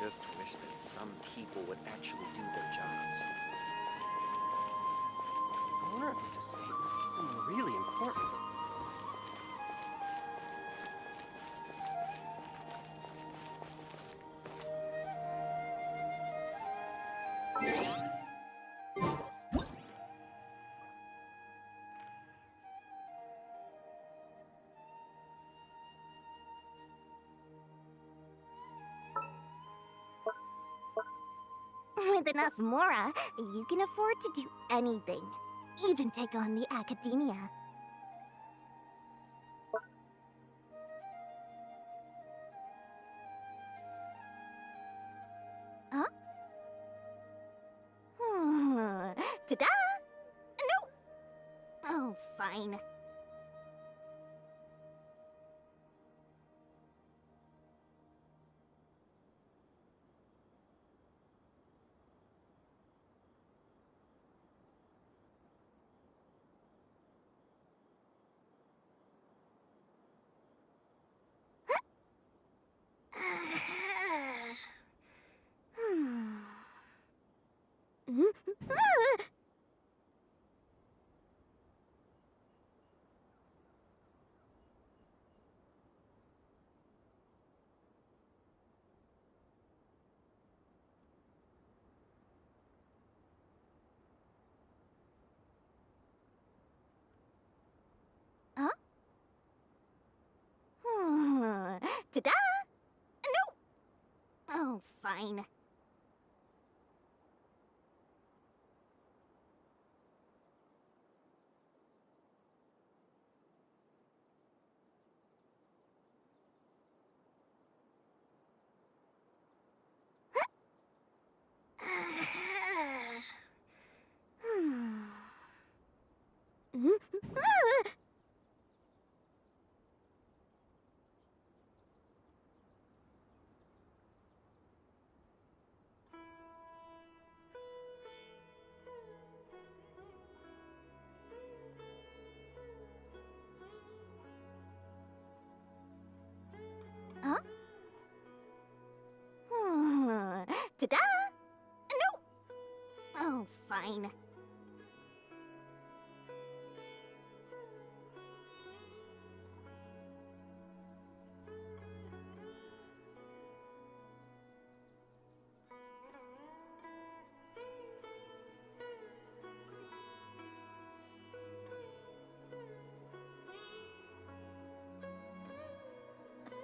just wish that some people would actually do their jobs. The owner of this estate must be someone really important. With enough mora, you can afford to do anything. Even take on the academia. Huh? Ta-da! No! Oh, fine. Huh? Ta-da! No! Oh, fine. Huh? Ta-da! No! Oh, fine.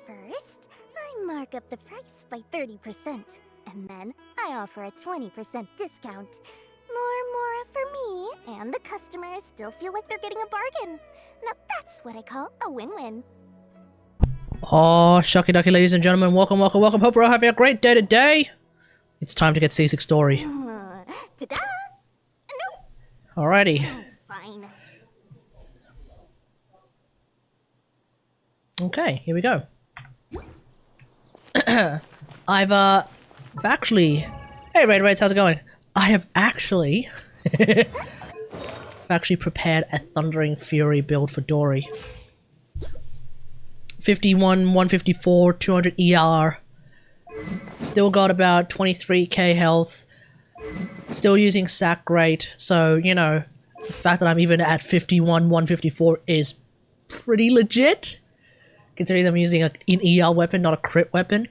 First, I mark up the price by 30%, and then I offer a 20% discount. More mora for me, and the customers still feel like they're getting a bargain. Now that's what I call a win-win. Oh, shucky ducky, ladies and gentlemen, welcome, welcome, welcome. Hope we're all having a great day today. It's time to get C6 Dori. Ta-da! No! Alrighty. Oh, fine. Okay, here we go. I've actually... Hey, Raids, how's it going? I have actually... prepared a Thundering Fury build for Dori. 51, 154, 200 ER. Still got about 23k health. Still using sack rate, so, you know, the fact that I'm even at 51, 154 is pretty legit. Considering I'm using an ER weapon, not a crit weapon.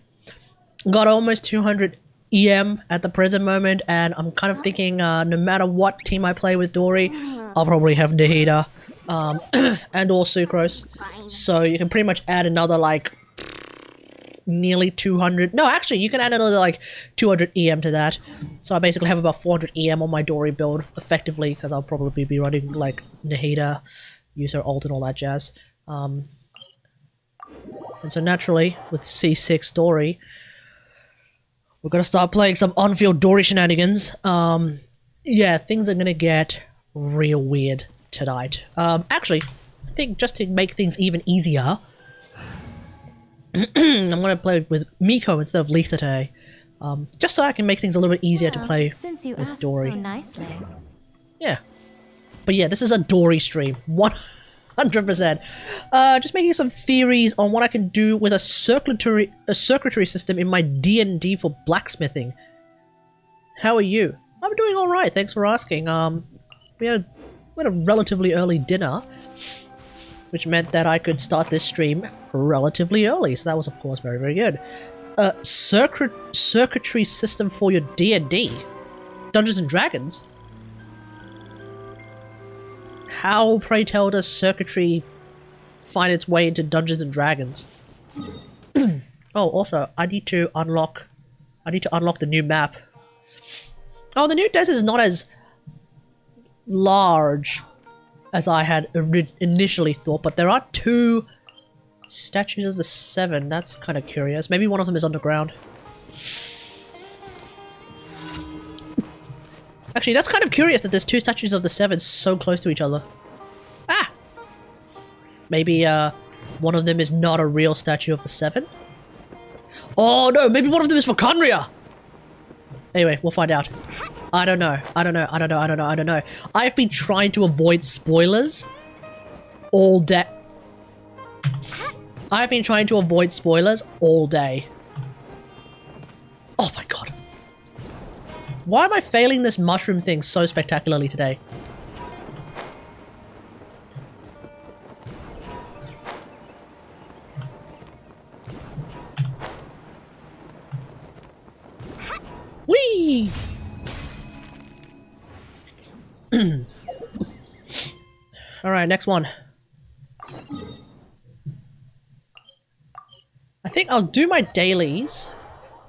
Got almost 200 EM at the present moment, and I'm kind of thinking no matter what team I play with Dori, I'll probably have Nahida and or Sucrose. So you can pretty much add another like nearly 200. No, actually you can add another like 200 EM to that. So I basically have about 400 EM on my Dori build effectively, because I'll probably be running like Nahida, use her ult and all that jazz. And so naturally, with C6 Dori, we're gonna start playing some on-field Dori shenanigans. Yeah, things are gonna get real weird tonight. Actually, I think just to make things even easier, I'm gonna play with Miko instead of Lisa today. Just so I can make things a little bit easier to play since you with asked Dori. so nicely. Yeah. But yeah, this is a Dori stream. 100%. Just making some theories on what I can do with a circuitry system in my D&D for blacksmithing. How are you? I'm doing alright, thanks for asking. We had a relatively early dinner, which meant that I could start this stream relatively early, so that was of course very, very good. Circuitry system for your D&D? Dungeons and Dragons? How, pray tell, does circuitry find its way into Dungeons and Dragons? Oh, also, I need to unlock the new map. Oh, the new desert is not as large as I had initially thought, but there are 2 statues of the 7. That's kind of curious. Maybe one of them is underground. Actually, that's kind of curious that there's 2 statues of the 7 so close to each other. Ah! Maybe, one of them is not a real statue of the 7? Oh no, maybe one of them is for Conria! Anyway, we'll find out. I don't know. I've been trying to avoid spoilers all day. Oh my god. Why am I failing this mushroom thing so spectacularly today? Whee! Alright, next one. I think I'll do my dailies,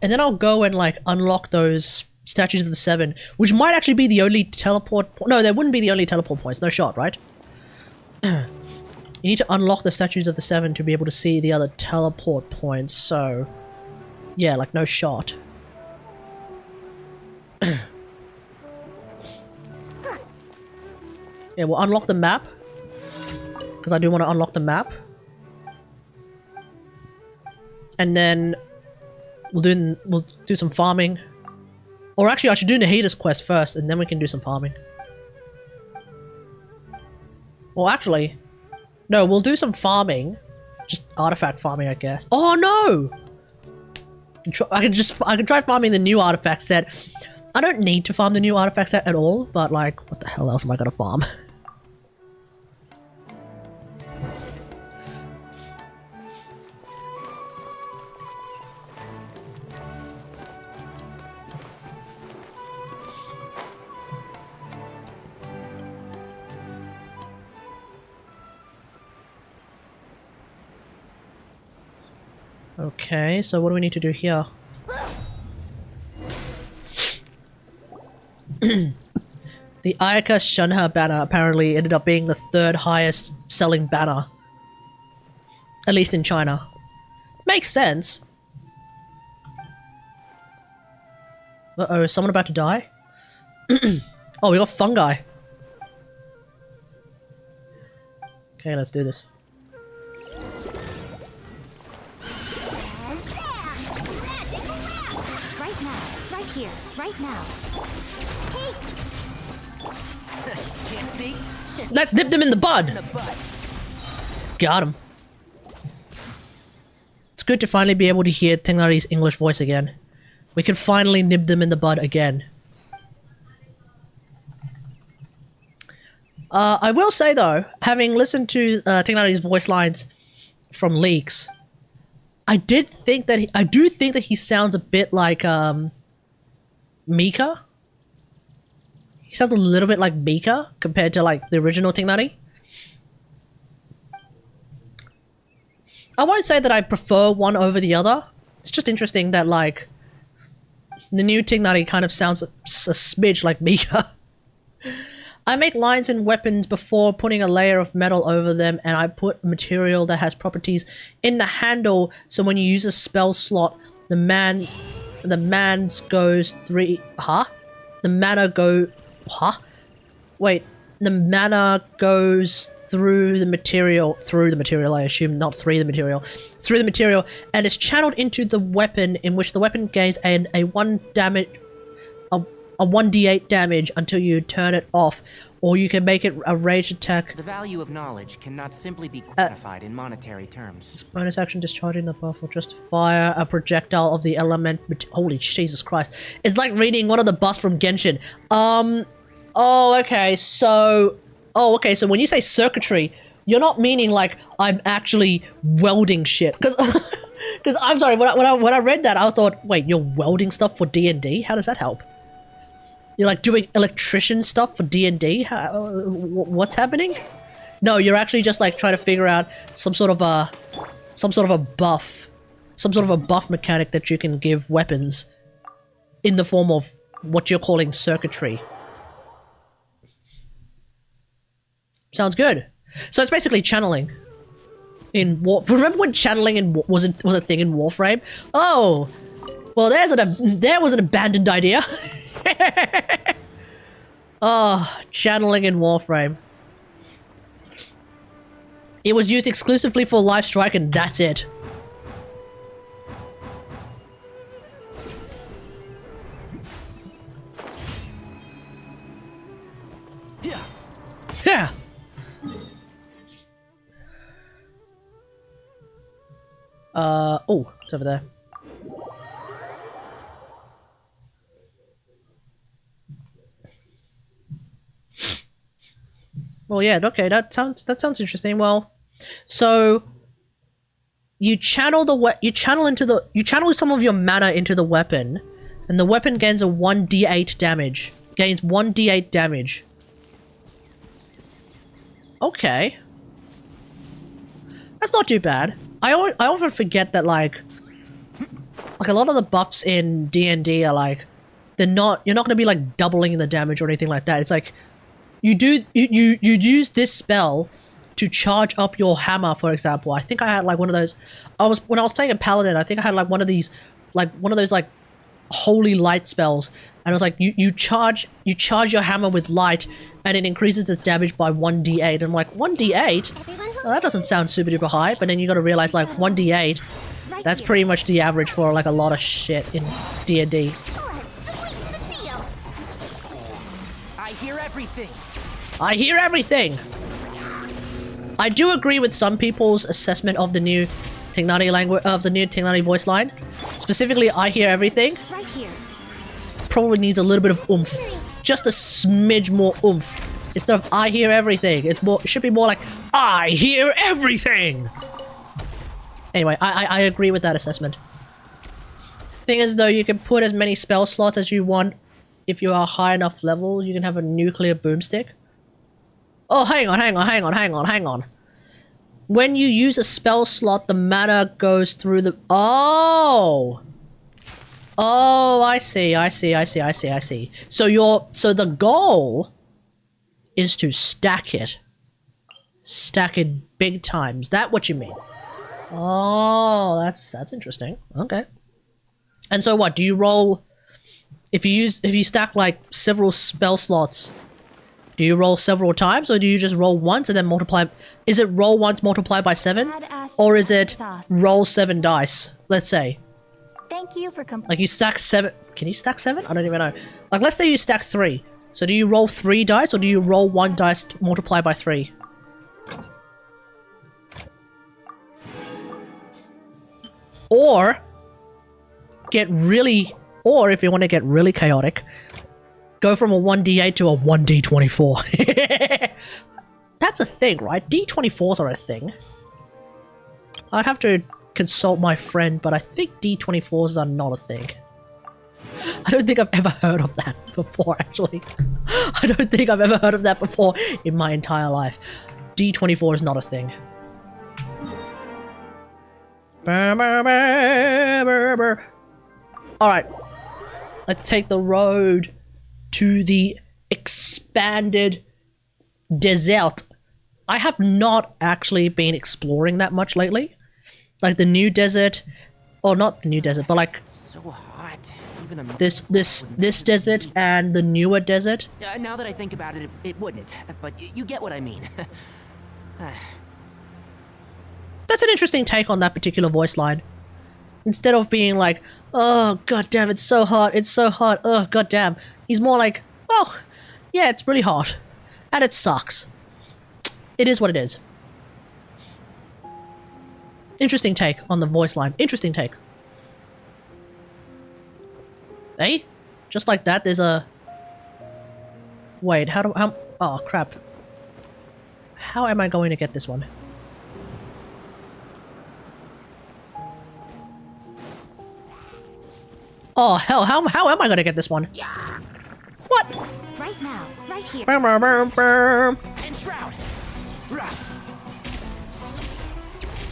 and then I'll go and, like, unlock those statues of the 7, which might actually be the only teleport no, there wouldn't be the only teleport points. No shot, right? You need to unlock the statues of the 7 to be able to see the other teleport points, so... yeah, like, no shot. Yeah, we'll unlock the map. Because I do want to unlock the map. And then... we'll do some farming. Or actually, I should do Nahida's quest first, and then we can do some farming. Well, actually... no, we'll do some farming. Just artifact farming, I guess. Oh, no! I can try farming the new artifact set. I don't need to farm the new artifact set at all, but like, what the hell else am I gonna farm? Okay, so what do we need to do here? The Ayaka Shunha banner apparently ended up being the 3rd highest selling banner. At least in China. Makes sense. Uh-oh, is someone about to die? Oh, we got fungi. Okay, let's do this. Right now, right here, right now. Can't see? Let's nip them in the bud! Got him. It's good to finally be able to hear Kategari's English voice again. We can finally nip them in the bud again. I will say though, having listened to Kategari's voice lines from leaks, I do think that he sounds a bit like Mika. He sounds a little bit like Mika compared to like the original Kategari. I won't say that I prefer one over the other. It's just interesting that like the new Kategari kind of sounds a smidge like Mika. I make lines and weapons before putting a layer of metal over them, and I put material that has properties in the handle, so when you use a spell slot, the man's goes 3... huh? The mana go... huh? Wait, the mana goes through the material, I assume, not through the material, and is channeled into the weapon, in which the weapon gains a 1d8 damage until you turn it off. Or you can make it a rage attack. The value of knowledge cannot simply be quantified in monetary terms. Bonus action discharging the buff or just fire a projectile of the element. Holy Jesus Christ. It's like reading one of the buffs from Genshin. Oh, okay, so... Oh, okay, so when you say circuitry, you're not meaning like I'm actually welding shit. Because I'm sorry, when I read that, I thought, wait, you're welding stuff for D&D? How does that help? You're like doing electrician stuff for D&D? What's happening? No, you're actually just like trying to figure out some sort of a buff. Some sort of a buff mechanic that you can give weapons in the form of what you're calling circuitry. Sounds good. So it's basically channeling in War. Remember when channeling was a thing in Warframe? Oh, well, there was an abandoned idea. Oh, channeling in Warframe. It was used exclusively for Life Strike, and that's it. Yeah. Oh, it's over there. Well, yeah, okay, that sounds interesting. Well, so you channel some of your mana into the weapon, and the weapon gains a 1d8 damage. Gains 1d8 damage. Okay. That's not too bad. I often forget that like a lot of the buffs in D&D are like you're not gonna be like doubling the damage or anything like that. It's like you use this spell to charge up your hammer, for example. I think I had like one of those. When I was playing a paladin, I think I had like one of those like holy light spells, and it was like you charge your hammer with light, and it increases its damage by 1d8. And I'm like, 1d8? Well, that doesn't sound super duper high, but then you gotta realize like 1d8, that's pretty much the average for like a lot of shit in D&D. I hear everything. I hear everything! I do agree with some people's assessment of the new Tignari language, of the new Tignari voice line. Specifically, I hear everything. Right here. Probably needs a little bit of oomph. Just a smidge more oomph. Instead of I hear everything. It should be more like I hear everything! Anyway, I agree with that assessment. Thing is though, you can put as many spell slots as you want. If you are high enough level, you can have a nuclear boomstick. Oh, hang on. When you use a spell slot, the mana goes through the... Oh! Oh, I see. So the goal is to stack it. Stack it big times. Is that what you mean? Oh, that's interesting. Okay. And so what? Do you roll... If you stack like several spell slots, do you roll several times, or do you just roll once and then multiply? Is it roll once multiplied by 7, or is it roll 7 dice? Let's say. Thank you for like you stack 7. Can you stack 7? I don't even know. Like let's say you stack 3. So do you roll 3 dice, or do you roll 1 dice multiplied by 3? Or if you want to get really chaotic, go from a 1d8 to a 1d24. That's a thing, right? D24s are a thing. I'd have to consult my friend, but I think D24s are not a thing. I don't think I've ever heard of that before, actually. I don't think I've ever heard of that before in my entire life. D24 is not a thing. Alright. Let's take the road to the expanded desert. I have not actually been exploring that much lately. Like the new desert, or not the new desert, but like So hot. Even this desert and the newer desert. now that I think about it, it wouldn't. But you get what I mean. That's an interesting take on that particular voice line. Instead of being like, oh goddamn, it's so hot, oh goddamn. He's more like, well, yeah, it's really hot. And it sucks. It is what it is. Interesting take on the voice line. Interesting take. Hey? Just like that, there's a... Wait, how... Oh, crap. How am I going to get this one? Oh, hell, how am I gonna get this one? What? Right now, right here. Burm, burm, burm, burm. And shroud. Rah.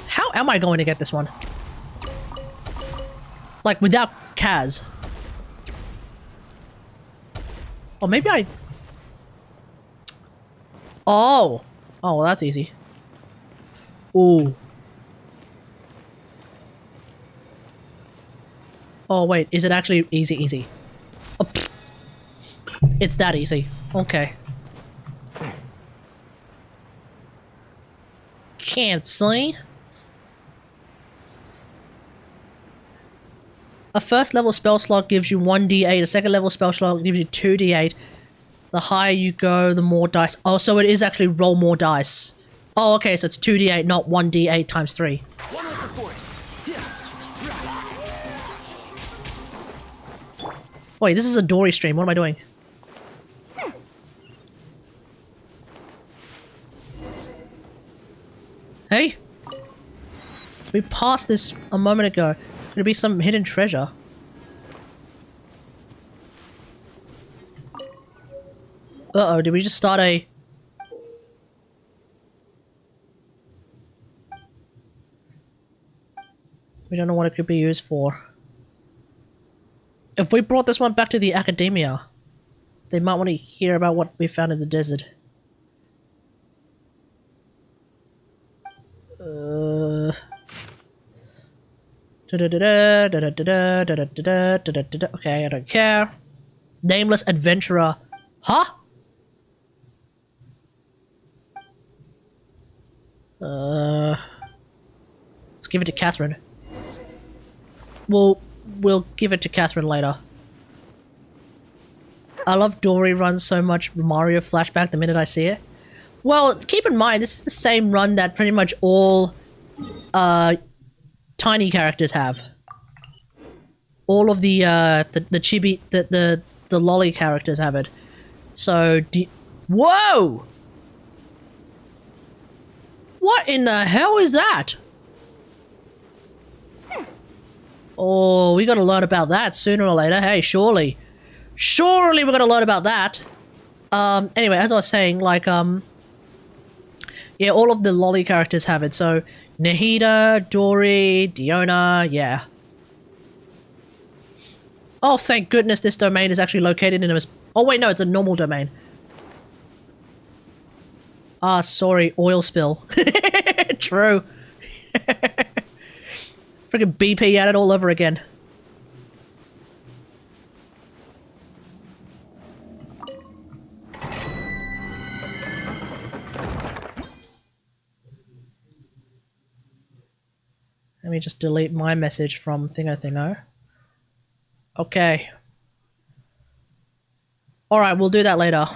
How am I going to get this one? Like, without Kaz. Or maybe I... Oh! Oh, well, that's easy. Ooh. Oh, wait, is it actually easy? Oh, pfft. It's that easy. Okay. Can't see. A first level spell slot gives you 1d8, a second level spell slot gives you 2d8. The higher you go, the more dice. Oh, so it is actually roll more dice. Oh, okay, so it's 2d8, not 1d8 times 3. One with the force. Wait, this is a Dori stream. What am I doing? Hey? We passed this a moment ago. Could it be some hidden treasure? Uh-oh, did we just start a... We don't know what it could be used for. If we brought this one back to the academia, they might want to hear about what we found in the desert. Okay, I don't care. Nameless adventurer. Huh? Let's give it to Catherine. We'll give it to Catherine later. I love Dori runs so much Mario flashback the minute I see it. Well, keep in mind, this is the same run that pretty much all tiny characters have. All of the chibi, the lolly characters have it. So, whoa! What in the hell is that? Oh, we gotta learn about that sooner or later. Hey, surely. Surely we're gonna learn about that. Anyway, as I was saying, like, yeah, all of the lolly characters have it. So, Nahida, Dori, Diona, yeah. Oh, thank goodness this domain is actually located in a... Oh, wait, no, it's a normal domain. Ah, sorry, oil spill. True. Friggin' BP at it all over again. Let me just delete my message from Thingo. Okay. Alright, we'll do that later.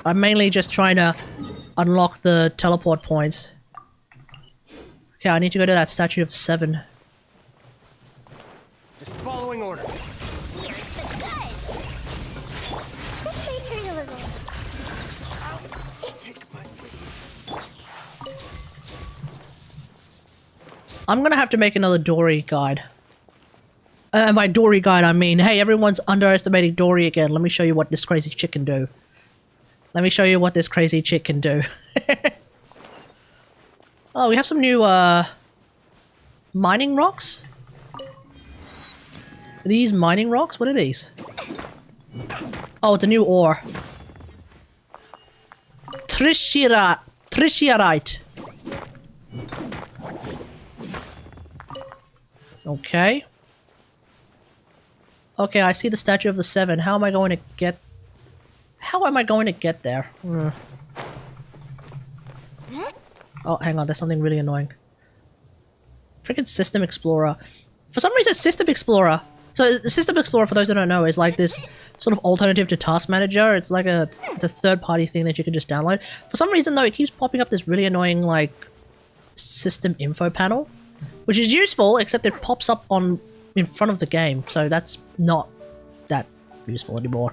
I'm mainly just trying to unlock the teleport points. Okay, I need to go to that statue of 7. Just following orders. Here's the good. This may hurt a little. Take my lead. I'm gonna have to make another Dori guide. By Dori guide, I mean, hey, everyone's underestimating Dori again. Let me show you what this crazy chick can do. Let me show you what this crazy chick can do. Oh, we have some new, mining rocks? Are these mining rocks? What are these? Oh, it's a new ore. Tritiarite. Okay. Okay, I see the statue of the 7. How am I going to get... How am I going to get there? Oh, hang on, there's something really annoying. Freaking System Explorer. For some reason, System Explorer So the System Explorer, for those who don't know, is like this sort of alternative to Task Manager. It's like it's a third-party thing that you can just download. For some reason, though, it keeps popping up this really annoying, like, system info panel, which is useful, except it pops up in front of the game, so that's not that useful anymore.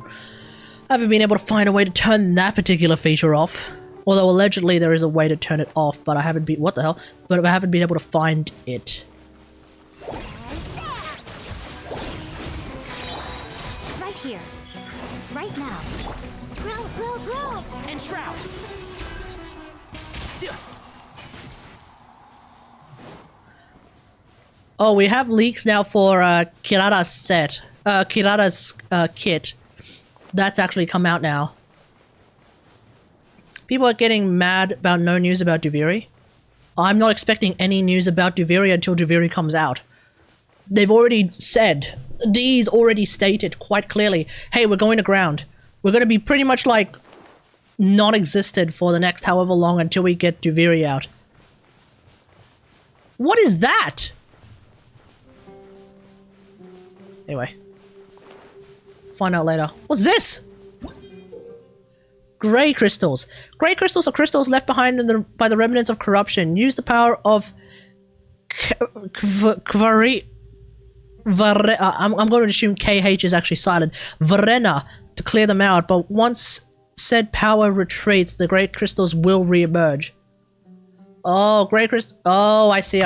I haven't been able to find a way to turn that particular feature off. Although allegedly there is a way to turn it off, but I haven't been— what the hell? But I haven't been able to find it. Right here. Right now. Grow! And Shroud. Oh, we have leaks now for Kirara's set. Kirara's kit. That's actually come out now. People are getting mad about no news about Duviri. I'm not expecting any news about Duviri until Duviri comes out. They've already said, D's already stated quite clearly, hey, we're going to ground. We're going to be pretty much like non-existent for the next however long until we get Duviri out. What is that? Anyway. Find out later. What's this? Grey crystals. Grey crystals are crystals left behind by the remnants of corruption. Use the power of I'm going to assume KH is actually silent. Varena to clear them out, but once said power retreats, the grey crystals will re-emerge. Oh, grey crystal. Oh, I see.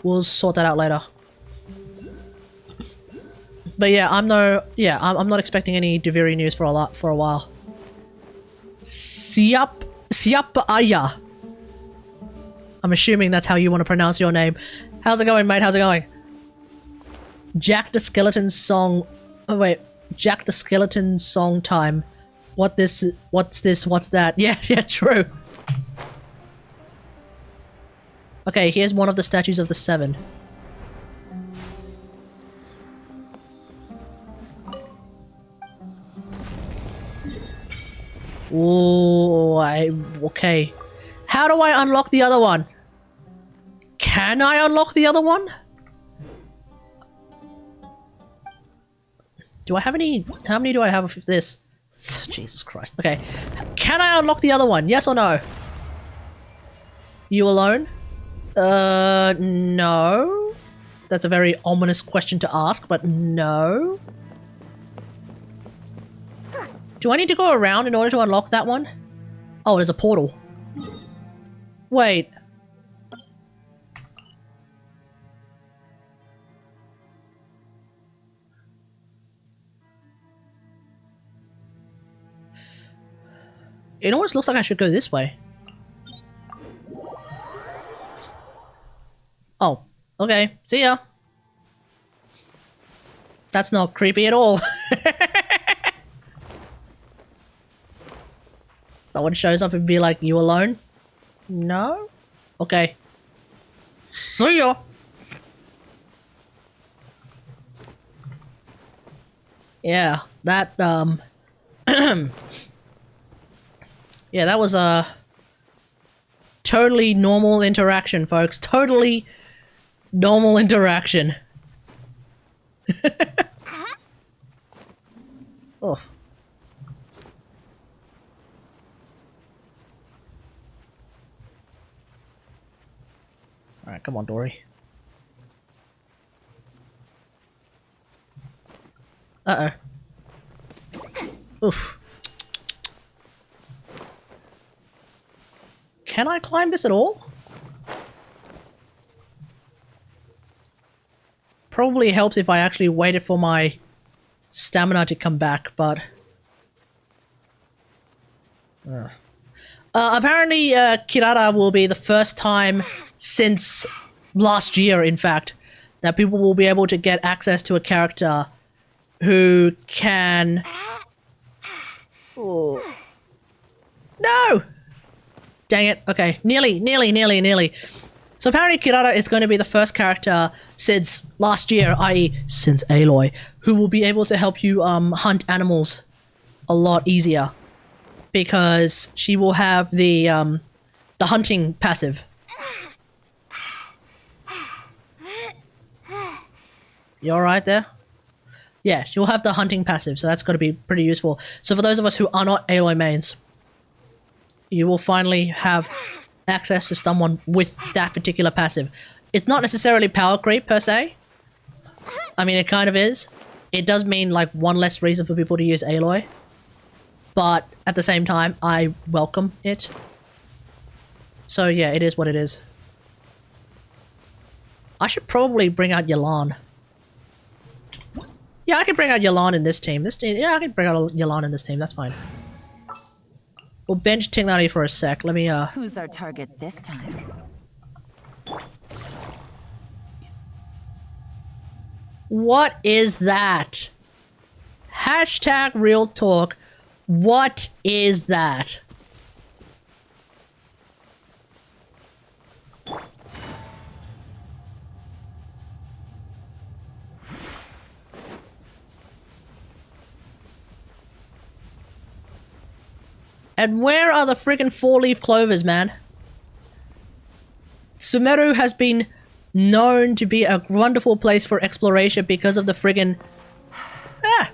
We'll sort that out later. But yeah, I'm not expecting any Duviri news for a while. Siap-aya. I'm assuming that's how you want to pronounce your name. How's it going, mate? How's it going? Jack the Skeleton song. Oh wait, Jack the Skeleton song time. What's this? What's that? Yeah, true. Okay, here's one of the statues of the 7. Oh, okay. How do I unlock the other one? Can I unlock the other one? Do I have any? How many do I have of this? Jesus Christ. Okay. Can I unlock the other one? Yes or no? You alone? No. That's a very ominous question to ask, but no. Do I need to go around in order to unlock that one? Oh, there's a portal. Wait. It almost looks like I should go this way. Oh, okay. See ya. That's not creepy at all. Someone shows up and be like, you alone? No? Okay. See ya! Yeah, that, yeah, that was a totally normal interaction, folks. Totally normal interaction. Oh. Alright, come on, Dori. Uh-oh. Oof. Can I climb this at all? Probably helps if I actually waited for my stamina to come back, but... apparently, Kirara will be the first time since last year, in fact, that people will be able to get access to a character who can... Oh. No! Dang it. Okay. Nearly. So apparently Kirara is going to be the first character since last year, i.e. since Aloy, who will be able to help you hunt animals a lot easier. Because she will have the hunting passive. You alright there? Yeah, you'll have the hunting passive, so that's got to be pretty useful. So for those of us who are not Aloy mains, you will finally have access to someone with that particular passive. It's not necessarily power creep per se. I mean, it kind of is. It does mean like one less reason for people to use Aloy. But at the same time, I welcome it. So yeah, it is what it is. I should probably bring out Yelan. Yeah, I can bring out Yelan in this team. Yeah, I can bring out Yelan in this team. That's fine. We'll bench Tinglani for a sec. Let me, Who's our target this time? What is that? Hashtag real talk. What is that? And where are the friggin' four-leaf clovers, man? Sumeru has been known to be a wonderful place for exploration because of the friggin'... Ah!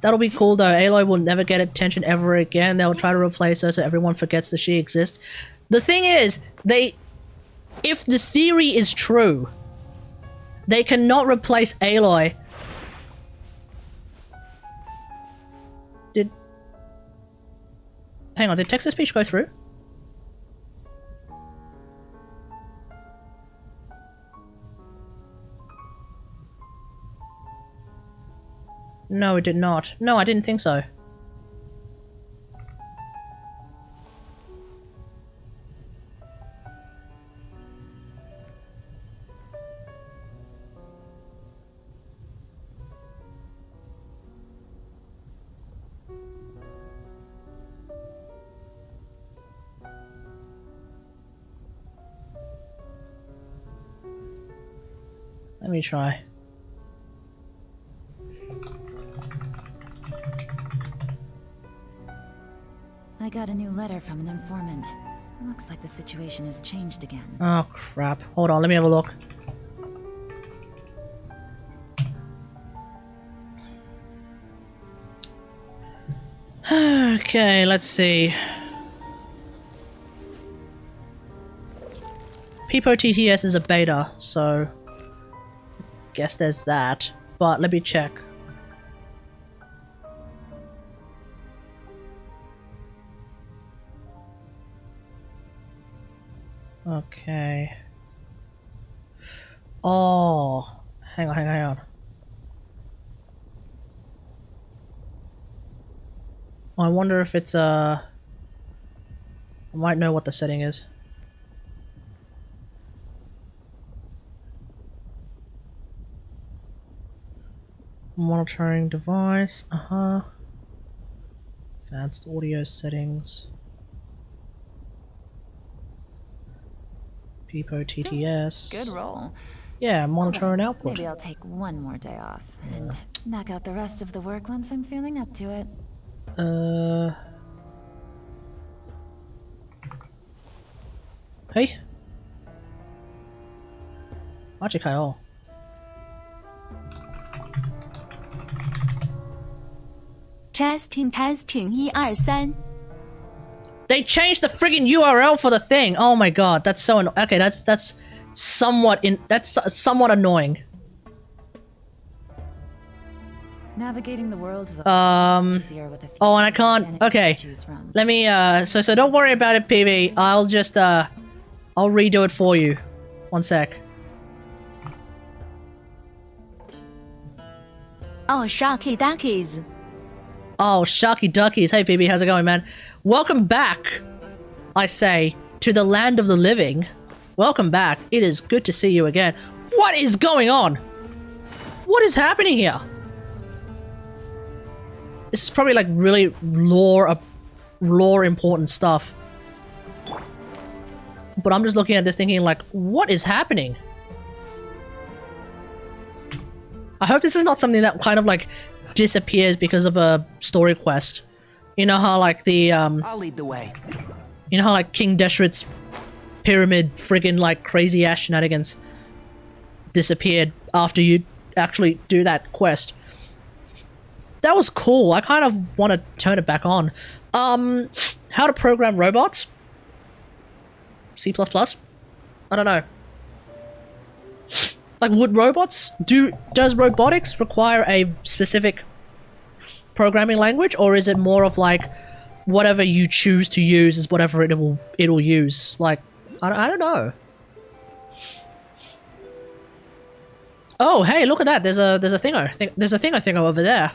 That'll be cool though. Aloy will never get attention ever again. They'll try to replace her so everyone forgets that she exists. The thing is, if the theory is true, they cannot replace Aloy. Hang on, did text-to-speech go through? No, it did not. No, I didn't think so. Let me try. I got a new letter from an informant. Looks like the situation has changed again. Oh crap. Hold on, let me have a look. Okay, let's see. Peepo TTS is a beta, so guess there's that. But let me check. Okay. Oh, hang on. I wonder if it's I might know what the setting is. Monitoring device, advanced audio settings. Peepo TTS. Good roll. Yeah, monitor and output. Maybe I'll take one more day off and knock out the rest of the work once I'm feeling up to it. Hey. Machikayo. Testing, 1 2 3. They changed the friggin' URL for the thing. Oh my god, that's so okay. That's somewhat somewhat annoying. Navigating the world is easier with a few Oh, and I can't. Okay, to choose from. let me. So don't worry about it, PV. I'll just I'll redo it for you. One sec. Oh, Sharky Duckies. Oh, Sharky Duckies. Hey, PV, how's it going, man? Welcome back, I say, to the land of the living. Welcome back. It is good to see you again. What is going on? What is happening here? This is probably like really lore important stuff. But I'm just looking at this thinking like, what is happening? I hope this is not something that kind of like disappears because of a story quest. You know how like the I'll lead the way. you know how like King Deshret's pyramid friggin' like crazy ass shenanigans disappeared after you actually do that quest. That was cool. I kind of want to turn it back on. How to program robots? C++? I don't know. Like, would robots does robotics require a specific programming language, or is it more of like whatever you choose to use is whatever it'll use? Like, I don't know. Oh, hey, look at that. There's a thingo. There's a thingo over there.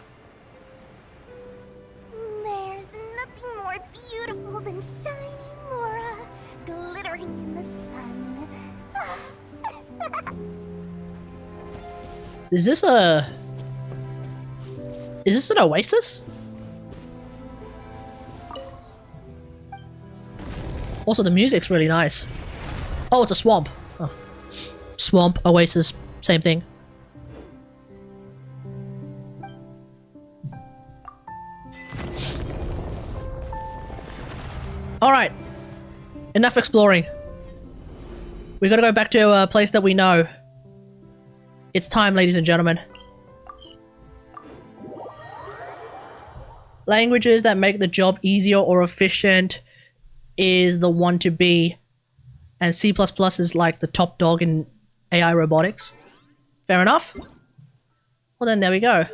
There's nothing more beautiful than shiny Mora glittering in the sun. Is this an oasis? Also, the music's really nice. Oh, it's a swamp. Oh. Swamp, oasis, same thing. Alright. Enough exploring. We gotta go back to a place that we know. It's time, ladies and gentlemen. Languages that make the job easier or efficient is the one to be. And C++ is like the top dog in AI robotics. Fair enough? Well then, there we go.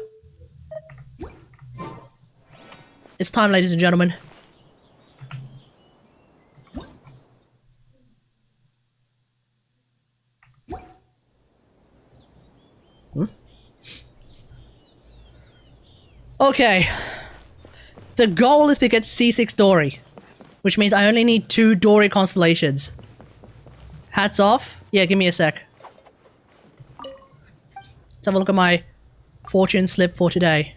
It's time, ladies and gentlemen. Okay. The goal is to get C6 Dori, which means I only need 2 Dori constellations. Hats off. Yeah, give me a sec. Let's have a look at my fortune slip for today.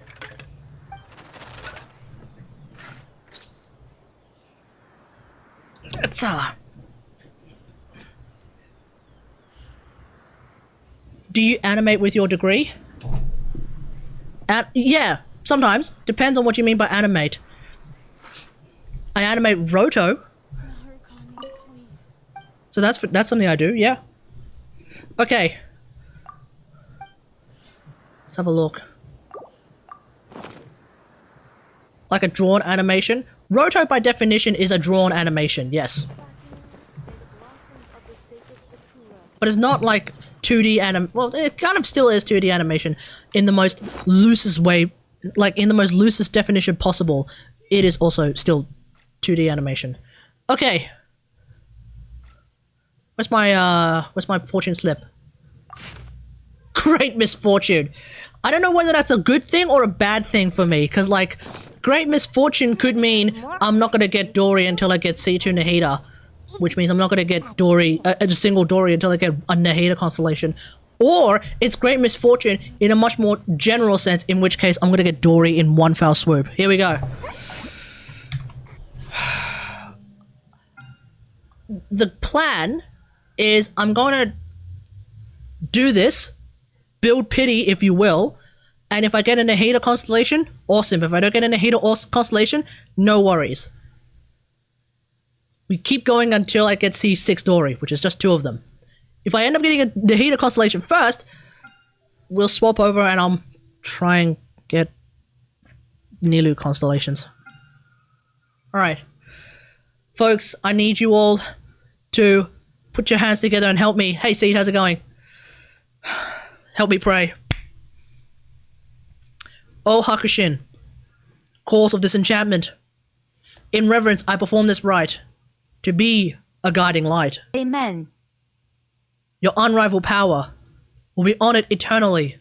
Do you animate with your degree? Yeah, sometimes. Depends on what you mean by animate. I animate roto. So that's something I do, yeah. Okay. Let's have a look. Like a drawn animation. Roto by definition is a drawn animation, yes. But it's not like 2D well, it kind of still is 2D animation in the most loosest way, like in the most loosest definition possible. It is also still 2D animation. Okay. Where's my fortune slip? Great misfortune. I don't know whether that's a good thing or a bad thing for me, because like, great misfortune could mean I'm not gonna get Dori until I get C2 Nahida, which means I'm not gonna get Dori, a single Dori until I get a Nahida constellation. Or it's great misfortune in a much more general sense, in which case I'm gonna get Dori in one foul swoop. Here we go. The plan is I'm gonna do this, build pity if you will, and if I get a Nahida constellation, awesome. If I don't get a Nahida constellation, no worries. We keep going until I get C6 Dori, which is just 2 of them. If I end up getting a Nahida constellation first, we'll swap over and I'll try and get Nilu constellations. Alright. Folks, I need you all to put your hands together and help me. Hey Seed, how's it going? Help me pray. O Hakushin, cause of disenchantment, in reverence I perform this rite, to be a guiding light. Amen. Your unrivaled power will be honored eternally.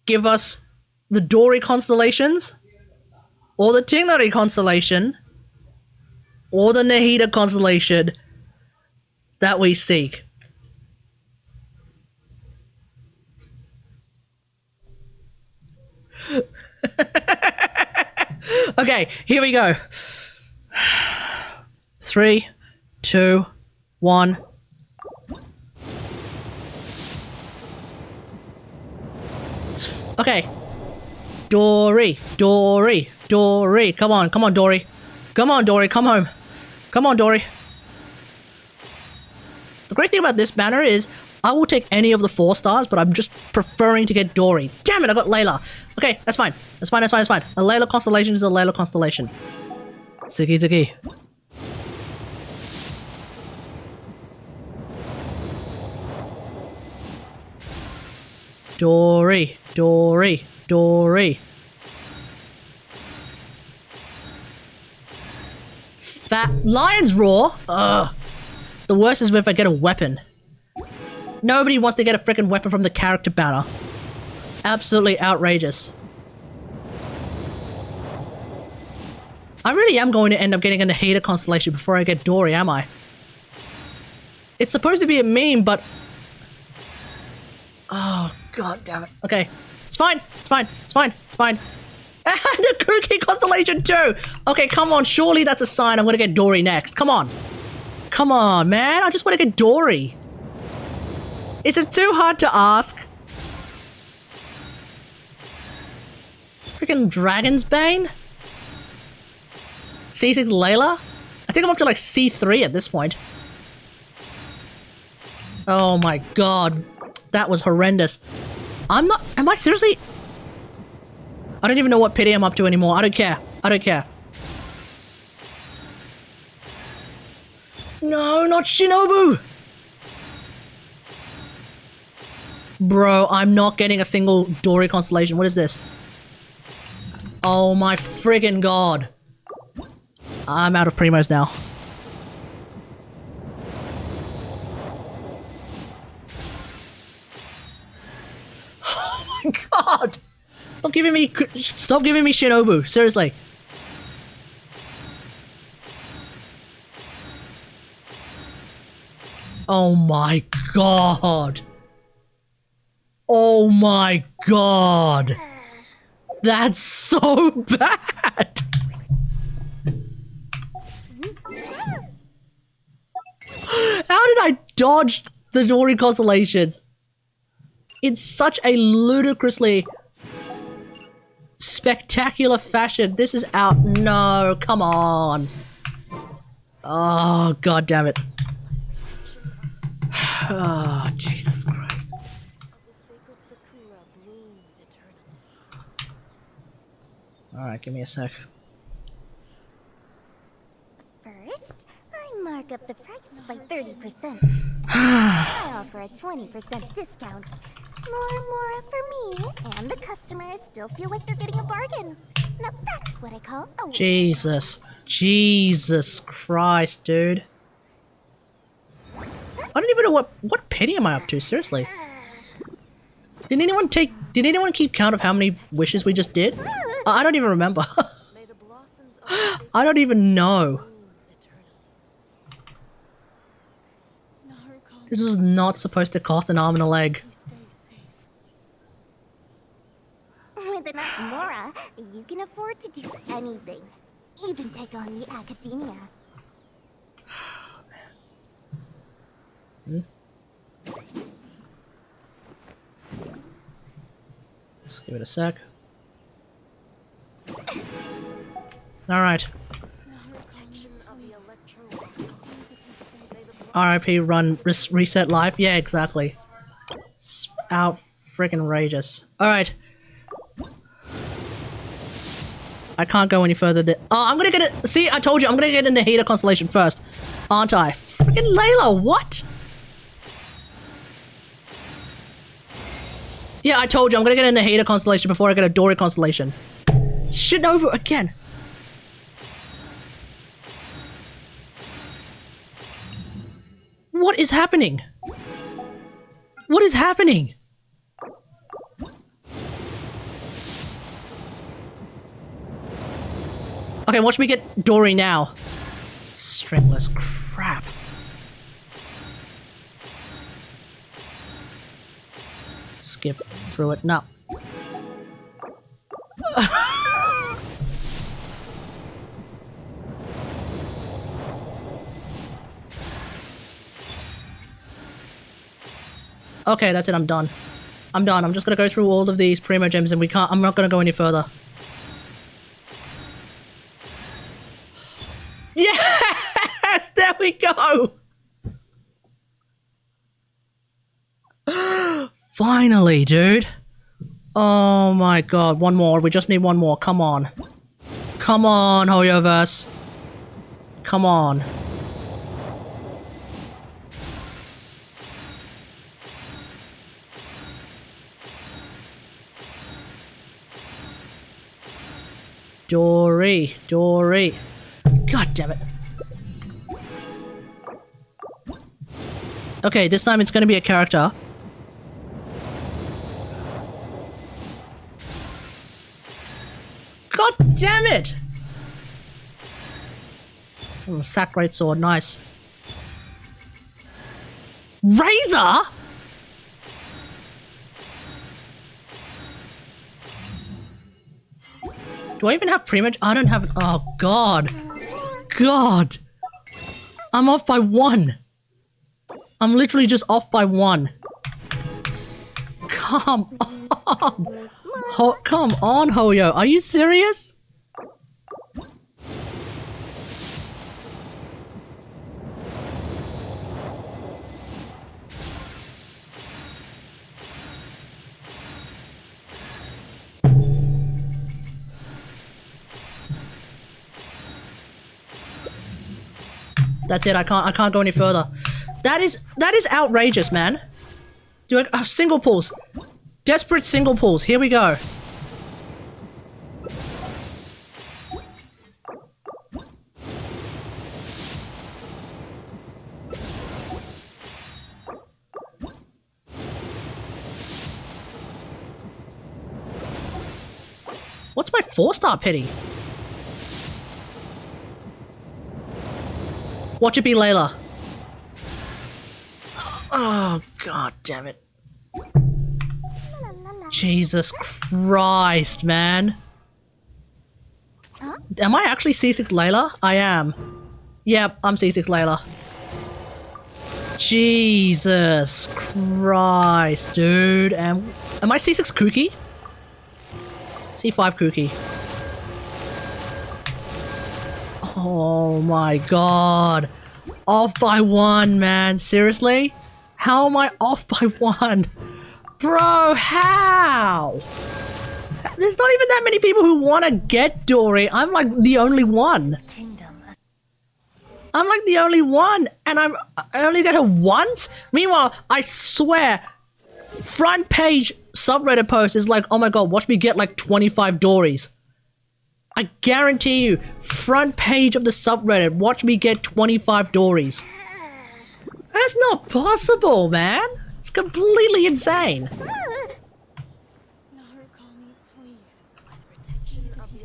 Give us the Dori constellations, or the Tighnari constellation, or the Nahida constellation that we seek. Okay, here we go. 3, 2, 1. Okay. Dori, Dori, Dori. Come on, Dori. Come on, Dori, come home. Come on, Dori. The great thing about this banner is I will take any of the 4 stars, but I'm just preferring to get Dori. Damn it, I got Layla. Okay, that's fine. That's fine, that's fine, that's fine. A Layla constellation is a Layla constellation. Suki, Suki. Dori, Dori, Dori. Fat Lion's Roar? Ugh. The worst is if I get a weapon. Nobody wants to get a freaking weapon from the character banner. Absolutely outrageous. I really am going to end up getting a Nahida constellation before I get Dori, am I? It's supposed to be a meme, but... Oh, god damn it. Okay. It's fine. It's fine. It's fine. It's fine. And a Kuki constellation too! Okay, come on. Surely that's a sign I'm gonna get Dori next. Come on. Come on, man. I just want to get Dori. Is it too hard to ask? Freaking Dragon's Bane? C6 Layla? I think I'm up to like C3 at this point. Oh my god. That was horrendous. I'm not... Am I seriously... I don't even know what pity I'm up to anymore. I don't care. I don't care. No, not Shinobu! Bro, I'm not getting a single Dori constellation. What is this? Oh my friggin' god. I'm out of primos now. Oh my god! Stop giving me Shinobu, seriously. Oh my god. Oh my god. That's so bad. How did I dodge the Dori constellations in such a ludicrously spectacular fashion? This is out. No, come on. Oh, god damn it. Oh, Jesus Christ. Alright, give me a sec. First, I mark up the price by 30%. I offer a 20% discount. More for me, and the customers still feel like they're getting a bargain. Now that's what I call a win. Jesus. Jesus Christ, dude. I don't even know what penny am I up to, seriously. Did anyone keep count of how many wishes we just did? I don't even remember. I don't even know. This was not supposed to cost an arm and a leg. With enough Mora, you can afford to do anything. Even take on the academia. Let's give it a sec. Alright. RIP run reset life? Yeah, exactly. It's out freaking outrageous. Alright. I can't go any further. Oh, I'm gonna get it. See, I told you, I'm gonna get in the Nahida constellation first. Aren't I? Freaking Layla, what? Yeah, I told you, I'm gonna get in the Nahida constellation before I get a Dori constellation. Shinobu again. What is happening? What is happening? Okay, watch me get Dori now. Stringless crap. Skip through it. No. Okay, that's it. I'm done. I'm done. I'm just gonna go through all of these Primo Gems and I'm not gonna go any further. Yes! There we go! Finally, dude. Oh my god, one more. We just need one more. Come on. Come on, Hoyoverse. Come on. Dori. Dori. God damn it. Okay, this time it's gonna be a character. God damn it! Oh, sack great sword, nice. Razor? Do I even have pre-match? I don't have. Oh god. God! I'm off by 1. I'm literally just off by 1. Come on! Come on, Hoyo. Are you serious? That's it. I can't go any further. That is outrageous, man. Do I single pulls? Desperate single pulls. Here we go. What's my 4-star pity? Watch it be Layla. Oh, god damn it. Jesus Christ, man. Am I actually C6 Layla? I am. Yep, I'm C6 Layla. Jesus Christ, dude. Am I C6 Kooky? C5 Kooky. Oh my god. Off by 1, man. Seriously? How am I off by 1? Bro, how? There's not even that many people who want to get Dori. I'm like the only one. I'm like the only one, and I only get her once? Meanwhile, I swear, front page subreddit post is like, oh my god, watch me get like 25 Dories. I guarantee you, front page of the subreddit, watch me get 25 Dories. That's not possible, man. It's completely insane.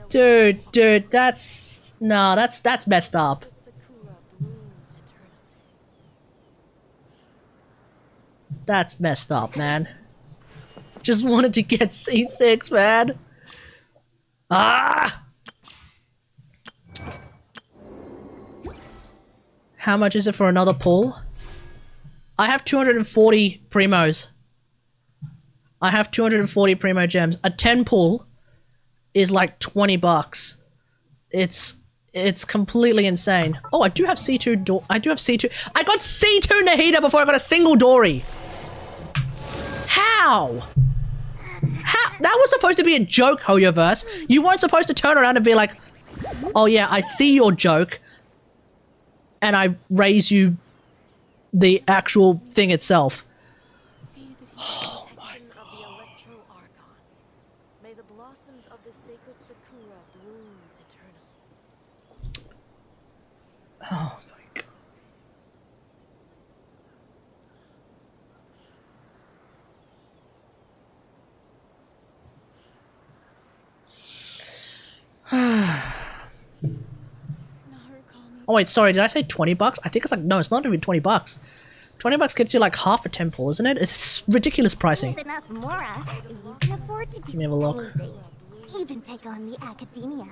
Dude, that's messed up. That's messed up, man. Just wanted to get C6, man. Ah! How much is it for another pull? I have 240 primos. I have 240 primo gems. A 10 pull is like 20 bucks. It's completely insane. Oh, I do have C2 I do have C2. I got C2 Nahida before I got a single Dori. How? How? That was supposed to be a joke, Hoyoverse. You weren't supposed to turn around and be like, oh yeah, I see your joke, and I raise you the actual thing itself. Oh my god. May the blossoms of the sacred sakura bloom eternally. Oh my god. Oh wait, sorry, did I say 20 bucks? I think it's like, no, it's not even 20 bucks. 20 bucks gets you like half a temple, isn't it? It's ridiculous pricing. With enough Mora, you can afford to do Let me have a look. anything. Even take on the academia.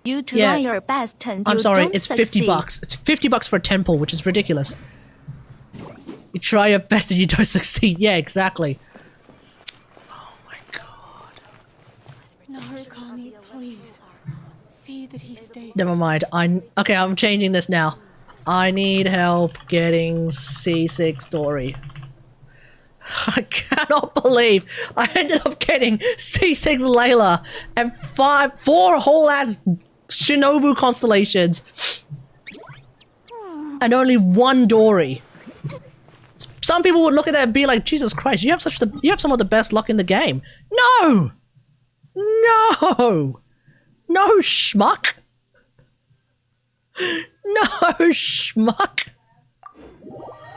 You try Yeah. your best and I'm you sorry, don't it's 50 succeed. bucks. It's 50 bucks for a temple, which is ridiculous. You try your best and you don't succeed. Yeah, exactly. Oh my god. Narukami, please. see that he stays. Never mind. Okay, I'm changing this now. I need help getting C6 Dori. I cannot believe I ended up getting C6 Layla and 4 whole ass Shinobu constellations. And only 1 Dori. Some people would look at that and be like, Jesus Christ, you have some of the best luck in the game. No! No! No, schmuck! No, schmuck!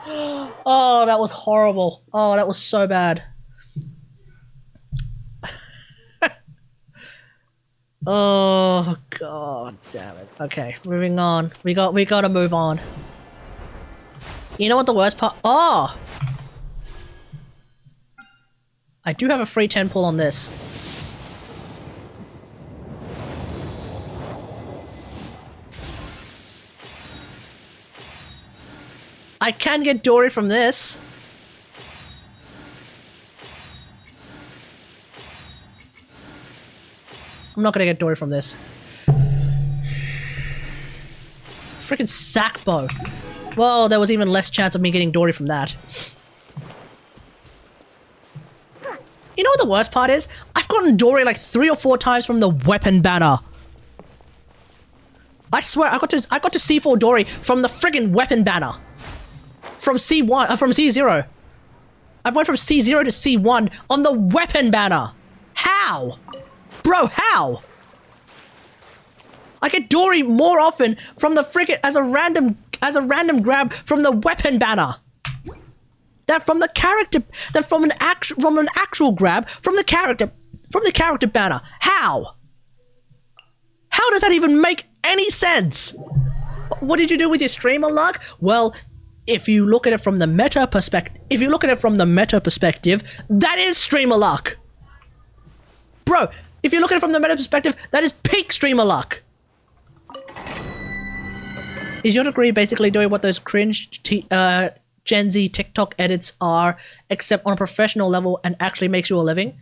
Oh, that was horrible. Oh, that was so bad. Oh, god damn it. Okay, moving on. We gotta move on. You know what the worst part— oh! I do have a free 10 pull on this. I can get Dori from this. I'm not gonna get Dori from this. Freaking sack bow. Well, there was even less chance of me getting Dori from that. You know what the worst part is? I've gotten Dori like 3 or 4 times from the weapon banner. I swear, I got to C4 Dori from the friggin' weapon banner. From C1, from C0. I went from C0 to C1 on the weapon banner. How? Bro, how? I get Dori more often from the friggin' as a random grab from the weapon banner. That from the character, that from an actual grab from the character banner. How? How does that even make any sense? What did you do with your streamer luck? Well, if you look at it from the meta perspective, that is streamer luck. Bro, if you look at it from the meta perspective, that is peak streamer luck. Is your degree basically doing what those cringe Gen Z TikTok edits are, except on a professional level and actually makes you a living?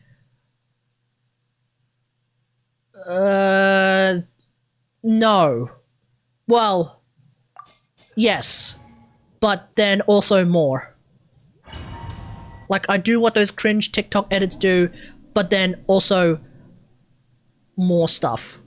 No. Well, yes. But then also more. Like, I do what those cringe TikTok edits do, but then also more stuff.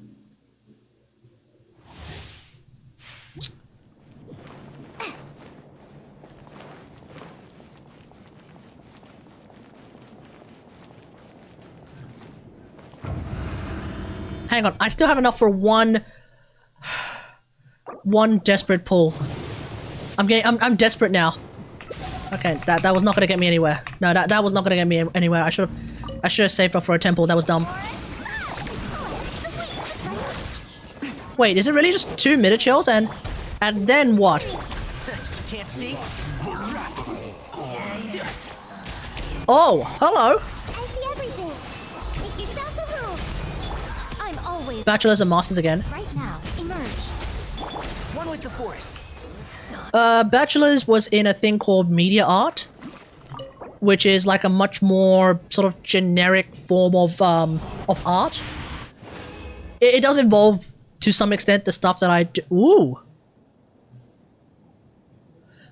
Hang on, I still have enough for one desperate pull. I'm desperate now. Okay, that was not gonna get me anywhere. No, that was not gonna get me anywhere. I should have saved up for a temple. That was dumb. Wait, is it really just 2 mid-chills and then what? Can't see? I Oh, hello. see everything. Make yourselves a room. I'm always Bachelors and masters again. right now. Emerge. One with the forest. Bachelors was in a thing called media art, which is like a much more sort of generic form of art. It does involve, to some extent, the stuff that I do. Ooh.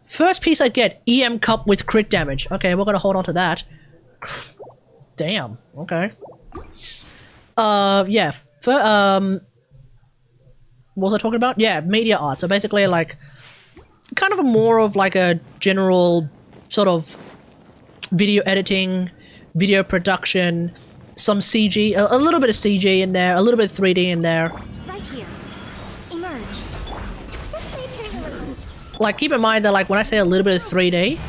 First piece I get, EM cup with crit damage. Okay, we're gonna hold on to that. Damn. Okay. Yeah. What was I talking about? Yeah, media art. So basically, like, kind of more of like a general sort of video editing, video production, some CG, a little bit of CG in there, a little bit of 3D in there. Right here. Emerge. This may turn a little. Like, keep in mind that, like, when I say a little bit of 3D,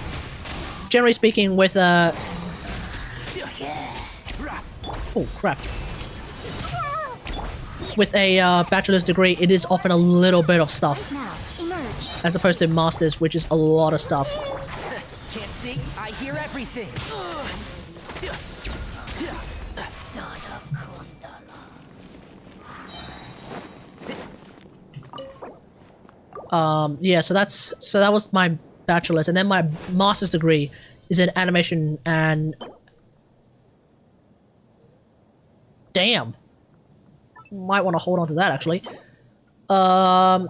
generally speaking with oh crap. With a bachelor's degree, it is often a little bit of stuff, Now, emerge. as opposed to master's, which is a lot of stuff. Can't see? I hear everything. Yeah, so that was my bachelor's, and then my master's degree is in animation and damn. Might want to hold on to that actually. Yeah,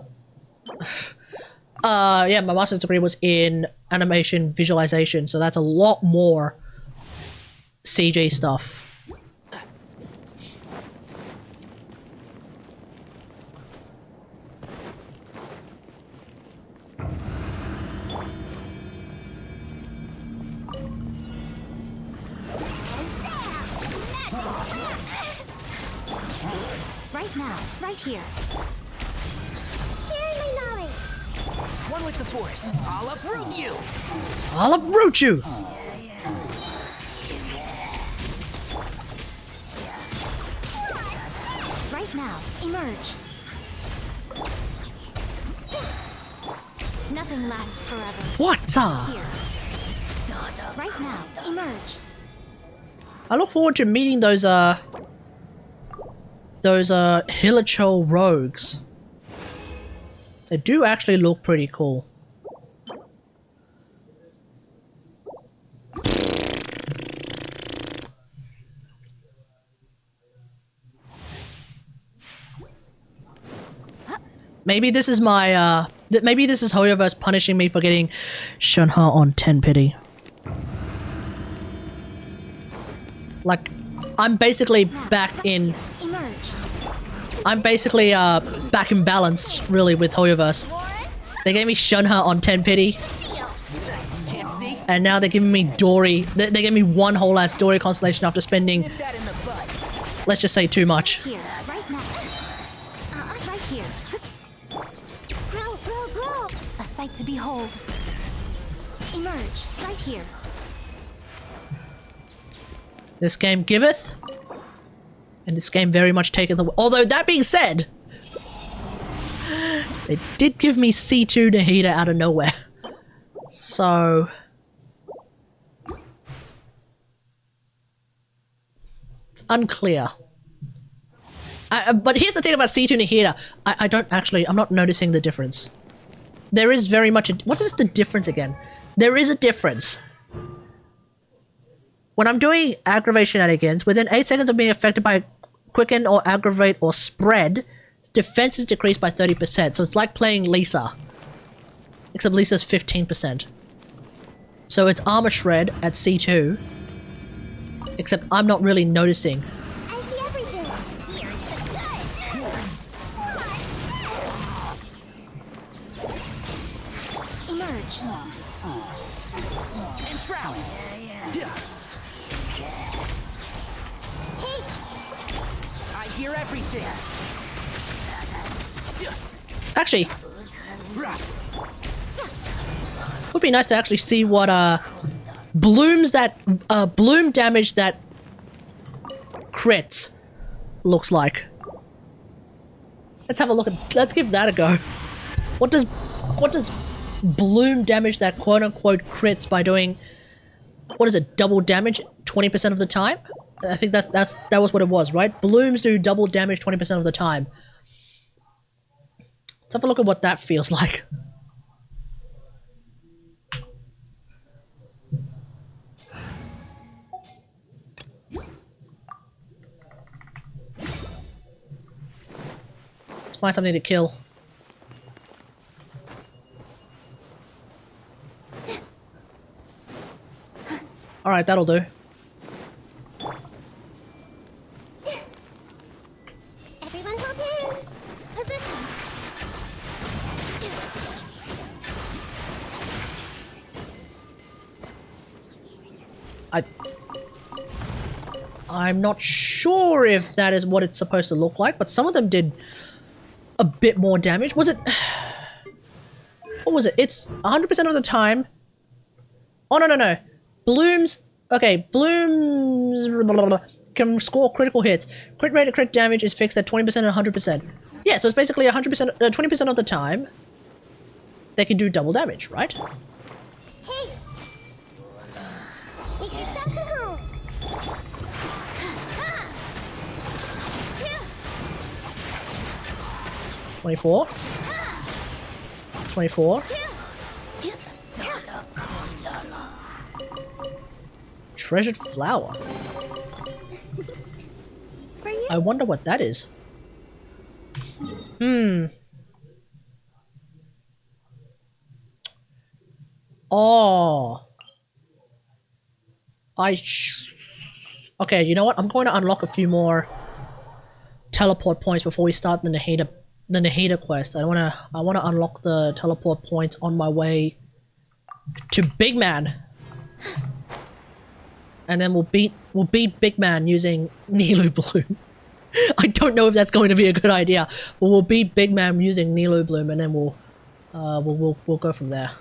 my master's degree was in animation visualization, so that's a lot more CG stuff. Right now, right here. Sharing my knowledge. One with the force. I'll uproot you. I'll uproot you! Right now, emerge. Nothing lasts forever. What? Here. Right now, emerge. I look forward to meeting those Hilichurl rogues. They do actually look pretty cool. Maybe this is my maybe this is Hoyoverse punishing me for getting Shunha on 10 pity. Like, I'm basically back in. Emerge. I'm basically back in balance, really, with Hoyoverse. They gave me Shunha on 10 pity, Can't see. and now they're giving me Dori. They gave me one whole ass Dori constellation after spending, Nip that in the butt. let's just say, too much. Here. Right now. Right here. Grow, grow, grow. A sight to behold. Emerge. Right here. This game giveth, and this game very much taketh away. Although, that being said, they did give me C2 Nahida out of nowhere. So... it's unclear. But here's the thing about C2 Nahida. I don't actually... I'm not noticing the difference. There is very much a... What is the difference again? There is a difference. When I'm doing aggravate shenanigans, within 8 seconds of being affected by quicken or aggravate or spread, defense is decreased by 30%. So it's like playing Lisa. Except Lisa's 15%. So it's armor shred at C2. Except I'm not really noticing. I see everything. Here's the good. Emerge. And shroud. Yeah. Hey, I hear everything. Actually, would be nice to actually see what bloom damage that crits looks like. Let's have a look at. Let's give that a go. What does bloom damage that quote unquote crits by doing? What is it? Double damage 20% of the time? I think that was what it was, right? Blooms do double damage 20% of the time. Let's have a look at what that feels like. Let's find something to kill. Alright, that'll do. everyone hold hands. Positions. I'm not sure if that is what it's supposed to look like, but some of them did a bit more damage. Was it... What was it? It's 100% of the time. Oh, no. Blooms... Okay, Blooms... can score critical hits. Crit rate of crit damage is fixed at 20% and 100%. Yeah, so it's basically 100%, 20% of the time they can do double damage, right? Hey, make yourselves at home. 24. 24. Treasured flower. For you. I wonder what that is. Oh. Okay, you know what? I'm going to unlock a few more teleport points before we start the Nahida quest. I wanna unlock the teleport points on my way to Big Man. And then we'll beat Big Man using Nilu Bloom. I don't know if that's going to be a good idea, but we'll beat Big Man using Nilu Bloom, and then we'll go from there.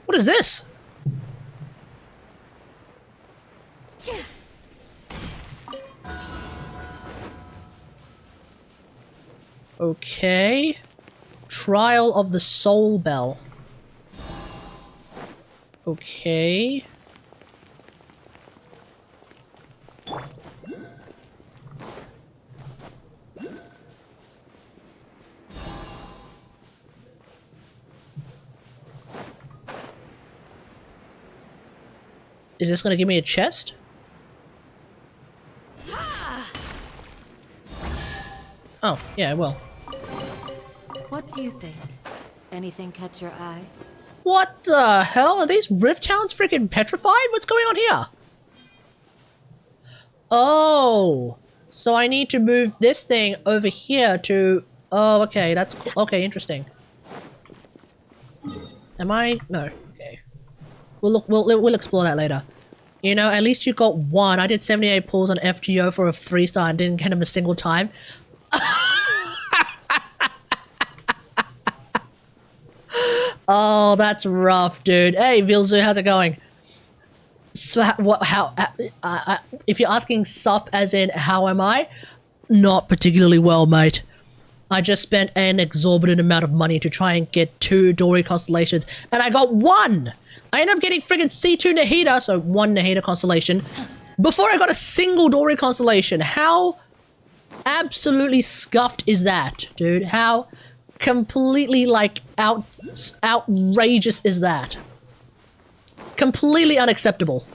What is this? Okay. Trial of the Soul Bell. Okay. Is this gonna give me a chest? Oh, yeah, it will. What do you think? Anything catch your eye? What the hell? Are these rift towns freaking petrified? What's going on here? Oh, so I need to move this thing over here to... Oh, okay, that's... Okay, interesting. Am I... No, okay. We'll explore that later. You know, at least you got one. I did 78 pulls on FGO for a 3-star and didn't get him a single time. Oh, that's rough, dude. Hey, Vilzu, how's it going? So, if you're asking sup as in how am I? Not particularly well, mate. I just spent an exorbitant amount of money to try and get 2 Dori constellations, and I got 1! I ended up getting friggin' C2 Nahida, so 1 Nahida constellation, before I got a single Dori constellation. How absolutely scuffed is that, dude? How completely, like, outrageous is that? Completely unacceptable.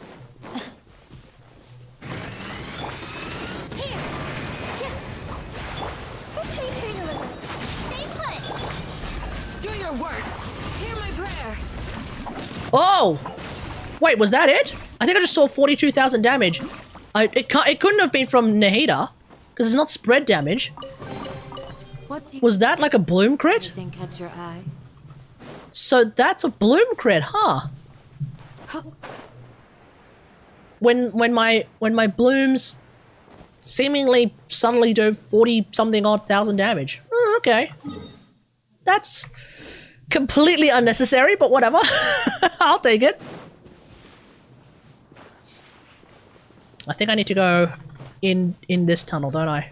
Do your work. Hear my prayer. Oh! Wait, was that it? I think I just saw 42,000 damage. It couldn't have been from Nahida, because it's not spread damage. What do you Was that like a bloom crit? Anything catch your eye? So that's a bloom crit, huh? When my blooms seemingly suddenly do 40-something odd thousand damage. Oh, okay. That's completely unnecessary, but whatever. I'll take it. I think I need to go in this tunnel, don't I?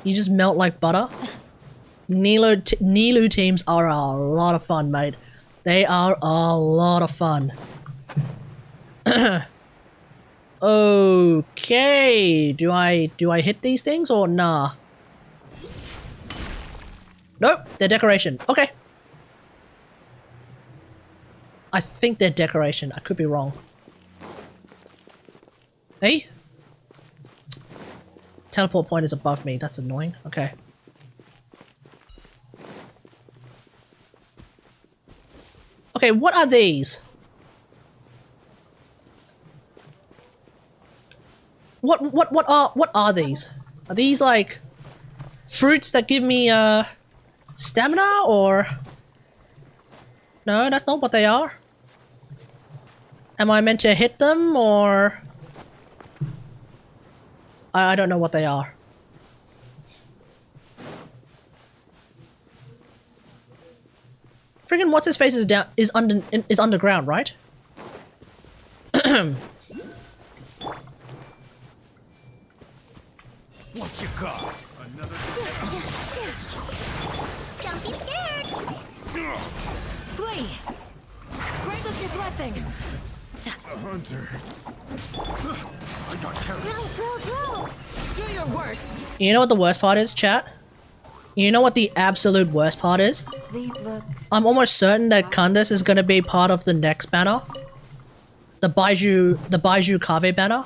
You just melt like butter. Nilu teams are a lot of fun, mate. They are a lot of fun. Okay, do I hit these things or nah? Nope, they're decoration. Okay. I think they're decoration. I could be wrong. Hey? Teleport point is above me. That's annoying. Okay. Okay, what are these? What are these? Are these like fruits that give me stamina, or no, that's not what they are. Am I meant to hit them, or I don't know what they are. Friggin' what's his face is underground, right? What you got? Another Don't be scared! Flee! Grant us your blessing! a hunter. I got carried. Grow! Do your worst! You know what the worst part is, chat? You know what the absolute worst part is? These look... I'm almost certain that Candace is gonna be part of the next banner. the Baiju Kave banner.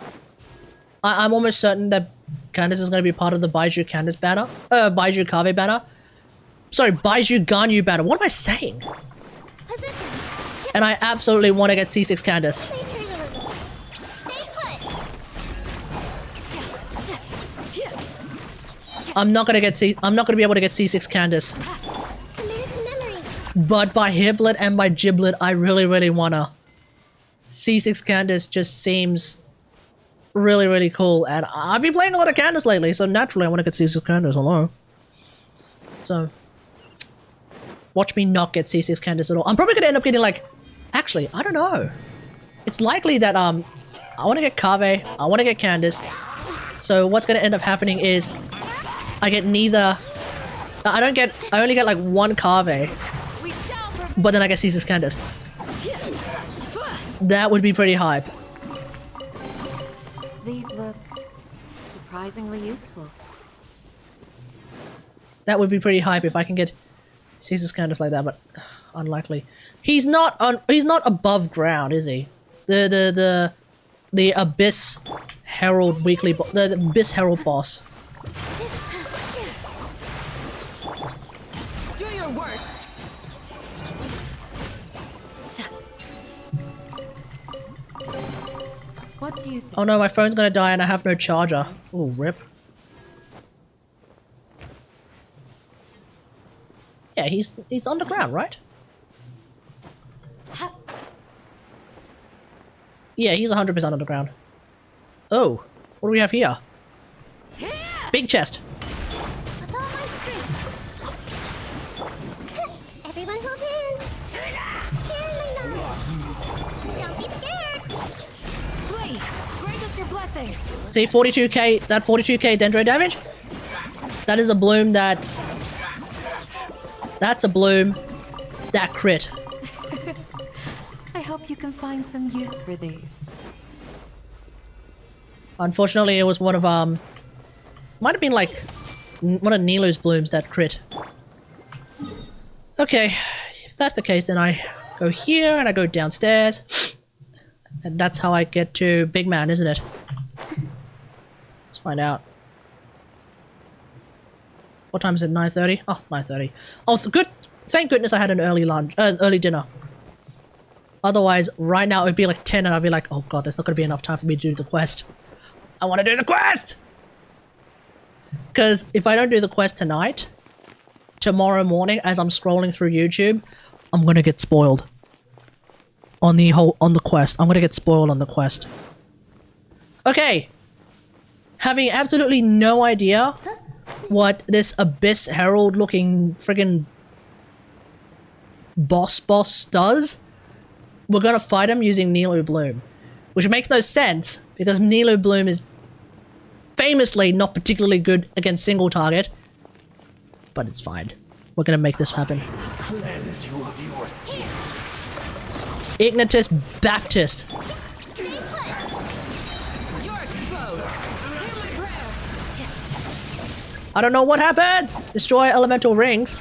I'm almost certain that Candace is going to be part of the Baiju Candace banner. Baiju Kave banner. Sorry, Baiju Ganyu banner. What am I saying? Positions. And I absolutely want to get C6 Candace. Stay put. I'm not going to be able to get C6 Candace. Committed to memory. But by Hiblet and by Giblet, I really, really wanna. C6 Candace just seems really, really cool. And I've been playing a lot of Candace lately, so naturally I want to get C6 Candace. Hello. So, watch me not get C6 Candace at all. I'm probably gonna end up getting like... Actually, I don't know. It's likely that, I want to get Kave, I want to get Candace. So what's gonna end up happening is... I get neither... I only get like one Kave. But then I get C6 Candace. That would be pretty hype. These look surprisingly useful. That would be pretty hype if I can get C6 Candace like that, but unlikely. He's not above ground, is he? The Abyss Herald weekly the Abyss Herald boss. Do your worst. What do you think? Oh no, my phone's gonna die and I have no charger. Ooh, rip. Yeah, he's underground, right? Yeah, he's 100% underground. Oh, what do we have here? Big chest. With all my strength. Everyone hold hands. Share my knowledge. Don't be scared. Please, grant us your blessing. See, 42k, that 42k dendro damage? That is a bloom that... That's a bloom that crit. I hope you can find some use for these. Unfortunately, it was one of, might have been like one of Nilo's blooms that crit. Okay, if that's the case, then I go here and I go downstairs. And that's how I get to Big Man, isn't it? Let's find out. What time is it? 9:30? Oh, 9:30. Oh, good. Thank goodness I had an early lunch, early dinner. Otherwise, right now it would be like 10 and I'd be like, oh god, there's not going to be enough time for me to do the quest. I want to do the quest! Because if I don't do the quest tonight, tomorrow morning as I'm scrolling through YouTube, I'm going to get spoiled. On the quest. I'm going to get spoiled on the quest. Okay. Having absolutely no idea what this Abyss Herald looking friggin' boss does, we're gonna fight him using Nilo Bloom. Which makes no sense, because Nilo Bloom is famously not particularly good against single target. But it's fine. We're gonna make this happen. Cleanse you of your sin. Ignitus Baptist. You're exposed. Hear my prayer. I don't know what happens! Destroy elemental rings.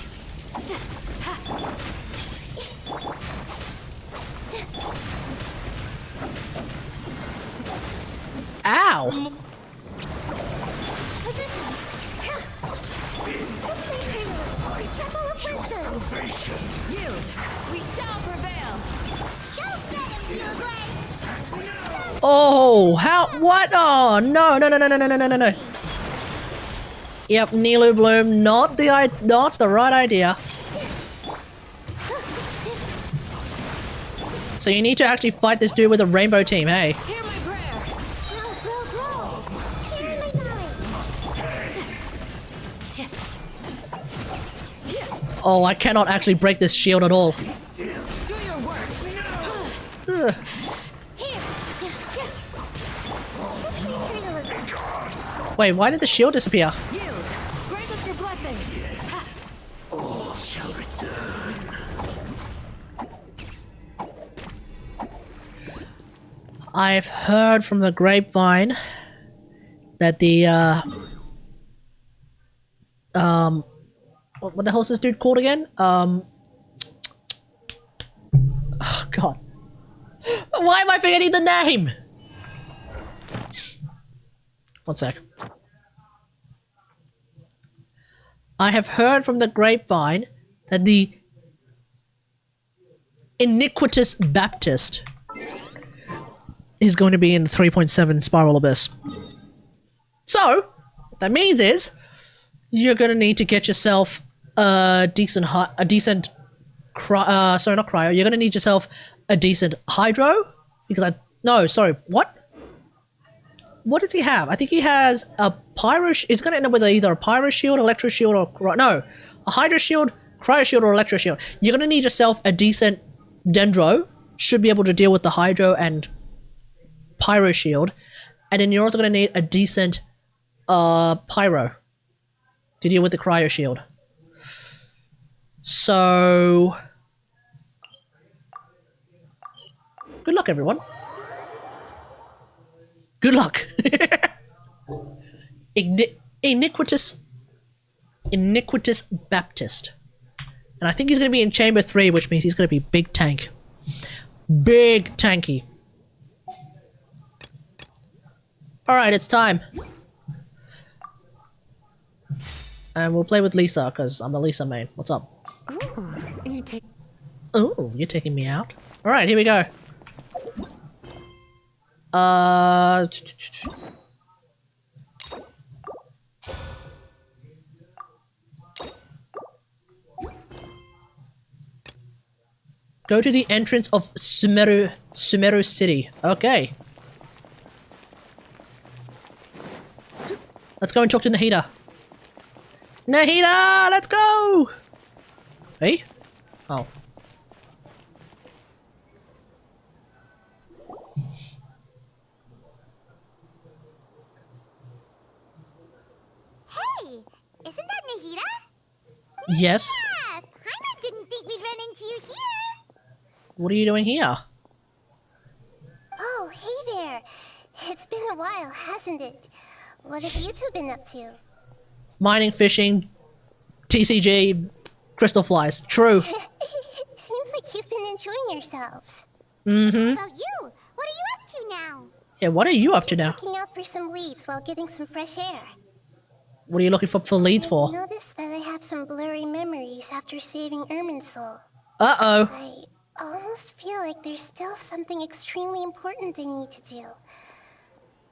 Ow! Positions. Temple of Wisdom. Yield. We shall prevail. Go get him, Uruguay. Oh, how? What? Oh, no. Yep, Nilo Bloom, not the right idea. So you need to actually fight this dude with a rainbow team, hey? Hear my prayer. Grow. Share my knowledge. Oh, I cannot actually break this shield at all. Do your work. Ugh. Wait, why did the shield disappear? Yield. Grant us your blessing. All shall return. I've heard from the grapevine that the, what the hell is this dude called again? Oh, God. Why am I forgetting the name? One sec. I have heard from the grapevine that the iniquitous Baptist is going to be in the 3.7 Spiral Abyss. So, what that means is you're going to need to get yourself a decent sorry, not cryo. You're going to need yourself a decent hydro because no, sorry, what? What does he have? I think he has a pyro. He's going to end up with either a pyro shield, electro shield, or no, a hydro shield, cryo shield, or electro shield. You're going to need yourself a decent dendro. Should be able to deal with the hydro and pyro shield, and then you're also going to need a decent pyro to deal with the cryo shield. So good luck, everyone. Good luck. Iniquitous Baptist. And I think he's going to be in Chamber 3, which means he's going to be big tank. Big tanky. Alright, it's time. And we'll play with Lisa, because I'm a Lisa main. What's up? Ooh, you're taking me out. Alright, here we go. Go to the entrance of Sumeru City. Okay. Let's go and talk to Nahida. Nahida, let's go! Hey? Oh. Hey, isn't that Nahida? Yes. Yeah, Paimon didn't think we'd run into you here. What are you doing here? Oh, hey there. It's been a while, hasn't it? What have you two been up to? Mining, fishing, TCG, crystal flies. True. Seems like you've been enjoying yourselves. Mm-hmm. About you, what are you up to now? Yeah, what are you up to now? Looking out for some leads while getting some fresh air. What are you looking for leads for? I noticed that I have some blurry memories after saving Ermin's soul. Uh-oh. I almost feel like there's still something extremely important I need to do.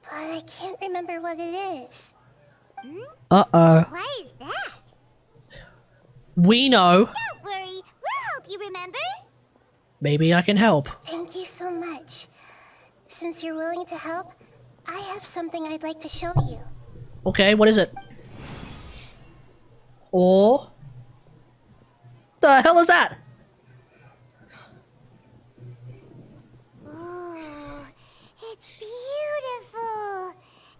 But I can't remember what it is. Uh-oh. Why is that? We know. Don't worry, we'll help you remember. Maybe I can help. Thank you so much. Since you're willing to help, I have something I'd like to show you. Okay, what is it? Or... the hell is that? Oh, it's beautiful.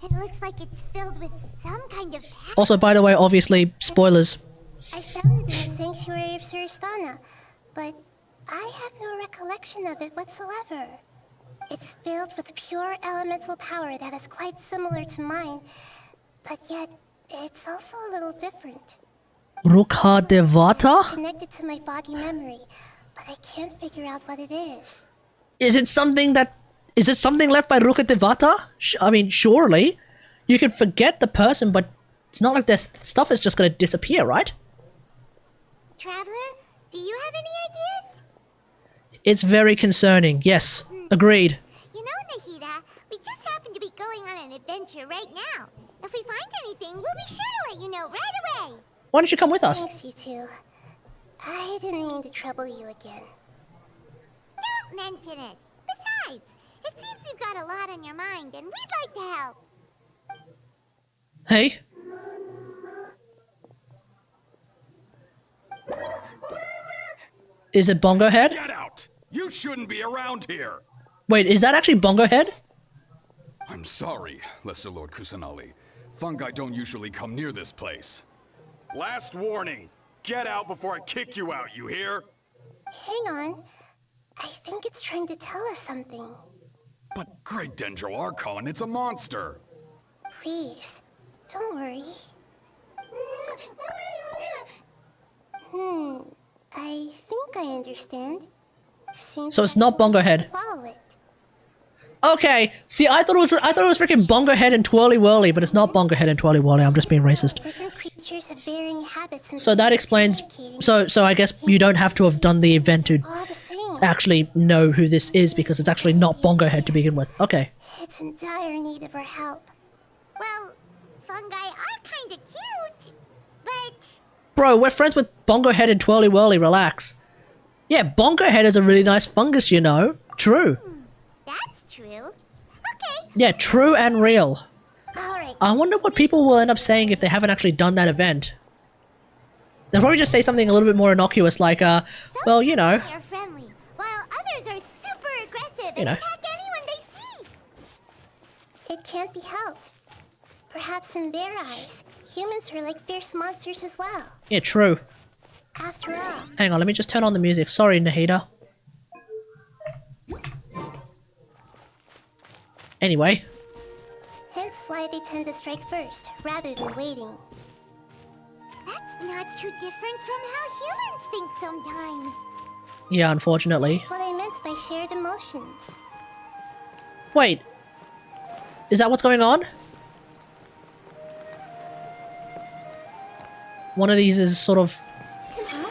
It looks like it's filled with some kind of power. Also, by the way, obviously, spoilers. I found it in the sanctuary of Suristana, but I have no recollection of it whatsoever. It's filled with pure elemental power that is quite similar to mine, but yet it's also a little different. Rukha Devata? Connected to my foggy memory, but I can't figure out what it is. Is it something left by Rukha Devata? I mean, surely. You can forget the person, but it's not like this stuff is just gonna disappear, right? Traveler, do you have any ideas? It's very concerning, yes. Agreed. You know, Nahida, we just happen to be going on an adventure right now. If we find anything, we'll be sure to let you know right away. Why don't you come with us? Thanks, you two. I didn't mean to trouble you again. Don't mention it. Besides, it seems you've got a lot on your mind, and we'd like to help. Hey? Is it Bongo Head? Get out! You shouldn't be around here! Wait, is that actually Bongo Head? I'm sorry, Lesser Lord Kusanali. Fungi don't usually come near this place. Last warning! Get out before I kick you out, you hear? Hang on. I think it's trying to tell us something. But Great Dendro Archon, it's a monster! Please, don't worry. I think I understand. Seems So it's like not I Bongo won't have Head. to follow it. Okay, see, I thought it was freaking Bongo Head and Twirly Whirly, but it's not Bongo Head and Twirly Whirly. I'm just being racist. Different creatures have varying habits and So that explains. communicating. So I guess you don't have to have done the event to All the same, actually know who this is because it's actually not Bongo Head to begin with. Okay. it's in dire need of our help. Well, fungi are kinda cute, but Bro, we're friends with Bongo Head and Twirly Whirly. Relax. Yeah, Bongo Head is a really nice fungus, you know. True. that's true. Okay, Yeah, true and real. alright. I wonder what people will end up saying if they haven't actually done that event. They'll probably just say something a little bit more innocuous like, well, you know. They are friendly, while others are super aggressive You and know. attack anyone they see. It can't be helped. Perhaps in their eyes, humans are like fierce monsters as well. Yeah, true. After all, Hang on, let me just turn on the music. Sorry, Nahida. Anyway. hence why they tend to strike first, rather than waiting. That's not too different from how humans think sometimes. Yeah, unfortunately. That's what I meant by shared emotions. Wait. Is that what's going on? One of these is sort of... Huh?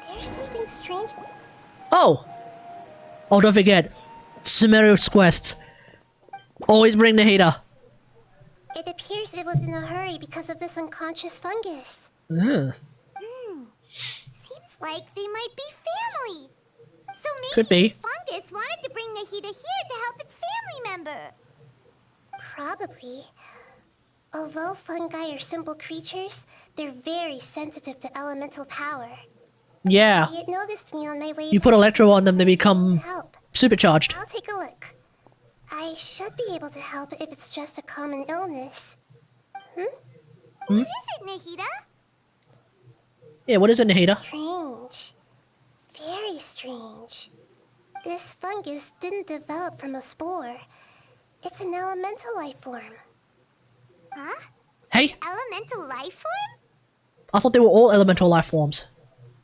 There's something strange. Oh! Oh, don't forget. Sumerius quests. Always bring the heater. It appears it was in a hurry because of this unconscious fungus. Ugh. Seems like they might be family. So maybe Could be. this fungus wanted to bring Nahida here to help its family member. Probably. Although fungi are simple creatures, they're very sensitive to elemental power. Yeah. It noticed me on my way You put Electro on them, they become to help. supercharged. I'll take a look. I should be able to help if it's just a common illness. What is it, Nahida? Yeah, what is it, Nahida? Strange. Very strange. This fungus didn't develop from a spore. It's an elemental life form. Huh? Hey, Elemental life form? I thought they were all elemental life forms.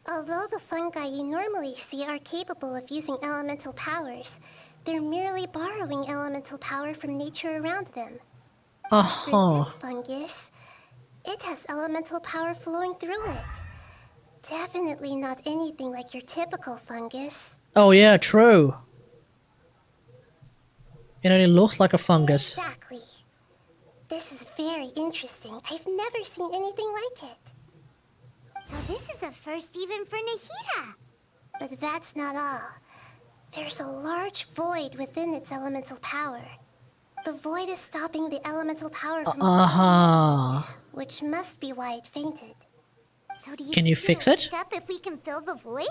Although the fungi you normally see are capable of using elemental powers, they're merely borrowing elemental power from nature around them. For Uh-huh. this fungus, it has elemental power flowing through it. Definitely not anything like your typical fungus. Oh yeah, true. It only looks like a fungus. Exactly. This is very interesting. I've never seen anything like it. So this is a first even for Nahida. But that's not all. There's a large void within its elemental power. The void is stopping the elemental power from Uh-huh. which must be why it fainted. So do you Can you think fix it'll it? wake up if we can fill the void?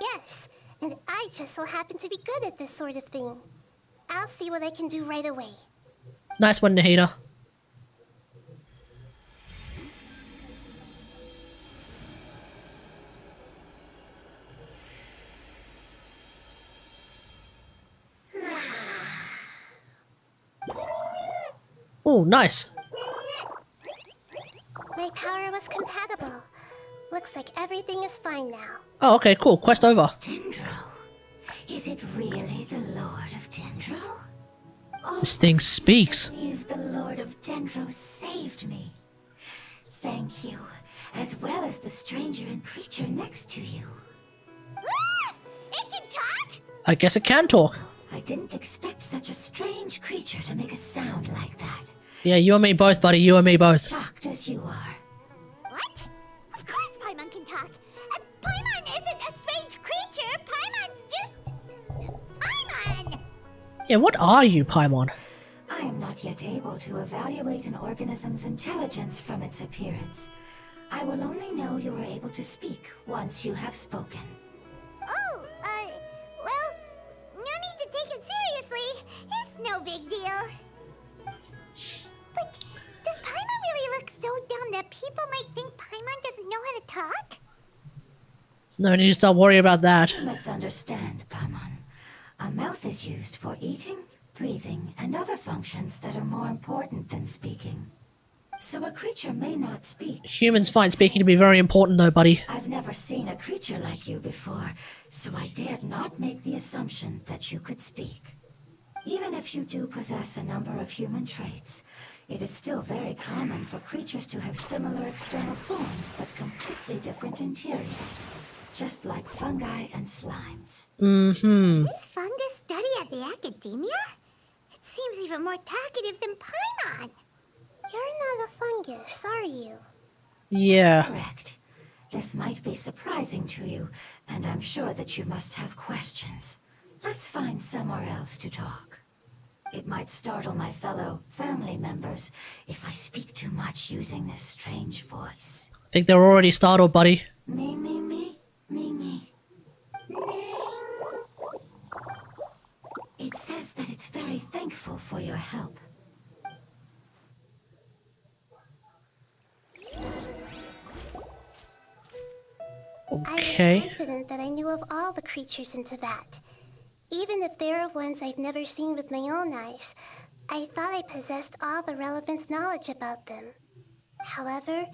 Yes, and I just so happen to be good at this sort of thing. I'll see what I can do right away. Nice one, Nahida. Oh, nice. My power was compatible. Looks like everything is fine now. Oh, okay, cool. Quest over. Dendro. Is it really the Lord of Dendro? This thing speaks. I believe the Lord of Dendro saved me. Thank you, as well as the stranger and creature next to you. It can talk? I guess it can talk. I didn't expect such a strange creature to make a sound like that. Yeah, you and me both, buddy. You and me both. Shocked as you are. What? Of course Paimon can talk. Paimon isn't a strange creature. Paimon's just... Paimon! Yeah, what are you, Paimon? I am not yet able to evaluate an organism's intelligence from its appearance. I will only know you are able to speak once you have spoken. Oh, well, no need to take it seriously. It's no big deal. But does Paimon really look so dumb that people might think Paimon doesn't know how to talk? No need to start worrying about that. You misunderstand, Paimon. A mouth is used for eating, breathing, and other functions that are more important than speaking. So a creature may not speak. Humans find speaking to be very important, though, buddy. I've never seen a creature like you before, so I dared not make the assumption that you could speak. Even if you do possess a number of human traits, it is still very common for creatures to have similar external forms but completely different interiors, just like fungi and slimes. Mm-hmm. Does fungus study at the academia? It seems even more talkative than Paimon. You're not a fungus, are you? Yeah. Correct. This might be surprising to you, and I'm sure that you must have questions. Let's find somewhere else to talk. It might startle my fellow family members if I speak too much using this strange voice. I think they're already startled, buddy. Me, me, me, me, me. It says that it's very thankful for your help. Okay. I was confident that I knew of all the creatures in Teyvat. Even if there are ones I've never seen with my own eyes, I thought I possessed all the relevant knowledge about them. However,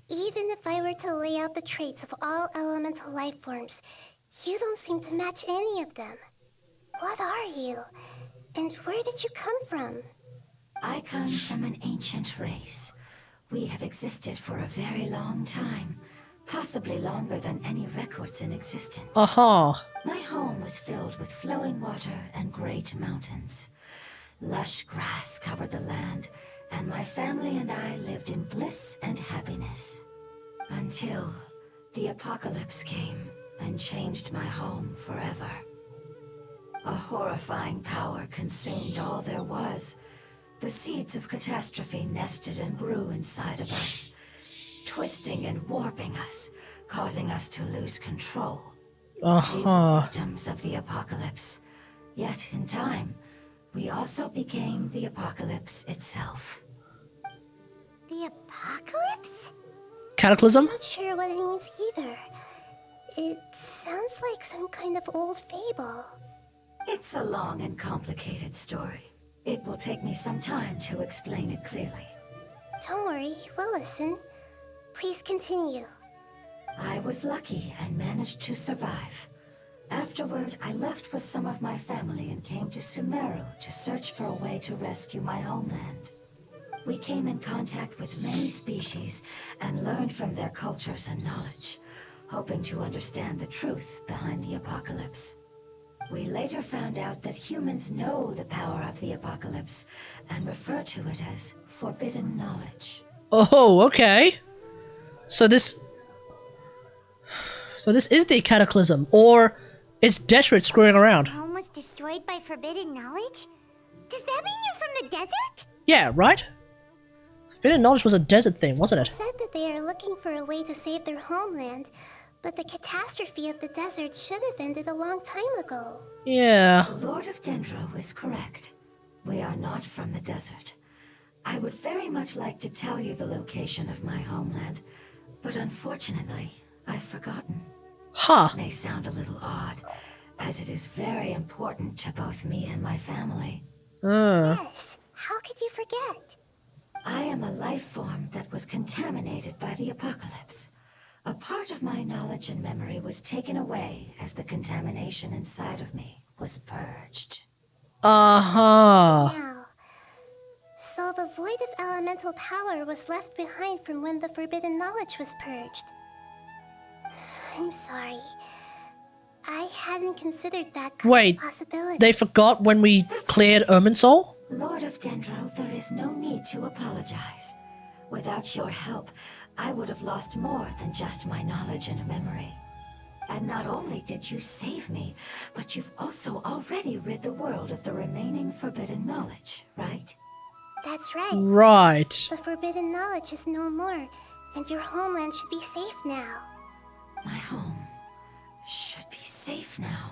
even if I were to lay out the traits of all elemental life forms, you don't seem to match any of them. What are you? And where did you come from? I come from an ancient race. We have existed for a very long time, possibly longer than any records in existence. Uh-huh. My home was filled with flowing water and great mountains. Lush grass covered the land, and my family and I lived in bliss and happiness. Until the apocalypse came and changed my home forever. A horrifying power consumed all there was. The seeds of catastrophe nested and grew inside of us, twisting and warping us, causing us to lose control. We were Uh-huh. victims of the apocalypse. Yet, in time, we also became the apocalypse itself. The apocalypse? Cataclysm? Not sure what it means either. It sounds like some kind of old fable. It's a long and complicated story. It will take me some time to explain it clearly. Don't worry, we'll listen. Please continue. I was lucky and managed to survive. Afterward, I left with some of my family and came to Sumeru to search for a way to rescue my homeland. We came in contact with many species and learned from their cultures and knowledge, hoping to understand the truth behind the apocalypse. We later found out that humans know the power of the apocalypse and refer to it as forbidden knowledge. Oh, okay. So this is the cataclysm, or it's Deshret screwing around. Home was destroyed by forbidden knowledge? Does that mean you're from the desert? Yeah, right? Forbidden knowledge was a desert thing, wasn't It it? said that they are looking for a way to save their homeland, but the catastrophe of the desert should have ended a long time ago. Yeah. The Lord of Dendro is correct. We are not from the desert. I would very much like to tell you the location of my homeland, but unfortunately, I've forgotten. Huh. It may sound a little odd, as it is very important to both me and my family. Yes, how could you forget? I am a life form that was contaminated by the apocalypse. A part of my knowledge and memory was taken away as the contamination inside of me was purged. Uh-huh. Now, so the void of elemental power was left behind from when the forbidden knowledge was purged. I'm sorry. I hadn't considered that kind Wait, of possibility. they forgot when we cleared Irminsul? Lord of Dendro, there is no need to apologize. Without your help, I would have lost more than just my knowledge and memory. And not only did you save me, but you've also already rid the world of the remaining forbidden knowledge, right? That's right. Right. The forbidden knowledge is no more, and your homeland should be safe now. My home should be safe now.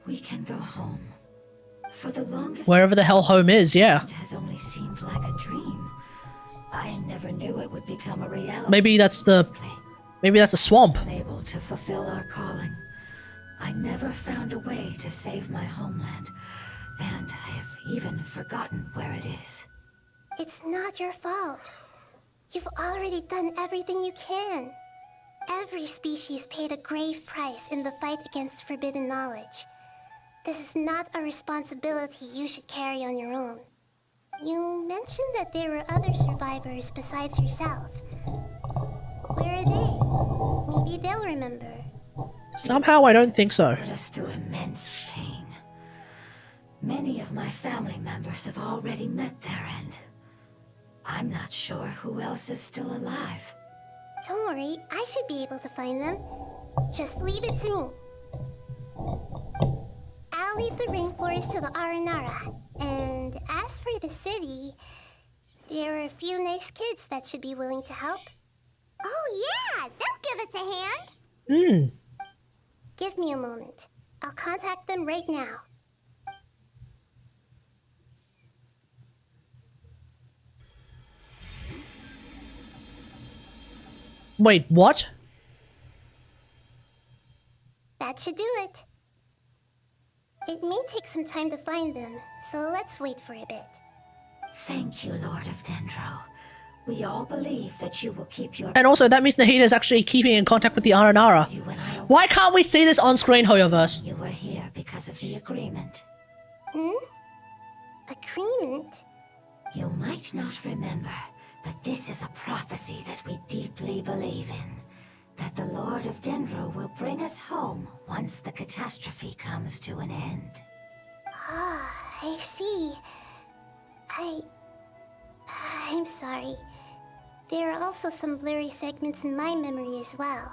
We can go home. For the longest Wherever the hell home is, yeah. it has only seemed like a dream. I never knew it would become a reality. Maybe that's the swamp. Unable to fulfill our calling. I never found a way to save my homeland, and I have even forgotten where it is. It's not your fault. You've already done everything you can. Every species paid a grave price in the fight against forbidden knowledge. This is not a responsibility you should carry on your own. You mentioned that there were other survivors besides yourself. Where are they? Maybe they'll remember. Somehow I don't think so. Put us through immense pain. Many of my family members have already met their end. I'm not sure who else is still alive. Don't worry, I should be able to find them. Just leave it to me. I'll leave the rainforest to the Aranara. And as for the city, there are a few nice kids that should be willing to help. Oh yeah, they'll give us a hand. Give me a moment. I'll contact them right now. Wait, what? That should do it. It may take some time to find them, so let's wait for a bit. Thank you, Lord of Dendro. We all believe that you will keep your... And also, that means Nahida is actually keeping in contact with the Aranara. You and I... Why can't we see this on screen, Hoyoverse? You were here because of the agreement. Agreement? You might not remember, but this is a prophecy that we deeply believe in. That the Lord of Dendro will bring us home once the catastrophe comes to an end. Ah, I see. I'm sorry. There are also some blurry segments in my memory as well.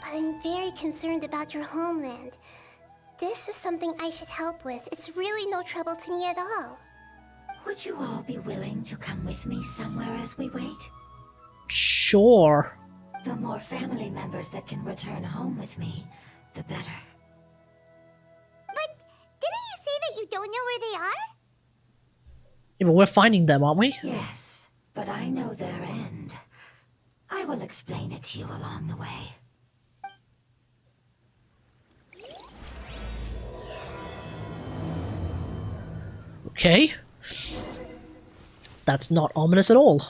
But I'm very concerned about your homeland. This is something I should help with. It's really no trouble to me at all. Would you all be willing to come with me somewhere as we wait? Sure. The more family members that can return home with me, the better. But didn't you say that you don't know where they are? Yeah, but we're finding them, aren't we? Yes, but I know their end. I will explain it to you along the way. Okay. That's not ominous at all.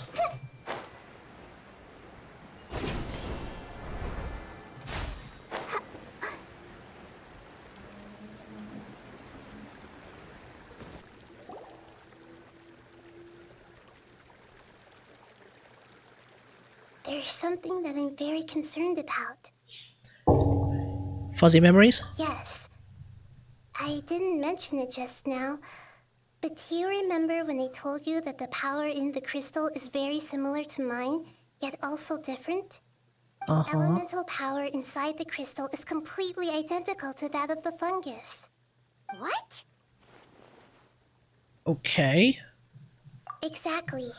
There's something that I'm very concerned about. Fuzzy memories? Yes. I didn't mention it just now, but do you remember when I told you that the power in the crystal is very similar to mine, yet also different? The elemental power inside the crystal is completely identical to that of the fungus. What? Okay. Exactly.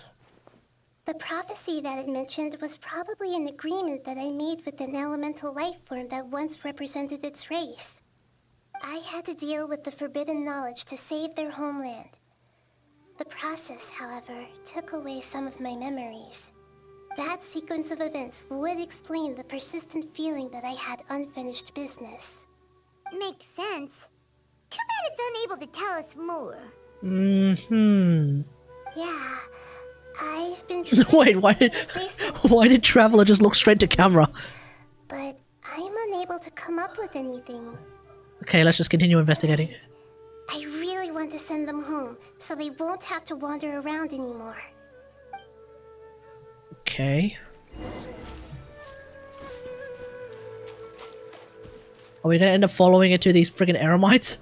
The prophecy that it mentioned was probably an agreement that I made with an elemental life form that once represented its race. I had to deal with the forbidden knowledge to save their homeland. The process, however, took away some of my memories. That sequence of events would explain the persistent feeling that I had unfinished business. Makes sense. Too bad it's unable to tell us more. Yeah, I've been Wait, why did Traveler just look straight to camera? but I'm unable to come up with anything. Okay, let's just continue investigating. I really want to send them home, so they won't have to wander around anymore. Okay. Are we gonna end up following it to these friggin' eremites?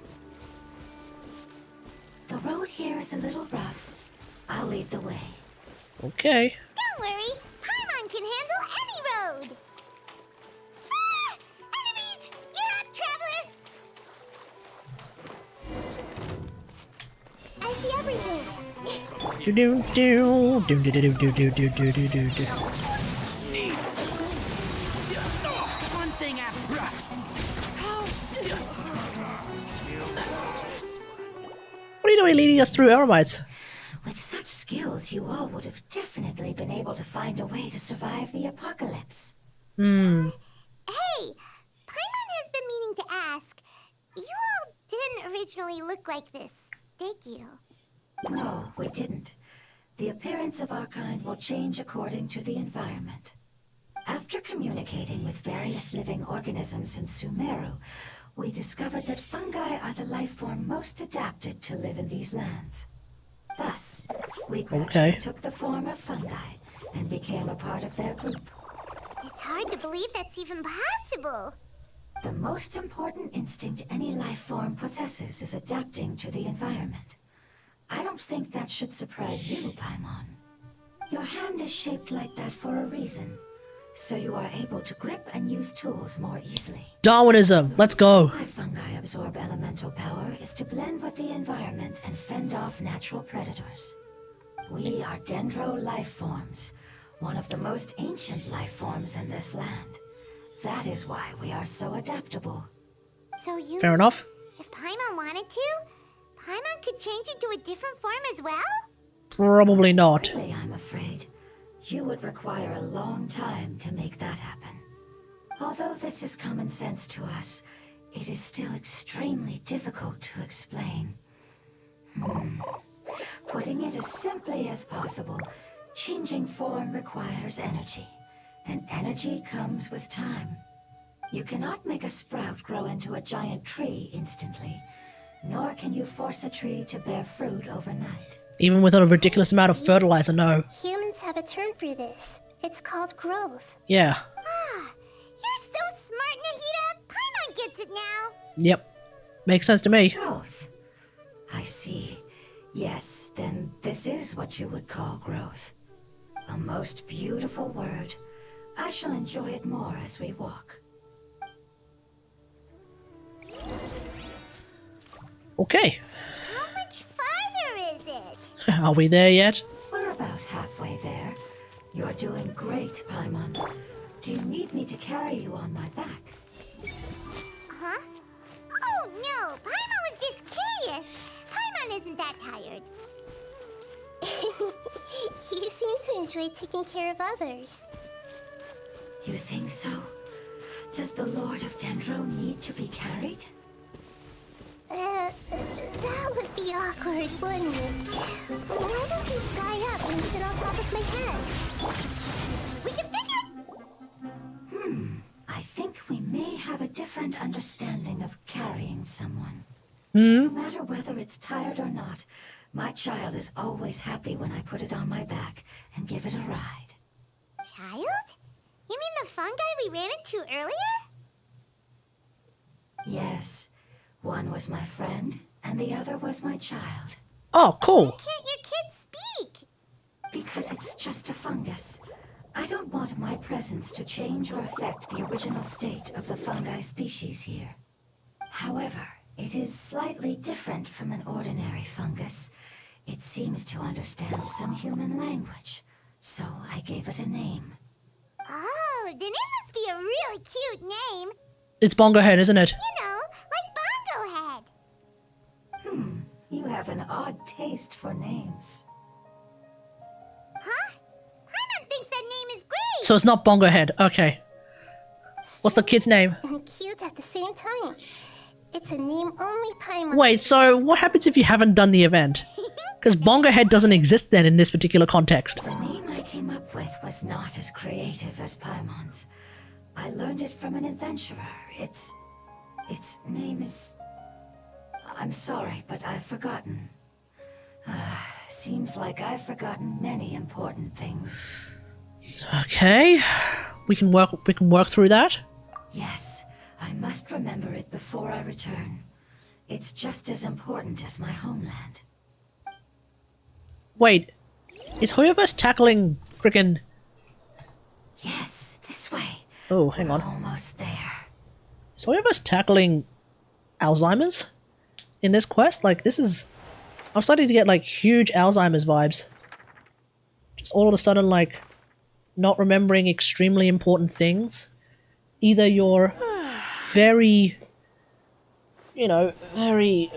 The road here is a little rough. I'll lead the way. Okay. Don't worry, Paimon can handle any road! Ah! Enemies! You're up, Traveler! I see everything! Do do do do do do do do do do do do. One thing after. What are you doing leading us through eremites? With such skills, you all would have definitely been able to find a way to survive the apocalypse. Hey! Paimon has been meaning to ask. You all didn't originally look like this, did you? No, we didn't. The appearance of our kind will change according to the environment. After communicating with various living organisms in Sumeru, we discovered that fungi are the life form most adapted to live in these lands. Thus, we gradually took the form of fungi and became a part of their group. It's hard to believe that's even possible. The most important instinct any life form possesses is adapting to the environment. I don't think that should surprise you, Paimon. Your hand is shaped like that for a reason, so you are able to grip and use tools more easily. Darwinism, let's go. Why fungi absorb elemental power is to blend with the environment and fend off natural predators. We are dendro life forms, one of the most ancient life forms in this land. That is why we are so adaptable. So you... Fair enough. If Paimon wanted to, Paimon could change into a different form as well? Probably not. Really, I'm afraid. You would require a long time to make that happen. Although this is common sense to us, it is still extremely difficult to explain. Putting it as simply as possible, changing form requires energy, and energy comes with time. You cannot make a sprout grow into a giant tree instantly, nor can you force a tree to bear fruit overnight. Even with a ridiculous amount of fertilizer, no. Humans have a term for this. It's called growth. Yeah. Ah, you're so smart, Nahida. Paimon gets it now. Yep. Makes sense to me. Growth. I see. Yes, then this is what you would call growth. A most beautiful word. I shall enjoy it more as we walk. Okay. How much farther is it? Are we there yet? We're about halfway there. You're doing great, Paimon. Do you need me to carry you on my back? Huh? Oh no, Paimon was just curious. Paimon isn't that tired. You seem to enjoy taking care of others. You think so? Does the Lord of Dendro need to be carried? That would be awkward, wouldn't it? Why don't you fly up and sit on top of my head? We can figure... I think we may have a different understanding of carrying someone. Hmm? No matter whether it's tired or not, my child is always happy when I put it on my back and give it a ride. Child? You mean the fungi we ran into earlier? Yes. One was my friend, and the other was my child. Oh, cool. Can't your kid speak? Because it's just a fungus. I don't want my presence to change or affect the original state of the fungi species here. However, it is slightly different from an ordinary fungus. It seems to understand some human language, so I gave it a name. Oh, then it must be a really cute name. It's Bongo Head, isn't it? You know, like Bongo Head. You have an odd taste for names. Huh? Paimon thinks that name is great. So it's not Bongo Head. Okay. What's the kid's name? And cute at the same time. It's a name only Paimon. Wait, so what happens if you haven't done the event? Because Bongo Head doesn't exist then in this particular context. The name I came up with was not as creative as Paimon's. I learned it from an adventurer. Its name is... I'm sorry, but I've forgotten. Seems like I've forgotten many important things. Okay. We can work through that. Yes, I must remember it before I return. It's just as important as my homeland. Wait. Is Hoyoverse tackling frickin'... Yes, this way. Oh, hang on. We're almost there. Is Hoyoverse tackling Alzheimer's in this quest? Like, this is... I'm starting to get, like, huge Alzheimer's vibes. Just all of a sudden, like, not remembering extremely important things. Either you're very... You know, very...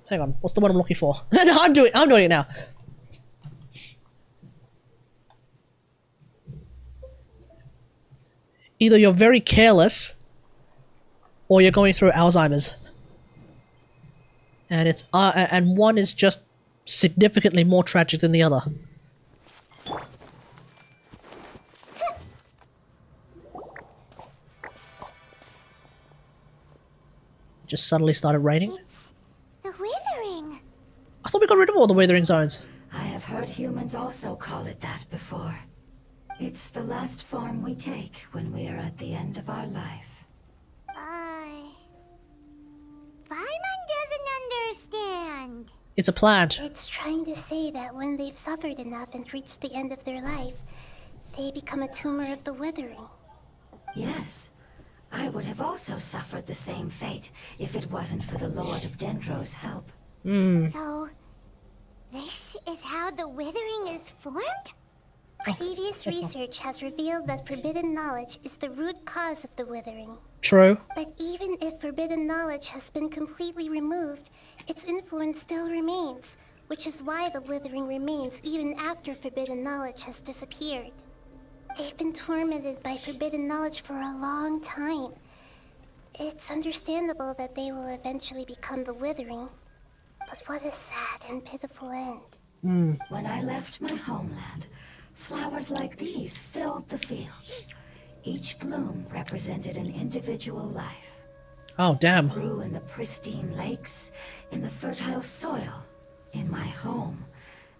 Hang on, what's the word I'm looking for? No, I'm doing it now. Either you're very careless, or you're going through Alzheimer's, and it's and one is just significantly more tragic than the other. just suddenly started raining. It's the withering. I thought we got rid of all the withering zones. I have heard humans also call it that before. It's the last form we take when we are at the end of our life. Paimon doesn't understand. It's a plant. It's trying to say that when they've suffered enough and reached the end of their life, they become a tumor of the withering. Yes. I would have also suffered the same fate if it wasn't for the Lord of Dendro's help. So, this is how the withering is formed? Previous research has revealed that forbidden knowledge is the root cause of the withering. True. But even if forbidden knowledge has been completely removed, its influence still remains, which is why the withering remains even after forbidden knowledge has disappeared. They've been tormented by forbidden knowledge for a long time. It's understandable that they will eventually become the withering. But what a sad and pitiful end. When I left my homeland, flowers like these filled the fields. Each bloom represented an individual life. Oh, damn. Grew in the pristine lakes, in the fertile soil, in my home,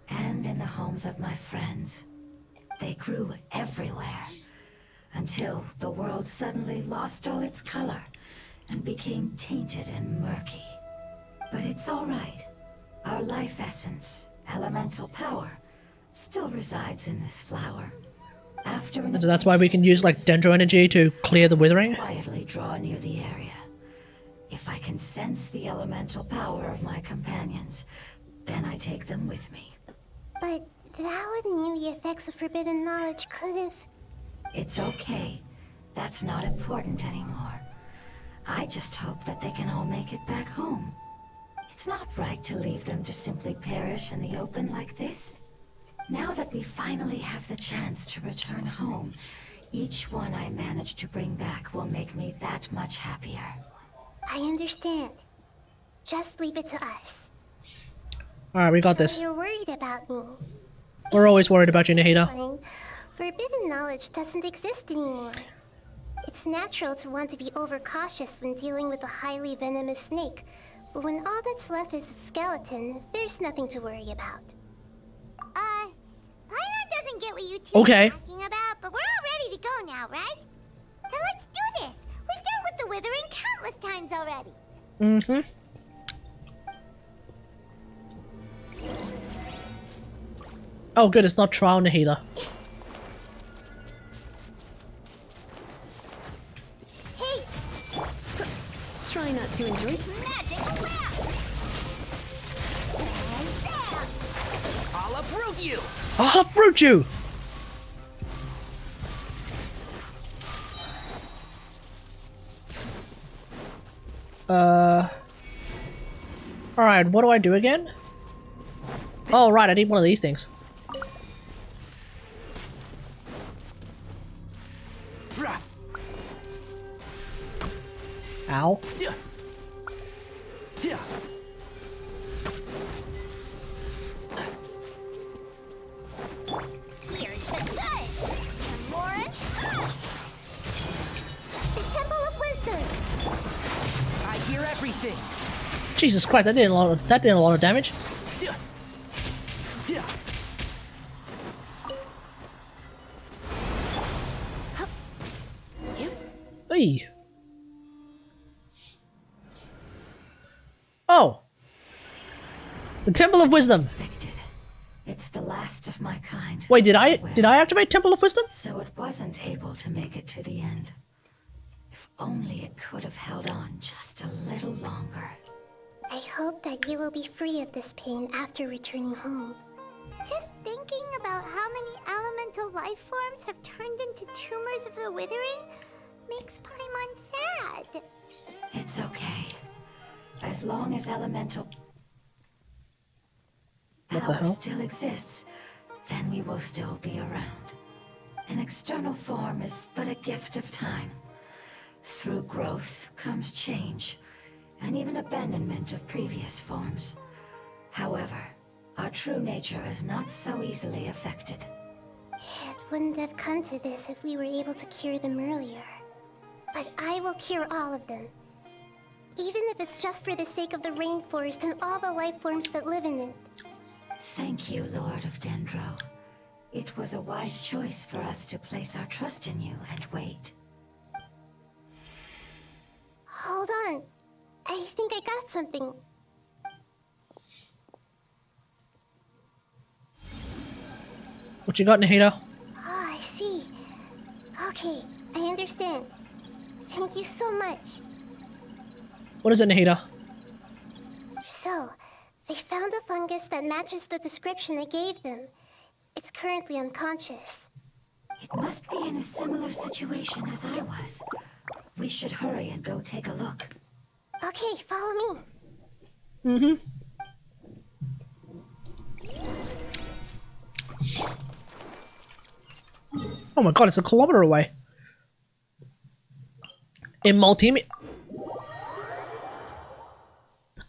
and in the homes of my friends. They grew everywhere, until the world suddenly lost all its color and became tainted and murky. But it's all right. Our life essence, elemental power, still resides in this flower. After an So that's why we can use like dendro energy to clear the withering? quietly draw near the area. If I can sense the elemental power of my companions, then I take them with me. But that would mean the effects of forbidden knowledge could have... It's okay. That's not important anymore. I just hope that they can all make it back home. It's not right to leave them to simply perish in the open like this. Now that we finally have the chance to return home, each one I manage to bring back will make me that much happier. I understand. Just leave it to us. Alright, we got this. You're worried about me. We're always worried about you, Nahida. Fine. Forbidden knowledge doesn't exist anymore. It's natural to want to be overcautious when dealing with a highly venomous snake, but when all that's left is a skeleton, there's nothing to worry about. Paimon doesn't get what you two are talking about, but we're all ready to go now, right? Then let's do this! We've dealt with the withering countless times already. Mm-hmm. Oh good, it's not trial Nahida. Hey! Try not to enjoy. Magic around! I'll uproot you! I'll uproot you! Alright, what do I do again? Oh right, I need one of these things. Ow. Yeah. Here's the good! And more The Temple of Wisdom! I hear everything. Jesus Christ, that did a lot of damage. Yeah. Hey. Oh. The Temple of Wisdom. Expected. It's the last of my kind. Wait, did I activate Temple of Wisdom? So it wasn't able to make it to the end. If only it could have held on just a little longer. I hope that you will be free of this pain after returning home. Just thinking about how many elemental life forms have turned into tumors of the withering makes Paimon sad. It's okay. As long as elemental What the power hell? still exists, then we will still be around. An external form is but a gift of time. Through growth comes change, and even abandonment of previous forms. However, our true nature is not so easily affected. It wouldn't have come to this if we were able to cure them earlier. But I will cure all of them. even if it's just for the sake of the rainforest and all the life forms that live in it. Thank you, Lord of Dendro. It was a wise choice for us to place our trust in you and wait. Hold on. I think I got something. What you got, Nahida? Oh, I see. Okay, I understand. Thank you so much. What is it, Nahida? So, they found a fungus that matches the description I gave them. It's currently unconscious. It must be in a similar situation as I was. We should hurry and go take a look. Okay, follow me. Mm-hmm. Oh my god, it's a kilometer away. In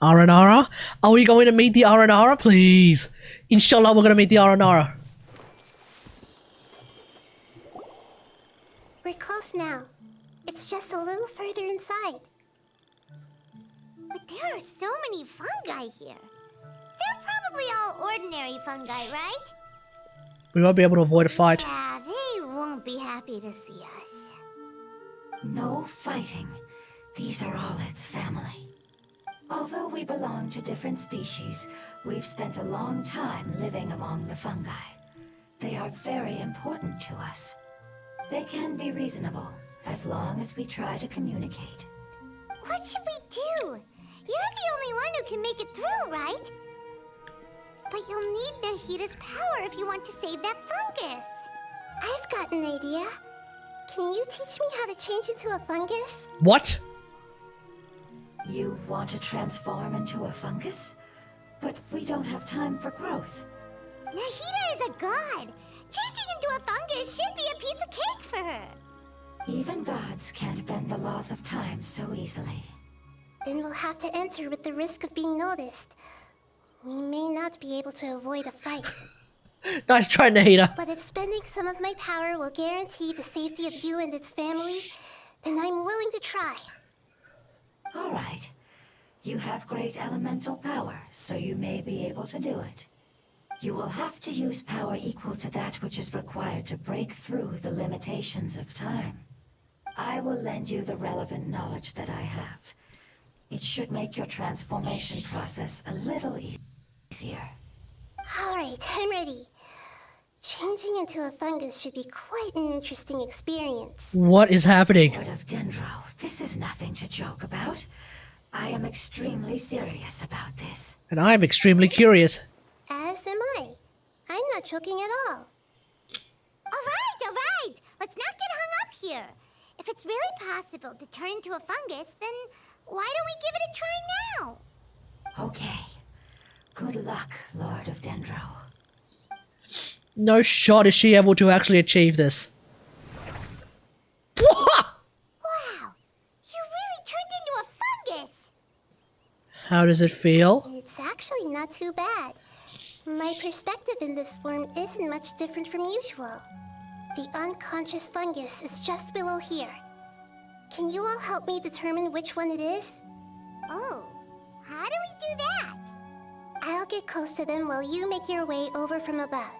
Aranara? Are we going to meet the Aranara, please? Inshallah, we're going to meet the Aranara. We're close now. It's just a little further inside. But there are so many fungi here. They're probably all ordinary fungi, right? We won't be able to avoid a fight. Yeah, they won't be happy to see us. No fighting. These are all its family. Although we belong to different species, we've spent a long time living among the fungi. They are very important to us. They can be reasonable, as long as we try to communicate. What should we do? You're the only one who can make it through, right? But you'll need Nahida's power if you want to save that fungus. I've got an idea. Can you teach me how to change into a fungus? What? You want to transform into a fungus? But we don't have time for growth. Nahida is a god. Changing into a fungus should be a piece of cake for her. Even gods can't bend the laws of time so easily. Then we'll have to enter with the risk of being noticed. We may not be able to avoid a fight. Nice try, Nahida. But if spending some of my power will guarantee the safety of you and its family, then I'm willing to try. All right. You have great elemental power, so you may be able to do it. You will have to use power equal to that which is required to break through the limitations of time. I will lend you the relevant knowledge that I have. It should make your transformation process a little easier. Alright, I'm ready. Changing into a fungus should be quite an interesting experience. What is happening? Lord of Dendro, this is nothing to joke about. I am extremely serious about this. And I'm extremely curious. As am I. I'm not joking at all. Alright! Let's not get hung up here. If it's really possible to turn into a fungus, then why don't we give it a try now? Okay. Good luck, Lord of Dendro. No shot is she able to actually achieve this. Wow! You really turned into a fungus! How does it feel? It's actually not too bad. My perspective in this form isn't much different from usual. The unconscious fungus is just below here. Can you all help me determine which one it is? Oh, how do we do that? I'll get close to them while you make your way over from above.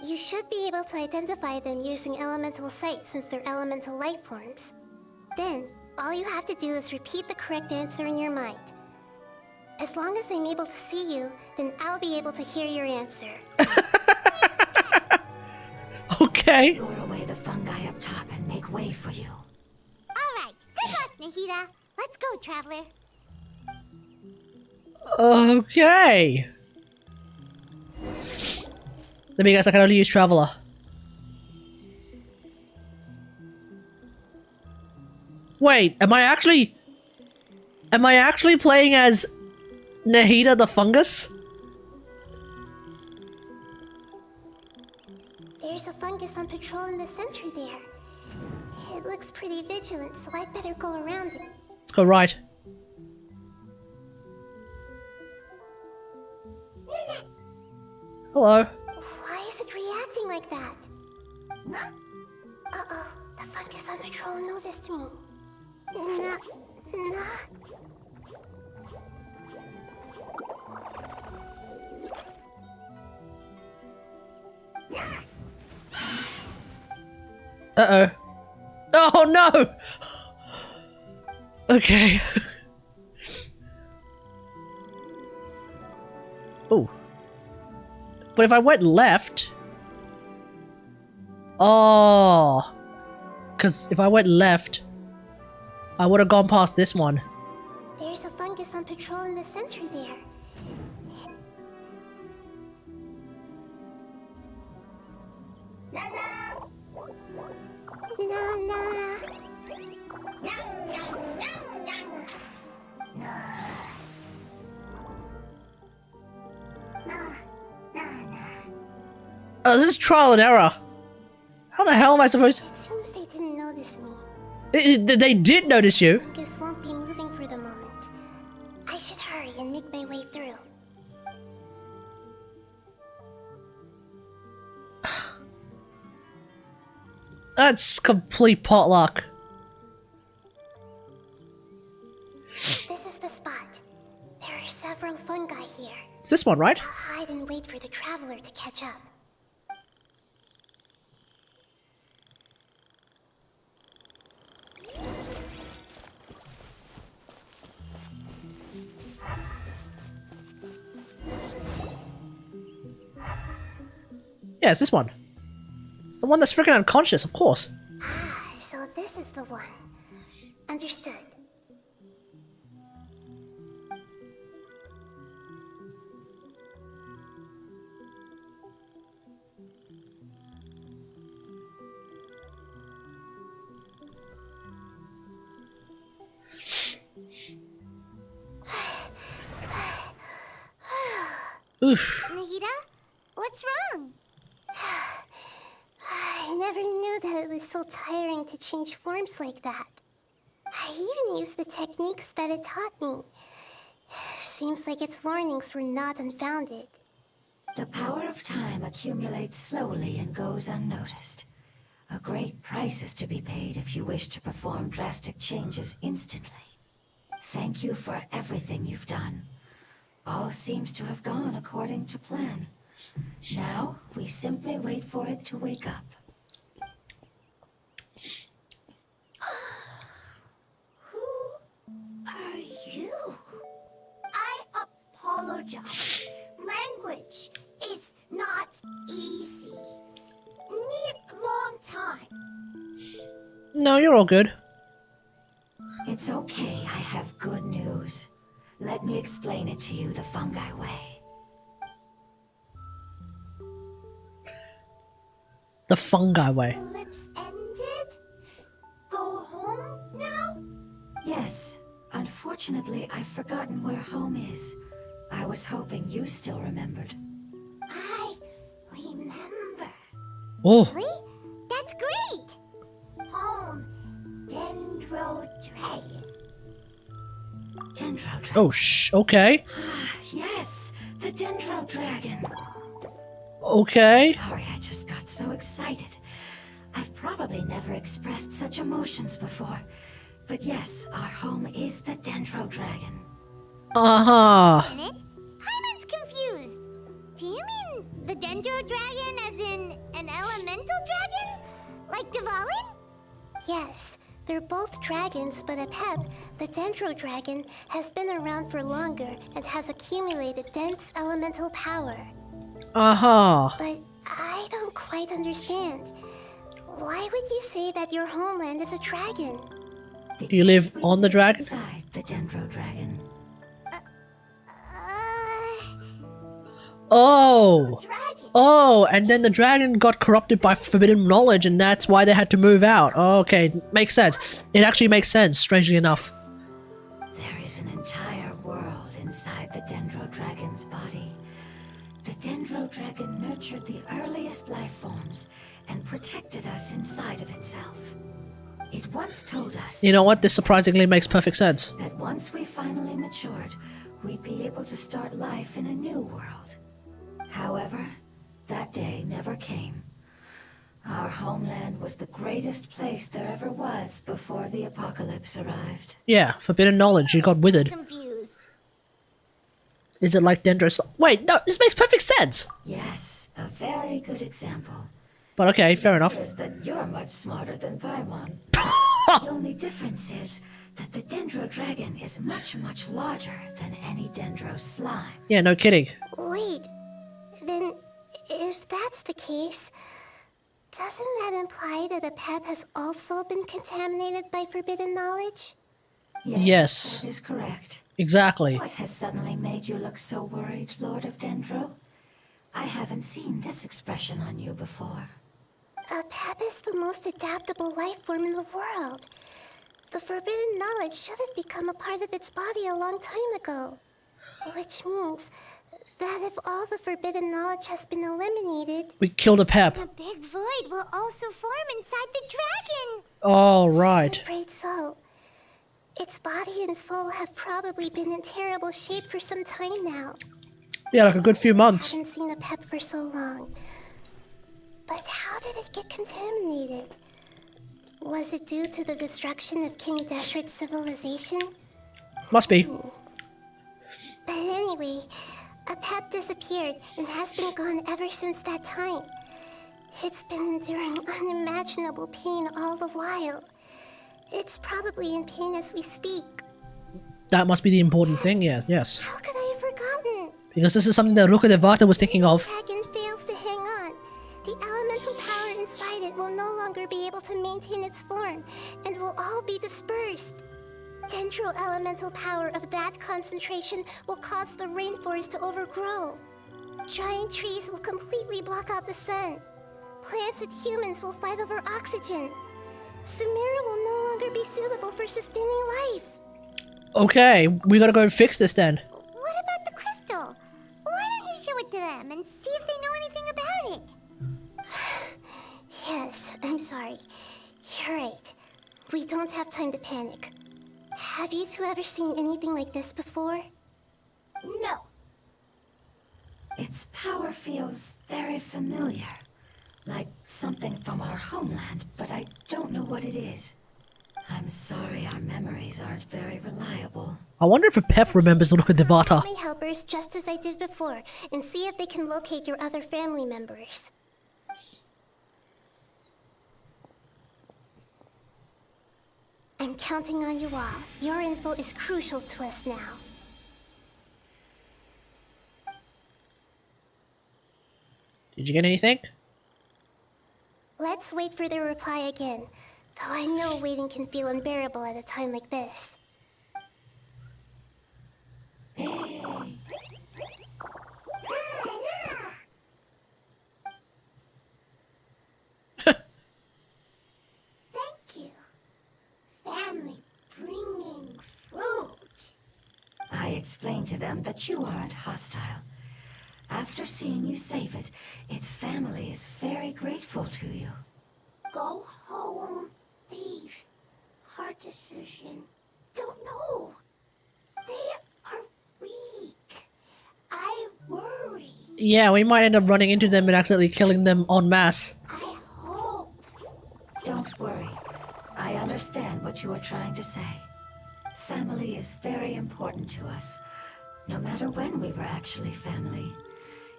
You should be able to identify them using elemental sight since they're elemental life forms. Then, all you have to do is repeat the correct answer in your mind. As long as I'm able to see you, then I'll be able to hear your answer. Okay. Lure away the fungi up top and make way for you. Alright, good luck, Nahida. Let's go, Traveler. Okay. Let me guess, I can only use Traveler. Wait, am I actually playing as Nahida the fungus? There's a fungus on patrol in the center there. It looks pretty vigilant, so I'd better go around it. Let's go right. Hello. Why is it reacting like that? Uh-oh, the fungus on patrol noticed me. Uh-oh. Oh no! Okay. Oh. But if I went left... Oh. Because if I went left, I would have gone past this one. There's a fungus on patrol in the center there. Oh, this is trial and error. How the hell am I supposed to... It seems they didn't notice me. They did notice you. Fungus won't be moving for the moment. I should hurry and make my way through. That's complete potluck. This is the spot. There are several fungi here. It's this one, right? I'll hide and wait for the traveler to catch up. Yeah, it's this one. It's the one that's freaking unconscious, of course. Ah, so this is the one. Understood. Oof. Nahida? What's wrong? I never knew that it was so tiring to change forms like that. I even used the techniques that it taught me. Seems like its warnings were not unfounded. The power of time accumulates slowly and goes unnoticed. A great price is to be paid if you wish to perform drastic changes instantly. Thank you for everything you've done. All seems to have gone according to plan. Now, we simply wait for it to wake up. Who are you? I apologize. Language is not easy. Need long time. No, you're all good. It's okay, I have good news. Let me explain it to you the fungi way. The fungi way. Ellipse ended? Go home now? Yes. Unfortunately, I've forgotten where home is. I was hoping you still remembered. I remember. Oh. Really? That's great! Home, Dendro Dragon. Dendro Dragon. Oh, okay. Yes, the Dendro Dragon. Okay. Sorry, I just got so excited. I've probably never expressed such emotions before. But yes, our home is the Dendro Dragon. Uh-huh. Minute? Hyman's confused. Do you mean the Dendro Dragon as in an elemental dragon? Like Dvalin? Yes, they're both dragons, but at Pep, the Dendro Dragon has been around for longer and has accumulated dense elemental power. Uh-huh. But I don't quite understand. Why would you say that your homeland is a dragon? You live on the dragon? Inside the Dendro Dragon. Oh. Dragon. Oh, and then the dragon got corrupted by forbidden knowledge, and that's why they had to move out. Oh, okay, makes sense. It actually makes sense, strangely enough. There is an entire world inside the Dendro Dragon's body. The Dendro Dragon nurtured the earliest life forms and protected us inside of itself. It once told us You know what? This surprisingly makes perfect sense. that once we finally matured, we'd be able to start life in a new world. However, that day never came. Our homeland was the greatest place there ever was before the apocalypse arrived. Yeah, forbidden knowledge. You got withered. Confused. Is it like Dendros? Wait, no, this makes perfect sense. Yes, a very good example. But okay, fair enough. Is that you're much smarter than Paimon. The only difference is that the Dendro Dragon is much, much larger than any Dendro slime. Yeah, no kidding. Wait, then if that's the case, doesn't that imply that a pep has also been contaminated by forbidden knowledge? Yes. That is correct. Exactly. What has suddenly made you look so worried, Lord of Dendro? I haven't seen this expression on you before. A pep is the most adaptable life form in the world. The forbidden knowledge should have become a part of its body a long time ago. Which means that if all the forbidden knowledge has been eliminated, We killed a pep. a big void will also form inside the dragon. All right. I'm afraid so. Its body and soul have probably been in terrible shape for some time now. Yeah, like a good few I months. haven't seen a pep for so long. But how did it get contaminated? Was it due to the destruction of King Deshret's civilization? Must be. But anyway, a pep disappeared and has been gone ever since that time. It's been enduring unimaginable pain all the while. It's probably in pain as we speak. That must be the important thing, yeah, yes. How could I have forgotten? Because this is something that Ruka Devata was thinking of. Dragon fails to hang on. The elemental power inside it will no longer be able to maintain its form and will all be dispersed. Dendro elemental power of that concentration will cause the rainforest to overgrow. Giant trees will completely block out the sun. Plants and humans will fight over oxygen. Sumeru will no longer be suitable for sustaining life. Okay, we gotta go and fix this then. What about the crystal? Why don't you show it to them and see if they know anything about it? Yes, I'm sorry. You're right. We don't have time to panic. Have you two ever seen anything like this before? No. Its power feels very familiar. Like something from our homeland, but I don't know what it is. I'm sorry our memories aren't very reliable. I wonder if a pep remembers Ruka Devata. My helpers just as I did before and see if they can locate your other family members. I'm counting on you all. Your info is crucial to us now. Did you get anything? Let's wait for their reply again, though I know waiting can feel unbearable at a time like this. Thank you. Family bringing fruit. I explained to them that you aren't hostile. After seeing you save it, its family is very grateful to you. Go home, leave. Hard decision. Don't know. They are weak. I worry. Yeah, we might end up running into them and accidentally killing them en masse. I hope. Don't worry. I understand what you are trying to say. Family is very important to us, no matter when we were actually family.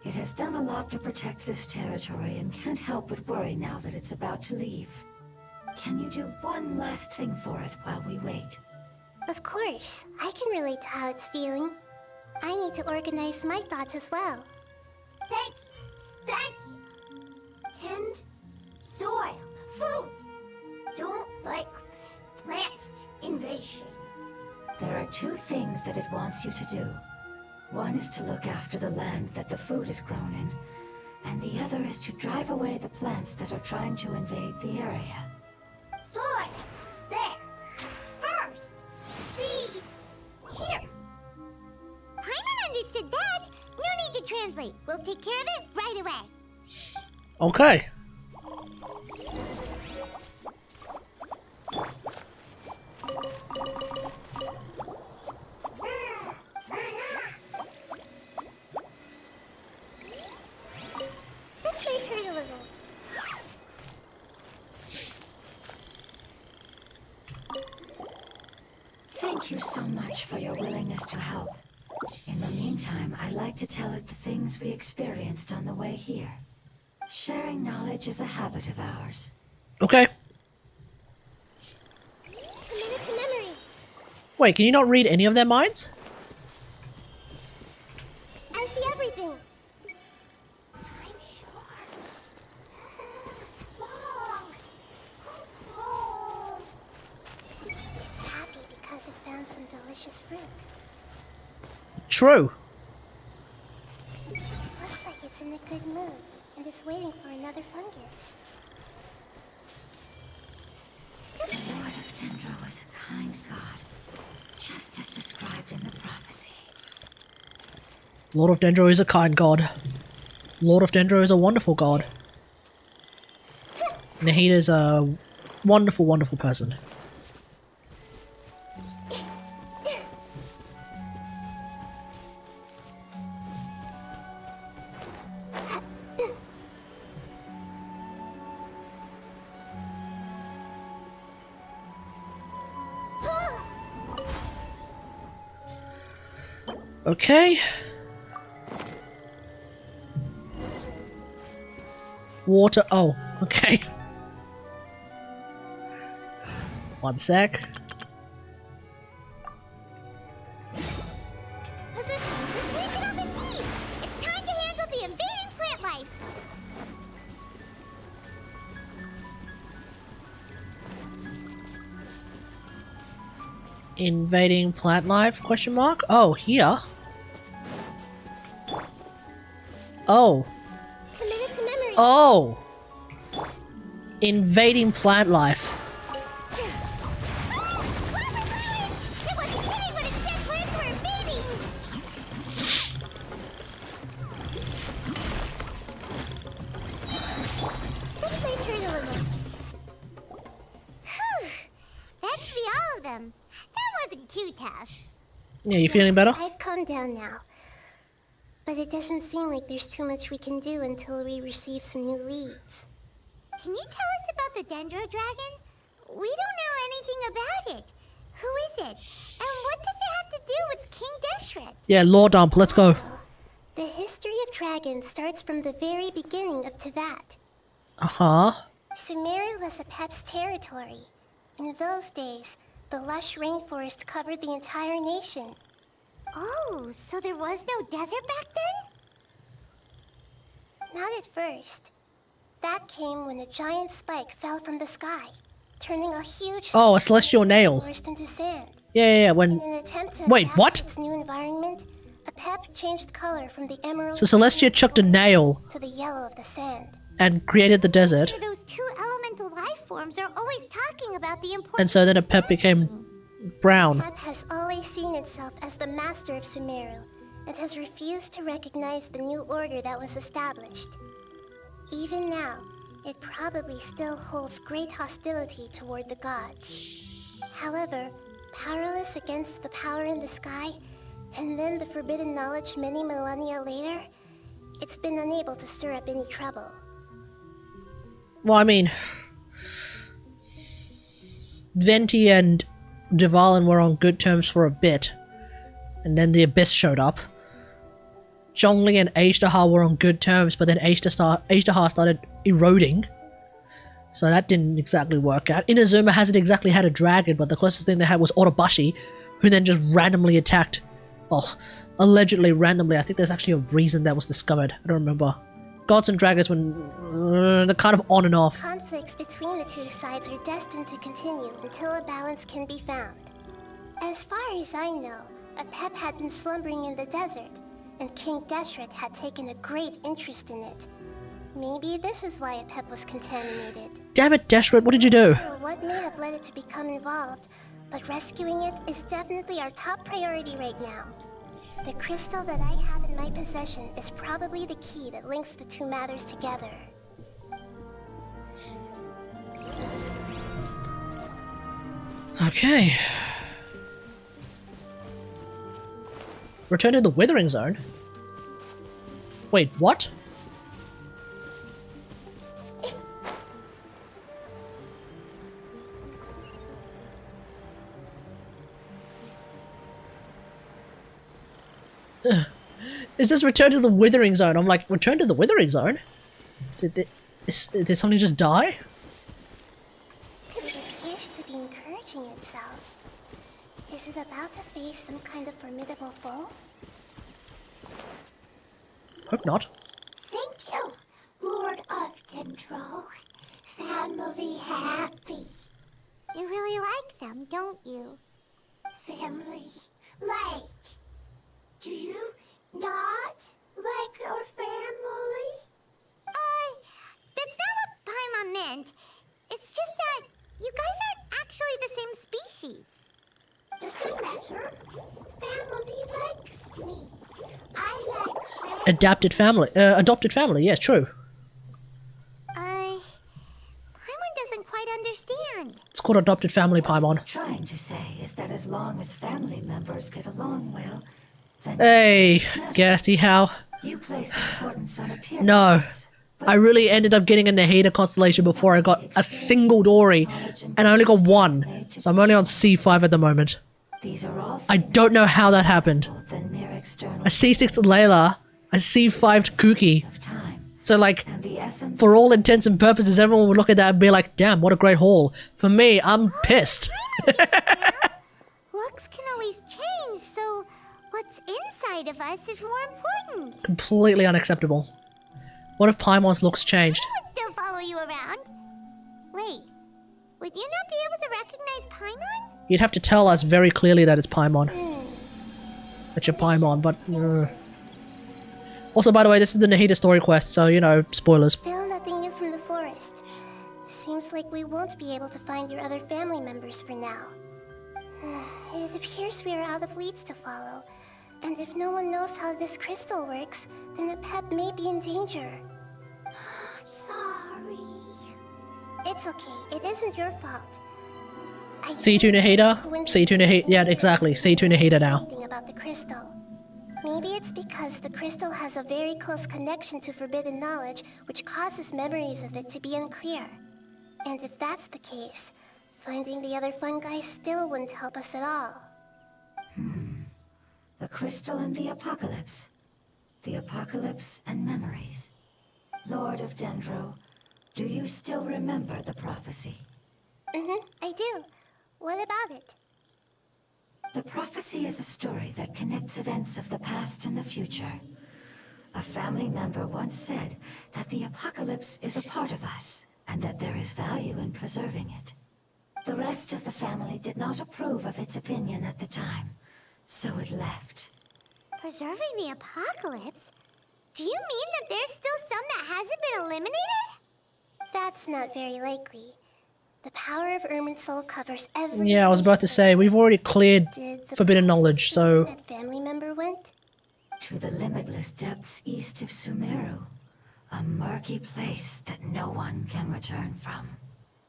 It has done a lot to protect this territory and can't help but worry now that it's about to leave. Can you do one last thing for it while we wait? Of course. I can relate to how it's feeling. I need to organize my thoughts as well. Thank you. Thank you. Tend soil. Food. Don't like plant invasion. There are two things that it wants you to do. One is to look after the land that the food is grown in, and the other is to drive away the plants that are trying to invade the area. Soil. There. First. Seed. Here. Paimon understood that. No need to translate. We'll take care of it right away. Okay. This may hurt a little. Thank you so much for your willingness to help. In the meantime, I'd like to tell it the things we experienced on the way here. Sharing knowledge is a habit of ours. Okay. Committed to memory. Wait, can you not read any of their minds? I see everything. I'm sure. It's happy because it found some delicious fruit. True. Looks like it's in a good mood and is waiting for another fungus. The Lord of Dendro is a kind god, just as described in the prophecy. Lord of Dendro is a kind god. Lord of Dendro is a wonderful god. Nahida is a wonderful, wonderful person. Okay. Water. Oh, okay. One sec. Position, take it on the sea. It's time to handle the invading plant life. Invading plant life? Question mark. Oh, here. Oh. Committed to memory. Oh. Invading plant life. It wasn't kidding when it said plants were invading. This might hurt a little. Whew. That should be all of them. That wasn't too tough. Yeah, you feeling better? I've calmed down now. But it doesn't seem like there's too much we can do until we receive some new leads. Can you tell us about the Dendro Dragon? We don't know anything about it. Who is it? And what does it have to do with King Deshret? Yeah, lore dump. Let's go. The history of dragons starts from the very beginning of Tevat. Uh-huh. Sumeru was Apep's territory. In those days, the lush rainforest covered the entire nation. Oh, so there was no desert back then? Not at first. That came when a giant spike fell from the sky, turning a huge Oh, a celestial nail. forest into sand. Yeah, In when... an attempt to Wait, adapt what? to its new environment, Apep changed color from the emerald So Celestia chucked a nail to the yellow of the sand. and created the desert. Those two elemental life forms are always talking about the importance. And so then a pep became brown. Apep has always seen itself as the master of Sumeru and has refused to recognize the new order that was established. Even now, it probably still holds great hostility toward the gods. However, powerless against the power in the sky, and then the forbidden knowledge many millennia later, it's been unable to stir up any trouble. Well, I mean... Venti and Dvalin were on good terms for a bit. And then the Abyss showed up. Zhongli and Aishtahar were on good terms, but then Aishtahar started eroding. So that didn't exactly work out. Inazuma hasn't exactly had a dragon, but the closest thing they had was Otobashi, who then just randomly attacked. Well, allegedly randomly. I think there's actually a reason that was discovered. I don't remember. Gods and dragons were they're kind of on and off. Conflicts between the two sides are destined to continue until a balance can be found. As far as I know, Apep had been slumbering in the desert, and King Deshret had taken a great interest in it. Maybe this is why Apep was contaminated. Damn it, Deshret, what did you do? Or what may have led it to become involved, but rescuing it is definitely our top priority right now. The crystal that I have in my possession is probably the key that links the two matters together. Okay. Return to the Withering Zone? Wait, what? Is this return to the Withering Zone? I'm like, return to the Withering Zone? Did something just die? It appears to be encouraging itself. Is it about to face some kind of formidable foe? Hope not. Thank you, Lord of Dendro. Family happy. You really like them, don't you? Family like. Do you not like your family? That's not what Paimon meant. It's just that you guys aren't actually the same species. Doesn't matter. Family likes me. I like family. Adopted family, yeah, true. Paimon doesn't quite understand. It's called adopted family, What Paimon. it's trying to say is that as long as family members get along well, then Hey, Gassy, how? you place importance on appearance. No. I really ended up getting a Nahida constellation before I got a single Dori, and I only got one, so I'm only on C5 at the moment. These are all I don't know how that happened. than mere external A C6 to Layla, a C5 to Kuki. of time, So like, and the essence for all intents and purposes, everyone would look at that and be like, damn, what a great haul. For me, I'm pissed. Looks can always change, so what's inside of us is more important. Completely unacceptable. What if Paimon's looks changed? I would still follow you around. Wait, would you not be able to recognize Paimon? You'd have to tell us very clearly that it's Paimon. That you're Paimon, but... Also, by the way, this is the Nahida story quest, so, you know, spoilers. Still nothing new from the forest. Seems like we won't be able to find your other family members for now. It appears we are out of leads to follow. And if no one knows how this crystal works, then a pet may be in danger. Sorry. It's okay. It isn't your fault. C2 Nahida? C2 Nahida, yeah, exactly. C2 Nahida now. Anything about the crystal. Maybe it's because the crystal has a very close connection to forbidden knowledge, which causes memories of it to be unclear. And if that's the case, finding the other fungi still wouldn't help us at all. the crystal and the apocalypse. The apocalypse and memories. Lord of Dendro, do you still remember the prophecy? I do. What about it? The prophecy is a story that connects events of the past and the future. A family member once said that the apocalypse is a part of us, and that there is value in preserving it. The rest of the family did not approve of its opinion at the time, so it left. Preserving the apocalypse? Do you mean that there's still some that hasn't been eliminated? That's not very likely. The power of Irminsul covers every... Yeah, I was about to say, we've already cleared Did the forbidden knowledge, so... that family member went? To the limitless depths east of Sumeru. A murky place that no one can return from.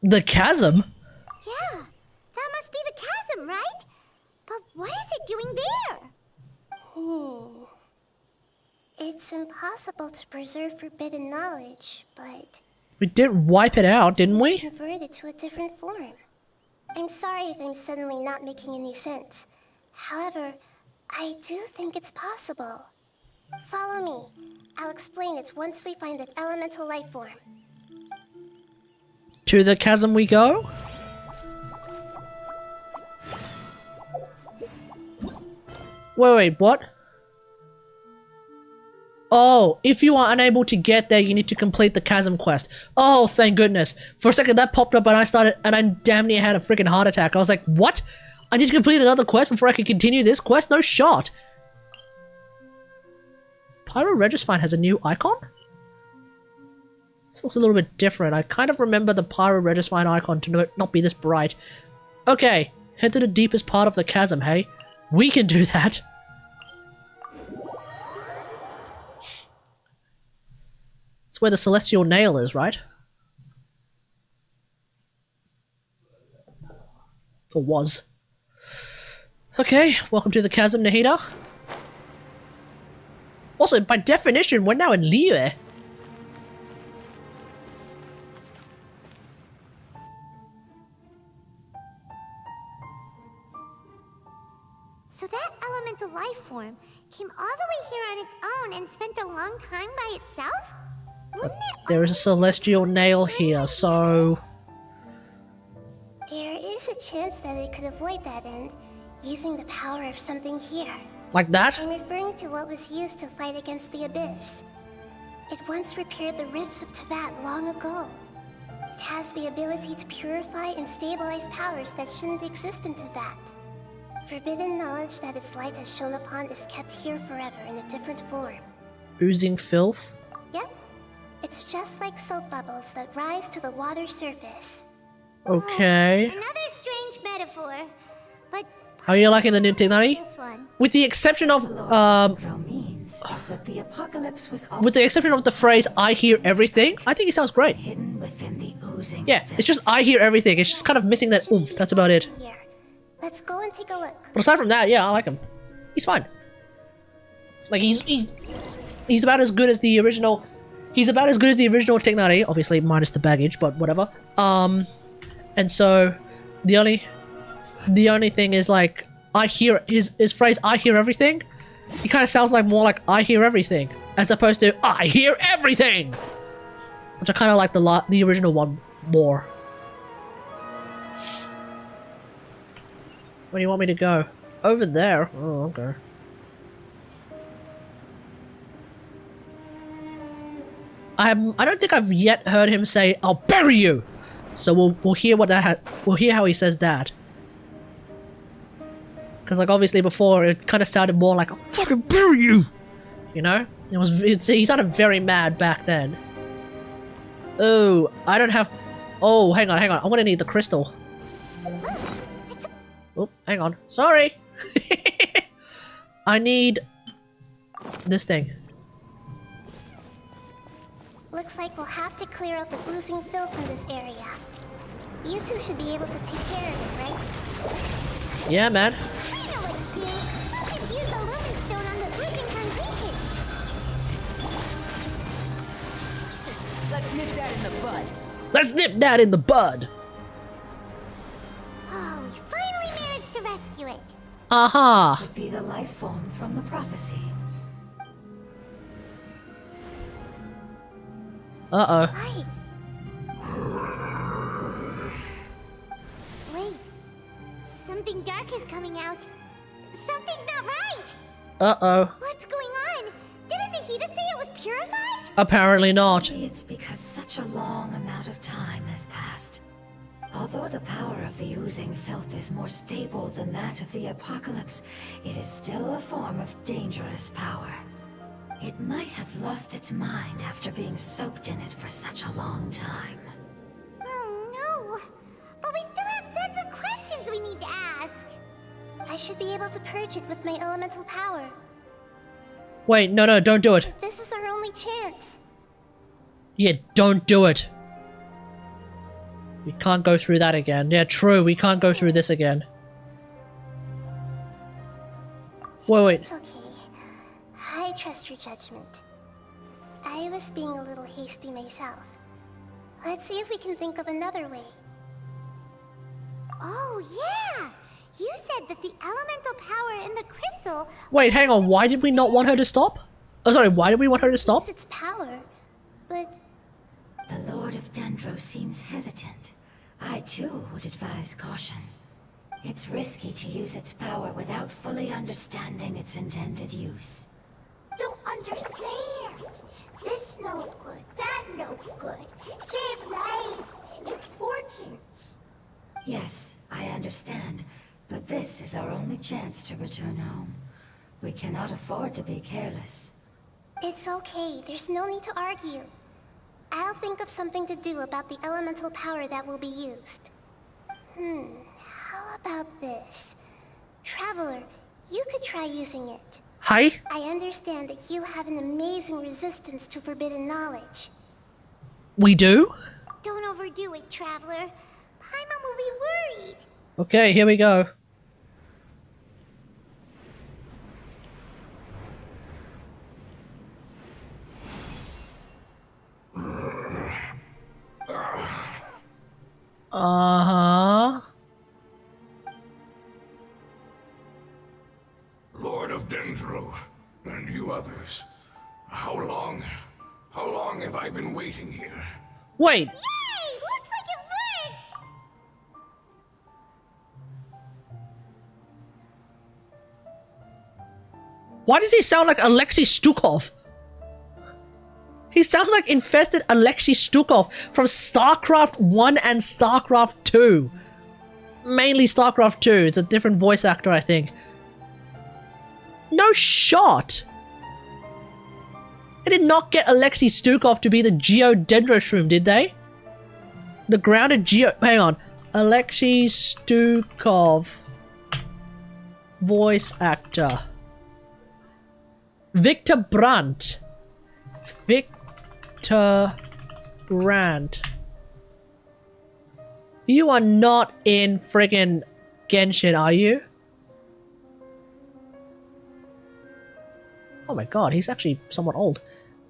The chasm? Yeah, that must be the chasm, right? But what is it doing there? It's impossible to preserve forbidden knowledge, but... We did wipe it out, didn't we? convert it to a different form. I'm sorry if I'm suddenly not making any sense. However, I do think it's possible. Follow me. I'll explain it once we find that elemental life form. To the chasm we go? Wait, what? Oh, if you are unable to get there, you need to complete the chasm quest. Oh, thank goodness. For a second that popped up and I damn near had a freaking heart attack. I was like, what? I need to complete another quest before I can continue this quest? No shot. Pyro Regisfine has a new icon? This looks a little bit different. I kind of remember the Pyro Regisfine icon to not be this bright. Okay, head to the deepest part of the chasm, hey? We can do that. It's where the celestial nail is, right? Or was. Okay, welcome to the chasm, Nahida. Also, by definition, we're now in Liyue. So that elemental life form came all the way here on its own and spent a long time by itself? Wouldn't it There is a celestial nail here, so... There is a chance that it could avoid that end, using the power of something here. Like that? I'm referring to what was used to fight against the Abyss. It once repaired the rifts of Tevat long ago. It has the ability to purify and stabilize powers that shouldn't exist in Tevat. Forbidden knowledge that its light has shone upon is kept here forever in a different form. Oozing filth? Yep. It's just like soap bubbles that rise to the water surface. Okay. Another strange metaphor, but How are you liking the new Kategari? this one. With the exception of, means is that the apocalypse was with the exception of the phrase, I hear everything, I think it sounds great. hidden within the oozing Yeah, it's just I hear everything, it's just kind of missing that oomph, that's about it. Here. Let's go and take a look. But aside from that, yeah, I like him. He's fine. Like, he's about as good as the original, he's about as good as the original Kategari, obviously minus the baggage, but whatever. And so, the only thing is, like, I hear, his phrase, I hear everything, he kind of sounds like more like I hear everything, as opposed to I hear everything! Which I kind of like the original one more. Where do you want me to go? Over there? Oh, okay. I don't think I've yet heard him say, I'll bury you! So we'll hear what we'll hear how he says that. Because, like, obviously before it kind of sounded more like, I'll fucking bury you! You know? He sounded very mad back then. Oh, I don't have... Oh, hang on. I'm gonna need the crystal. Oh, hang on. Sorry! I need... this thing. Looks like we'll have to clear out the oozing filth from this area. You two should be able to take care of it, right? Yeah, man. I know what to do. I'll just use a lumen stone on the oozing transition. Let's nip that in the bud. Let's nip that in the bud! Oh, we finally managed to rescue it. Aha! Could be the life form from the prophecy. Uh-oh. Right. Wait. Something dark is coming out. Something's not right. Uh-oh. What's going on? Didn't Nahida say it was purified? Apparently not. Maybe it's because such a long amount of time has passed. Although the power of the oozing filth is more stable than that of the apocalypse, it is still a form of dangerous power. It might have lost its mind after being soaked in it for such a long time. Oh no. But we still have tons of questions we need to ask. I should be able to purge it with my elemental power. Wait, no, don't do it. But this is our only chance. Yeah, don't do it. We can't go through that again. Yeah, true, we can't go through this again. Wait. It's okay. I trust your judgment. I was being a little hasty myself. Let's see if we can think of another way. Oh yeah. You said that the elemental power in the crystal... Wait, hang on, why did we not want her to stop? Oh, sorry, why did we want her to stop? It's its power, but... The Lord of Dendro seems hesitant. I too would advise caution. It's risky to use its power without fully understanding its intended use. Don't understand. This no good, that no good. Save lives. Important. Yes, I understand, but this is our only chance to return home. We cannot afford to be careless. It's okay, there's no need to argue. I'll think of something to do about the elemental power that will be used. How about this? Traveler, you could try using it. Hi? I understand that you have an amazing resistance to forbidden knowledge. We do? Don't overdo it, Traveler. Paimon will be worried. Okay, here we go. Uh-huh. Dendro, and you others. How long have I been waiting here? Wait, Yay! Looks like it worked! why does he sound like Alexei Stukov? He sounds like infested Alexei Stukov from StarCraft 1 and StarCraft 2. Mainly StarCraft 2. It's a different voice actor, I think. No shot! They did not get Alexei Stukov to be the Geodendroshroom, did they? The grounded Geo... Hang on. Alexei Stukov. Voice actor. Victor Brandt. Victor Brandt. You are not in friggin' Genshin, are you? Oh my god, he's actually somewhat old.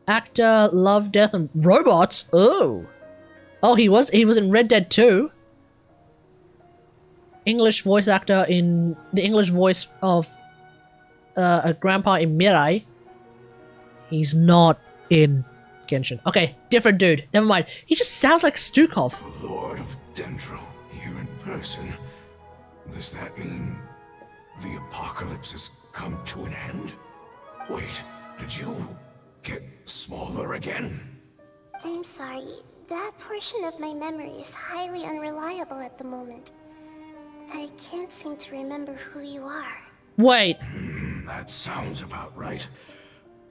Actor, Love, Death, and Robots? Oh. Oh, he was in Red Dead 2. English voice actor in the English voice of a grandpa in Mirai. He's not in Genshin. Okay, different dude. Never mind. He just sounds like Stukov. Lord of Dendro, here in person. Does that mean the apocalypse has come to an end? Wait, did you get smaller again? I'm sorry. That portion of my memory is highly unreliable at the moment. I can't seem to remember who you are. Wait. That sounds about right.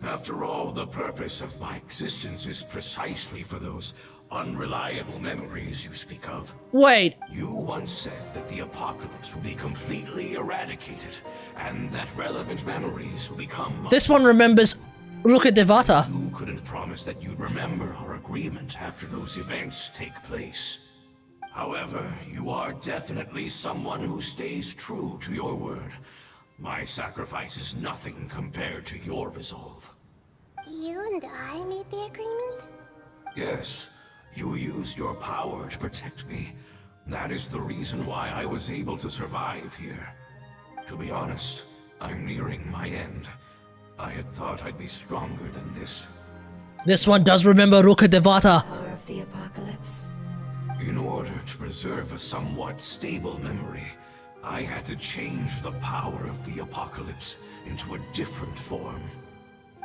After all, the purpose of my existence is precisely for those unreliable memories you speak of. Wait. You once said that the apocalypse will be completely eradicated, and that relevant memories will become... This one remembers Ruka Devata. You couldn't promise that you'd remember our agreement after those events take place. However, you are definitely someone who stays true to your word. My sacrifice is nothing compared to your resolve. You and I made the agreement? Yes, you used your power to protect me. That is the reason why I was able to survive here. To be honest, I'm nearing my end. I had thought I'd be stronger than this. This one does remember Ruka Devata. Power of the apocalypse. In order to preserve a somewhat stable memory, I had to change the power of the apocalypse into a different form.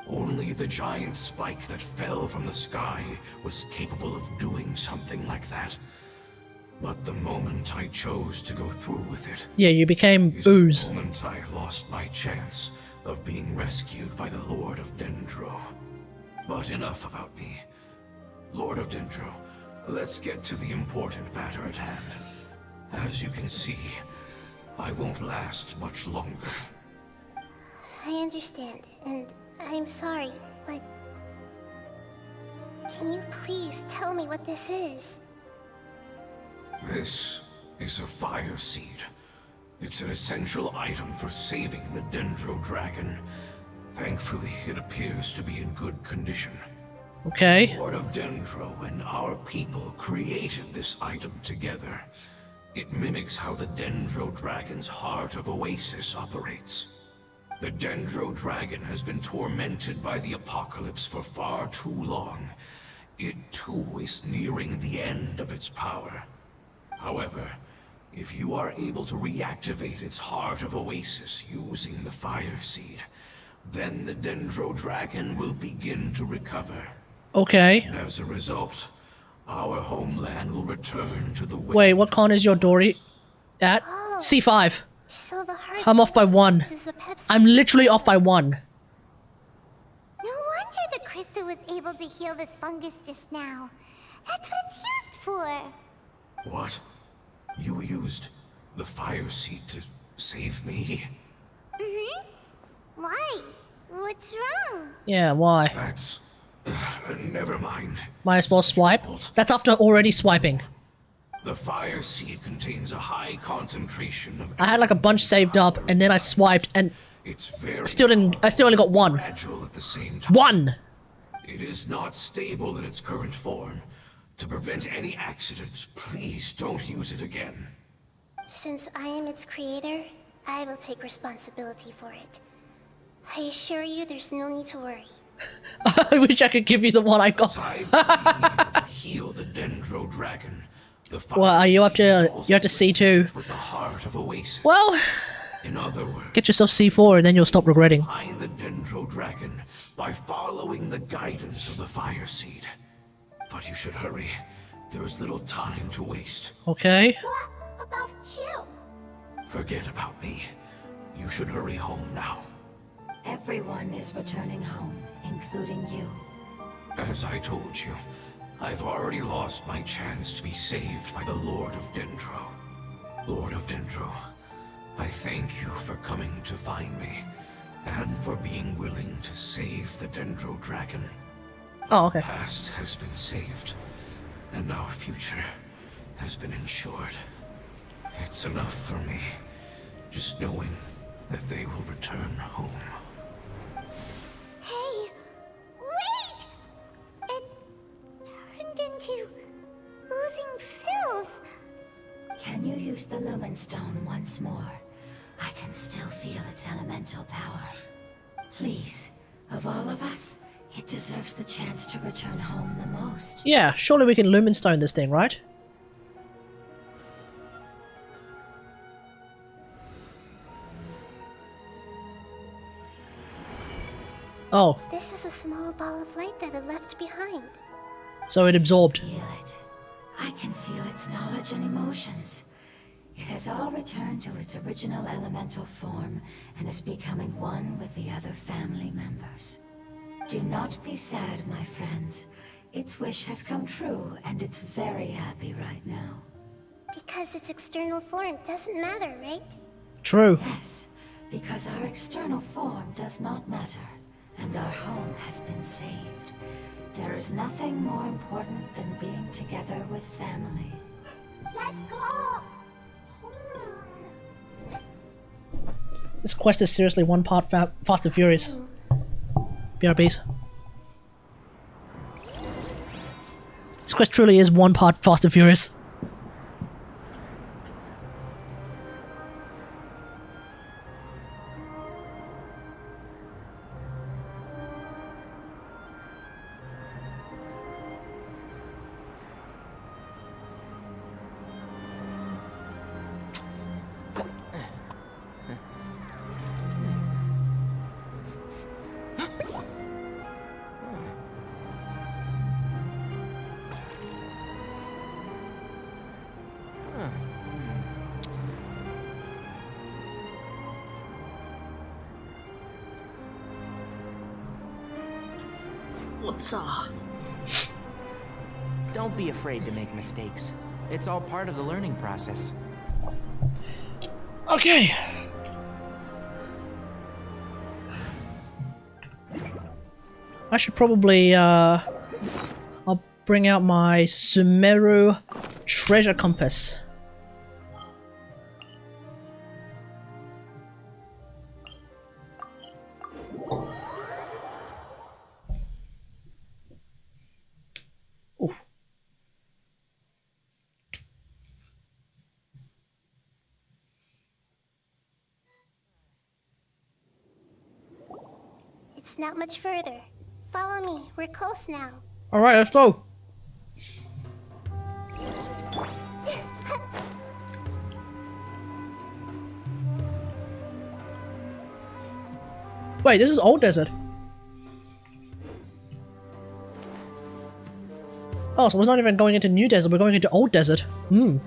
Only the giant spike that fell from the sky was capable of doing something like that. But the moment I chose to go through with it... Yeah, you became ooze. The moment I lost my chance of being rescued by the Lord of Dendro. But enough about me. Lord of Dendro, let's get to the important matter at hand. As you can see, I won't last much longer. I understand, and I'm sorry, but... Can you please tell me what this is? This is a fire seed. It's an essential item for saving the Dendro Dragon. Thankfully, it appears to be in good condition. Okay. Lord of Dendro and our people created this item together. It mimics how the Dendro Dragon's Heart of Oasis operates. The Dendro Dragon has been tormented by the apocalypse for far too long. It too is nearing the end of its power. However, if you are able to reactivate its Heart of Oasis using the Fire Seed, then the Dendro Dragon will begin to recover. Okay. As a result, our homeland will return to the way. Wait, what con is your Dori at? Oh, C5. so the heart I'm off by 1. is a Pepsi. I'm literally off by 1. No wonder the crystal was able to heal this fungus just now. That's what it's used for. What? You used the Fire Seed to save me? Mm-hmm. Why? What's wrong? Yeah, why? That's... never mind. Might as well swipe. That's after already swiping. The Fire Seed contains a high concentration of... I had like a bunch saved up, and then I swiped, and It's very... I still only got 1. fragile at the same time. 1! It is not stable in its current form. To prevent any accidents, please don't use it again. Since I am its creator, I will take responsibility for it. I assure you there's no need to worry. I wish I could give you the one I got. Aside from being able to heal the Dendro Dragon, the Well, are you up to you're up to C2? with the heart of Oasis. Well, In other words, get yourself C4 and then you'll stop regretting. find the Dendro Dragon by following the guidance of the Fire Seed. But you should hurry. There is little time to waste. Okay. What about you? Forget about me. You should hurry home now. Everyone is returning home, including you. As I told you, I've already lost my chance to be saved by the Lord of Dendro. Lord of Dendro, I thank you for coming to find me, and for being willing to save the Dendro Dragon. Oh, okay. Past has been saved, and our future has been ensured. It's enough for me, just knowing that they will return home. Hey, wait! It turned into oozing filth. Can you use the Lumen Stone once more? I can still feel its elemental power. Please, of all of us, it deserves the chance to return home the most. Yeah, surely we can Lumenstone this thing, right? Oh, This is a small ball of light that it left behind. so it absorbed. Feel it. I can feel its knowledge and emotions. It has all returned to its original elemental form and is becoming one with the other family members. Do not be sad, my friends. Its wish has come true, and it's very happy right now. Because its external form doesn't matter, right? True. Yes, because our external form does not matter, and our home has been saved. There is nothing more important than being together with family. Let's go! This quest is seriously one part Fast and Furious. BRBs. This quest truly is one part Fast and Furious. What's up? Don't be afraid to make mistakes. It's all part of the learning process. Okay. I should probably I'll bring out my Sumeru treasure compass. Oof. It's not much further. Follow me. We're close now. Alright, let's go. Wait, this is Old Desert. Oh, so we're not even going into New Desert, we're going into Old Desert. Hmm.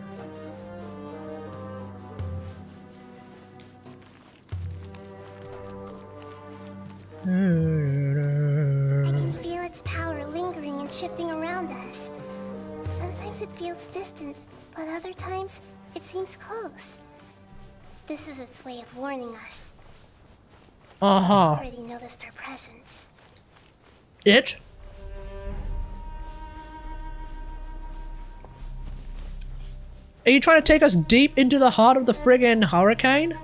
I can feel its power lingering and shifting around us. Sometimes it feels distant, but other times it seems close. This is its way of warning us. Uh-huh. Already noticed our presence. It? Are you trying to take us deep into the heart of the friggin' hurricane?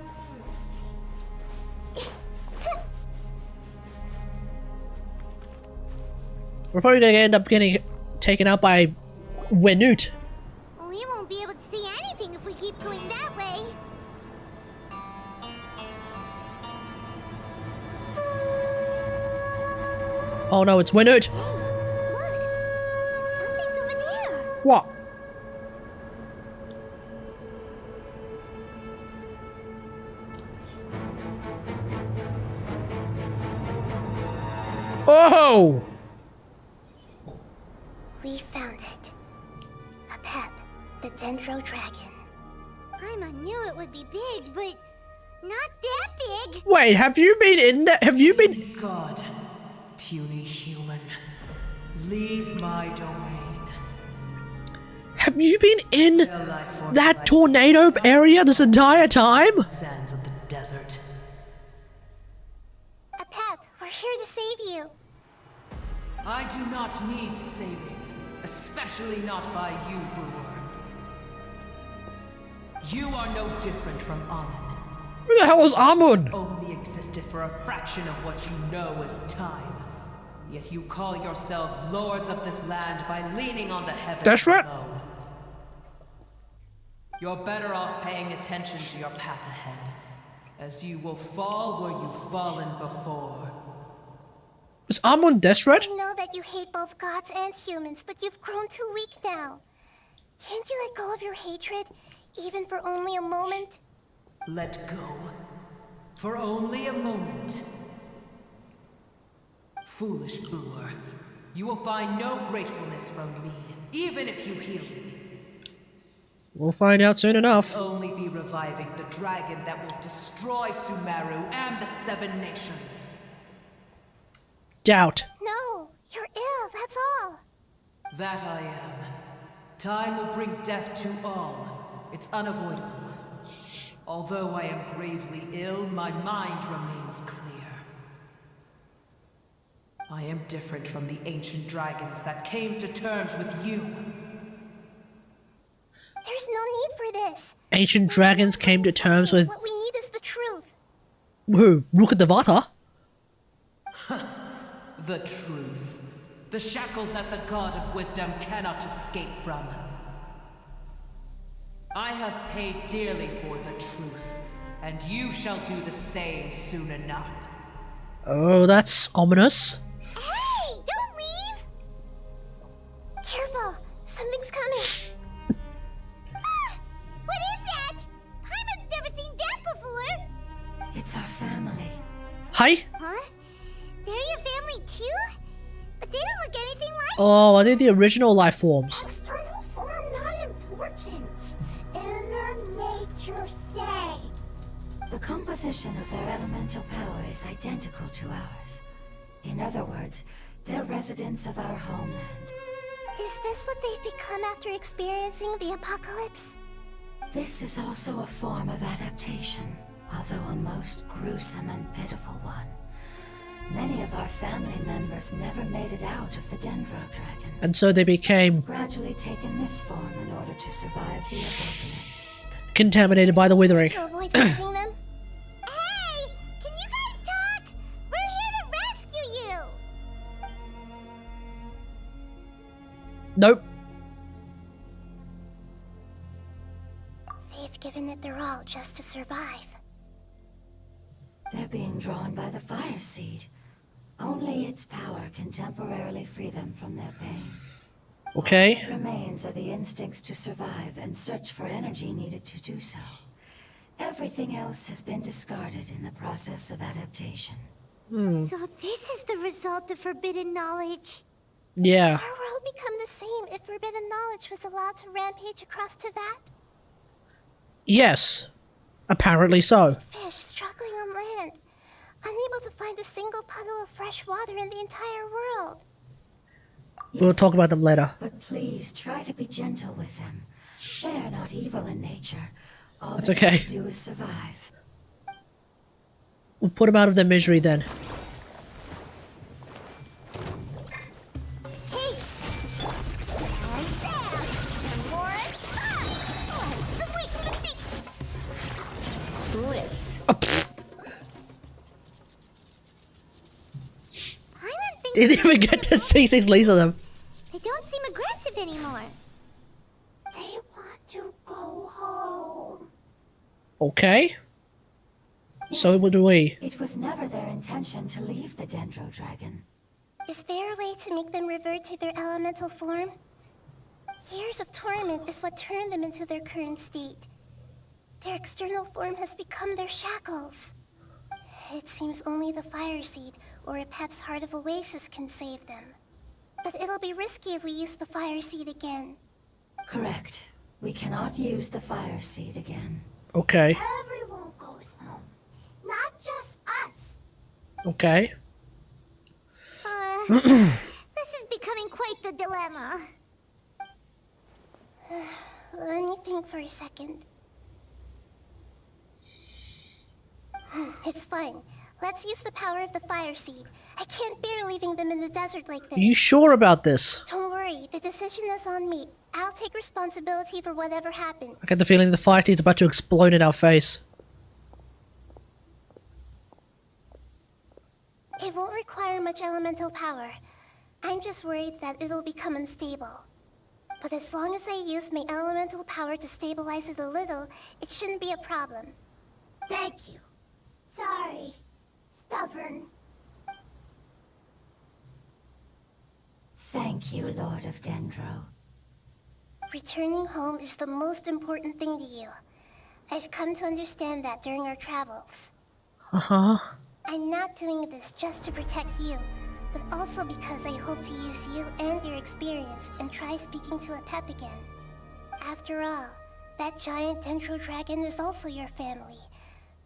We're probably gonna end up getting taken out by Wenut. We won't be able to see anything if we keep going that way. Oh no, it's Winard. Look! Something's over there! What? Oh! We found it. A pep, the Dendro Dragon. I knew it would be big, but not that big. Wait, have you been in there? Have you been? God, puny human, leave my domain. Have you been in A life form that like tornado area this entire time? sands of the desert. A pep, we're here to save you. I do not need saving, especially not by you, Boor. You are no different from Amun. Who the hell is Amun? Only existed for a fraction of what you know as time. Yet you call yourselves lords of this land by leaning on the heavens That's right. below. You're better off paying attention to your path ahead, as you will fall where you've fallen before. Is Amun desperate? I know that you hate both gods and humans, but you've grown too weak now. Can't you let go of your hatred, even for only a moment? Let go. For only a moment. Foolish Boor. You will find no gratefulness from me, even if you heal me. We'll find out soon enough. Only be reviving the dragon that will destroy Sumeru and the Seven Nations. Doubt. No, you're ill, that's all. That I am. Time will bring death to all. It's unavoidable. Although I am gravely ill, my mind remains clear. I am different from the ancient dragons that came to terms with you. There's no need for this. Ancient dragons came to terms with What we need is the truth. who? Rukadevata? The truth. The shackles that the God of Wisdom cannot escape from. I have paid dearly for the truth, and you shall do the same soon enough. Oh, that's ominous. Hey, don't leave! Careful, something's coming. What is that? Hyman's never seen that before. It's our family. Hi? Huh? They're your family too? But they don't look anything like. Oh, are they the original life forms? External form not important. Inner nature say. The composition of their elemental power is identical to ours. In other words, they're residents of our homeland. Is this what they've become after experiencing the apocalypse? This is also a form of adaptation, although a most gruesome and pitiful one. Many of our family members never made it out of the Dendro Dragon. And so they became Gradually taken this form in order to survive the apocalypse. contaminated by the withering. To avoid touching them? Hey! Can you guys talk? We're here to rescue you! Nope. They've given it their all just to survive. They're being drawn by the fire seed. Only its power can temporarily free them from their pain. Okay. What remains are the instincts to survive and search for energy needed to do so. Everything else has been discarded in the process of adaptation. So this is the result of forbidden knowledge. Yeah. Our world become the same if forbidden knowledge was allowed to rampage across Teyvat? Yes. Apparently so. Fish struggling on land, unable to find a single puddle of fresh water in the entire world. We'll talk about them later. But please try to be gentle with them. They are not evil in nature. All That's they okay. have to do is survive. We'll put them out of their misery then. Hey! And there! And more is up! Some weight for the deep! Bullets. Oh, pfft. I'm not thinking Didn't even get to see 6 leaves of them. they don't seem aggressive anymore. They want to go home. Okay. So what do we? It was never their intention to leave the Dendro Dragon. Is there a way to make them revert to their elemental form? Years of torment is what turned them into their current state. Their external form has become their shackles. It seems only the Fire Seed or a Pep's Heart of Oasis can save them. But it'll be risky if we use the Fire Seed again. Correct. We cannot use the Fire Seed again. Okay. Everyone goes home, not just us. Okay. This is becoming quite the dilemma. Let me think for a second. It's fine. Let's use the power of the Fire Seed. I can't bear leaving them in the desert like this. Are you sure about this? Don't worry, the decision is on me. I'll take responsibility for whatever happens. I get the feeling the Fire Seed's about to explode in our face. It won't require much elemental power. I'm just worried that it'll become unstable. But as long as I use my elemental power to stabilize it a little, it shouldn't be a problem. Thank you. Sorry. Stubborn. Thank you, Lord of Dendro. Returning home is the most important thing to you. I've come to understand that during our travels. Uh-huh. I'm not doing this just to protect you, but also because I hope to use you and your experience and try speaking to a Pep again. After all, that giant Dendro dragon is also your family.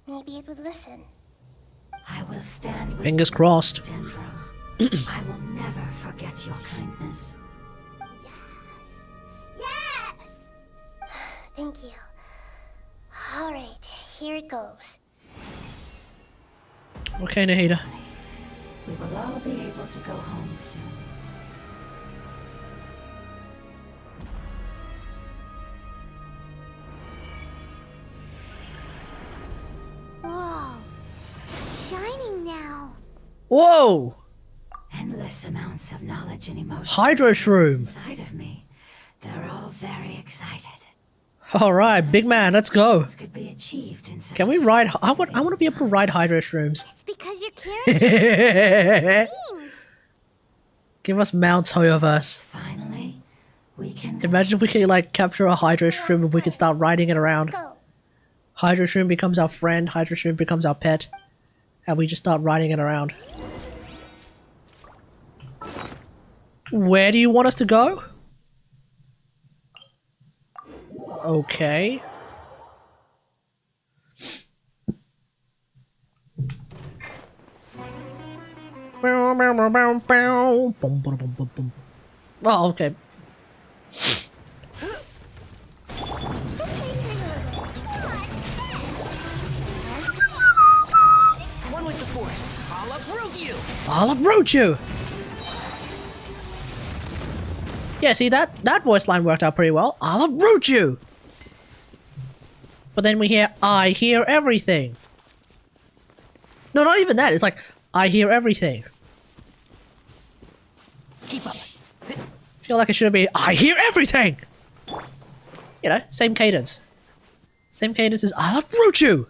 Maybe it would listen. I will stand with Fingers you, crossed. Dendro. I will never forget your kindness. Yes! Thank you. Alright, here it goes. Okay, Nahida. We will all be able to go home soon. Whoa, it's shining now. Whoa! Endless amounts of knowledge and emotion Hydro Shroom. inside of me. They're all very excited. Alright, big man, let's go. Could be achieved in such Can we ride? I want to be able to ride Hydro Shrooms. It's because you're carrying dreams. Give us mounts, Hoyoverse. Finally, we can Imagine if we could like capture a Hydro Shroom and we could start riding it around. Go. Hydro Shroom becomes our friend, Hydro Shroom becomes our pet, and we just start riding it around. Where do you want us to go? Okay. Oh, okay. One with the Force. I'll uproot you. I'll uproot you! Yeah, see, that voice line worked out pretty well. I'll uproot you! But then we hear, I hear everything. No, not even that. It's like, I hear everything. Keep up. Feel like it should be, I hear everything! You know, same cadence. Same cadence as, I'll uproot you!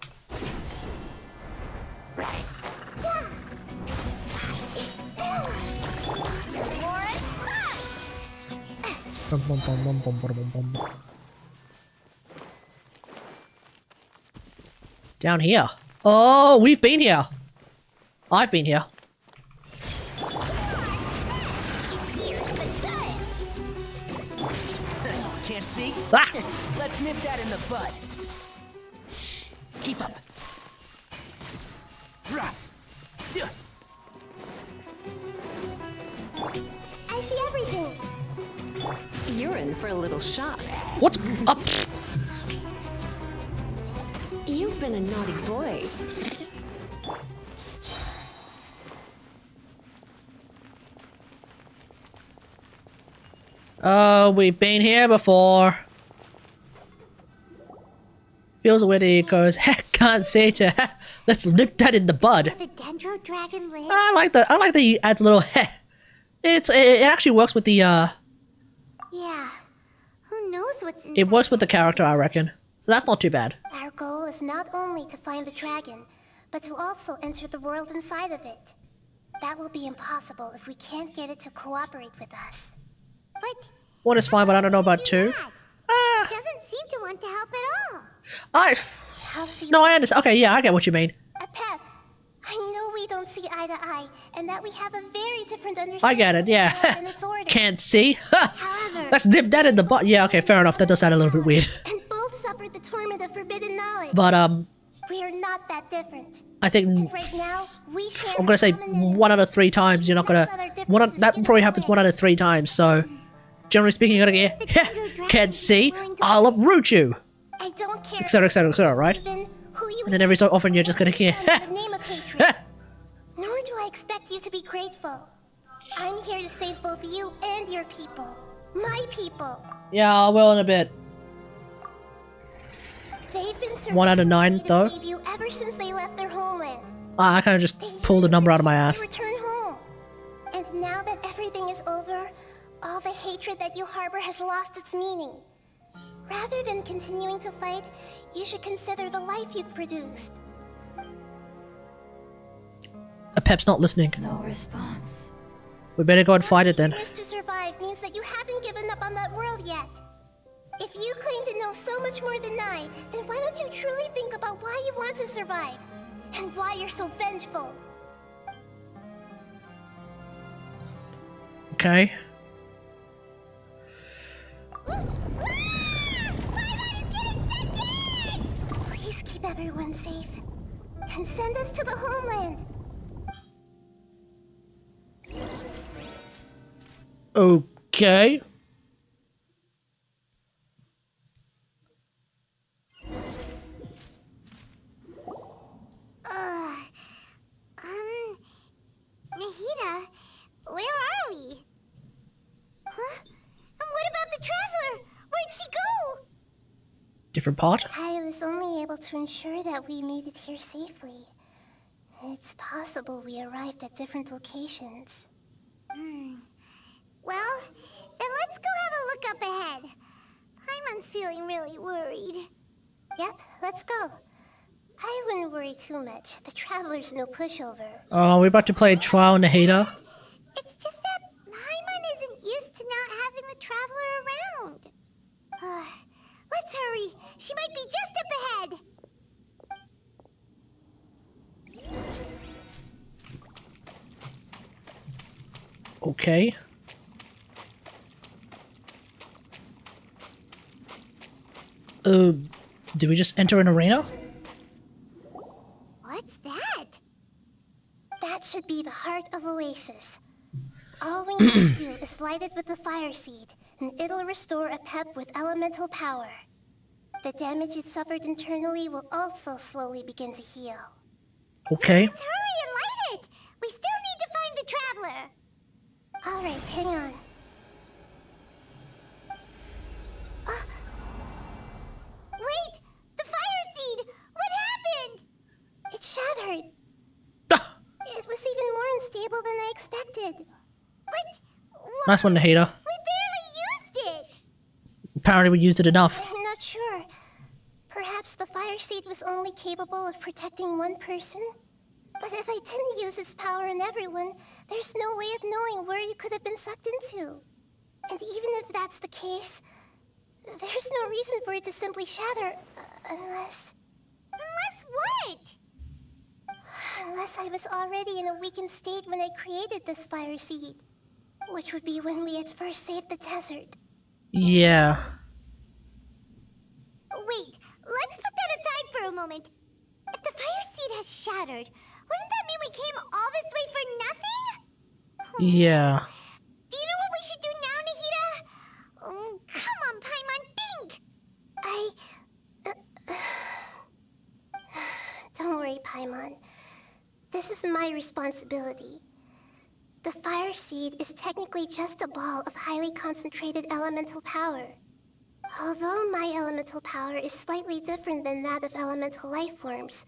Bum, bum, bum, bum, bum, bum, bum, bum. Down here. Oh, we've been here. I've been here. Can't see? Ah! Let's nip that in the bud. Keep up. I see everything. You're in for a little shock. What's up? You've been a naughty boy. Oh, we've been here before. Feels weird it goes, can't say to let's nip that in the bud. The Dendro Dragon lives. I like that he adds a little heh. It actually works with the Yeah. Who knows what's in it works with the character, I reckon. So that's not too bad. Our goal is not only to find the dragon, but to also enter the world inside of it. That will be impossible if we can't get it to cooperate with us. But 1 is fine, but I don't know about 2. it doesn't seem to want to help at all. No, I understand. Okay, yeah, I get what you mean. Pep, I know we don't see eye to eye, and that we have a very different understanding. I get it, yeah. And its orders. Can't see? However, Let's dip that in the butt. Yeah, okay, fair enough. That does sound a little bit weird. And both suffered the torment of forbidden knowledge. But, we are not that different. I think And right now, we share I'm gonna say a common enemy. 1 out of 3 times. You're not gonna. That probably happens 1 out of 3 times. So, generally speaking, you're gonna get. Can't see. I'll uproot you. I don't care. Etc. Right? Even who you And then every so often you're just gonna get. in the name of hatred. Nor do I expect you to be grateful. I'm here to save both you and your people. My people. Yeah, I will in a bit. They've been 1 out of 9 though. to save you ever since they left their homeland. I kind of just pulled a number out of my ass. Return home. And now that everything is over, all the hatred that you harbor has lost its meaning. Rather than continuing to fight, you should consider the life you've produced. Pep's not listening. No response. We better go and fight it then. To survive means that you haven't given up on that world yet. If you claim to know so much more than I, then why don't you truly think about why you want to survive? And why you're so vengeful? Okay. Please keep everyone safe. And send us to the homeland. Okay. Nahida, where are we? Huh? And what about the traveler? Where'd she go? Different part? I was only able to ensure that we made it here safely. It's possible we arrived at different locations. Well, then let's go have a look up ahead. Paimon's feeling really worried. Yep, let's go. I wouldn't worry too much. The traveler's no pushover. Oh, we're about to play Trial Nahida. It's just that Paimon isn't used to not having the traveler around. Let's hurry. She might be just up ahead. Okay. Did we just enter an arena? What's that? That should be the heart of Oasis. All we need to do is light it with the fire seed, and it'll restore a pep with elemental power. The damage it suffered internally will also slowly begin to heal. Okay. Let's hurry and light it! We still need to find the traveler! Alright, hang on. Wait! The fire seed! What happened? It shattered. It was even more unstable than I expected. But Nice one, Nahida. we barely used it! Apparently we used it enough. I'm not sure. Perhaps the fire seed was only capable of protecting one person? But if I didn't use its power on everyone, there's no way of knowing where you could have been sucked into. And even if that's the case, there's no reason for it to simply shatter, unless... Unless what? Unless I was already in a weakened state when I created this fire seed. Which would be when we had first saved the desert. Yeah. Wait, let's put that aside for a moment. If the fire seed has shattered, wouldn't that mean we came all this way for nothing? Yeah. Do you know what we should do now, Nahida? Oh, come on, Paimon, think! Don't worry, Paimon. This is my responsibility. The fire seed is technically just a ball of highly concentrated elemental power. Although my elemental power is slightly different than that of elemental life forms,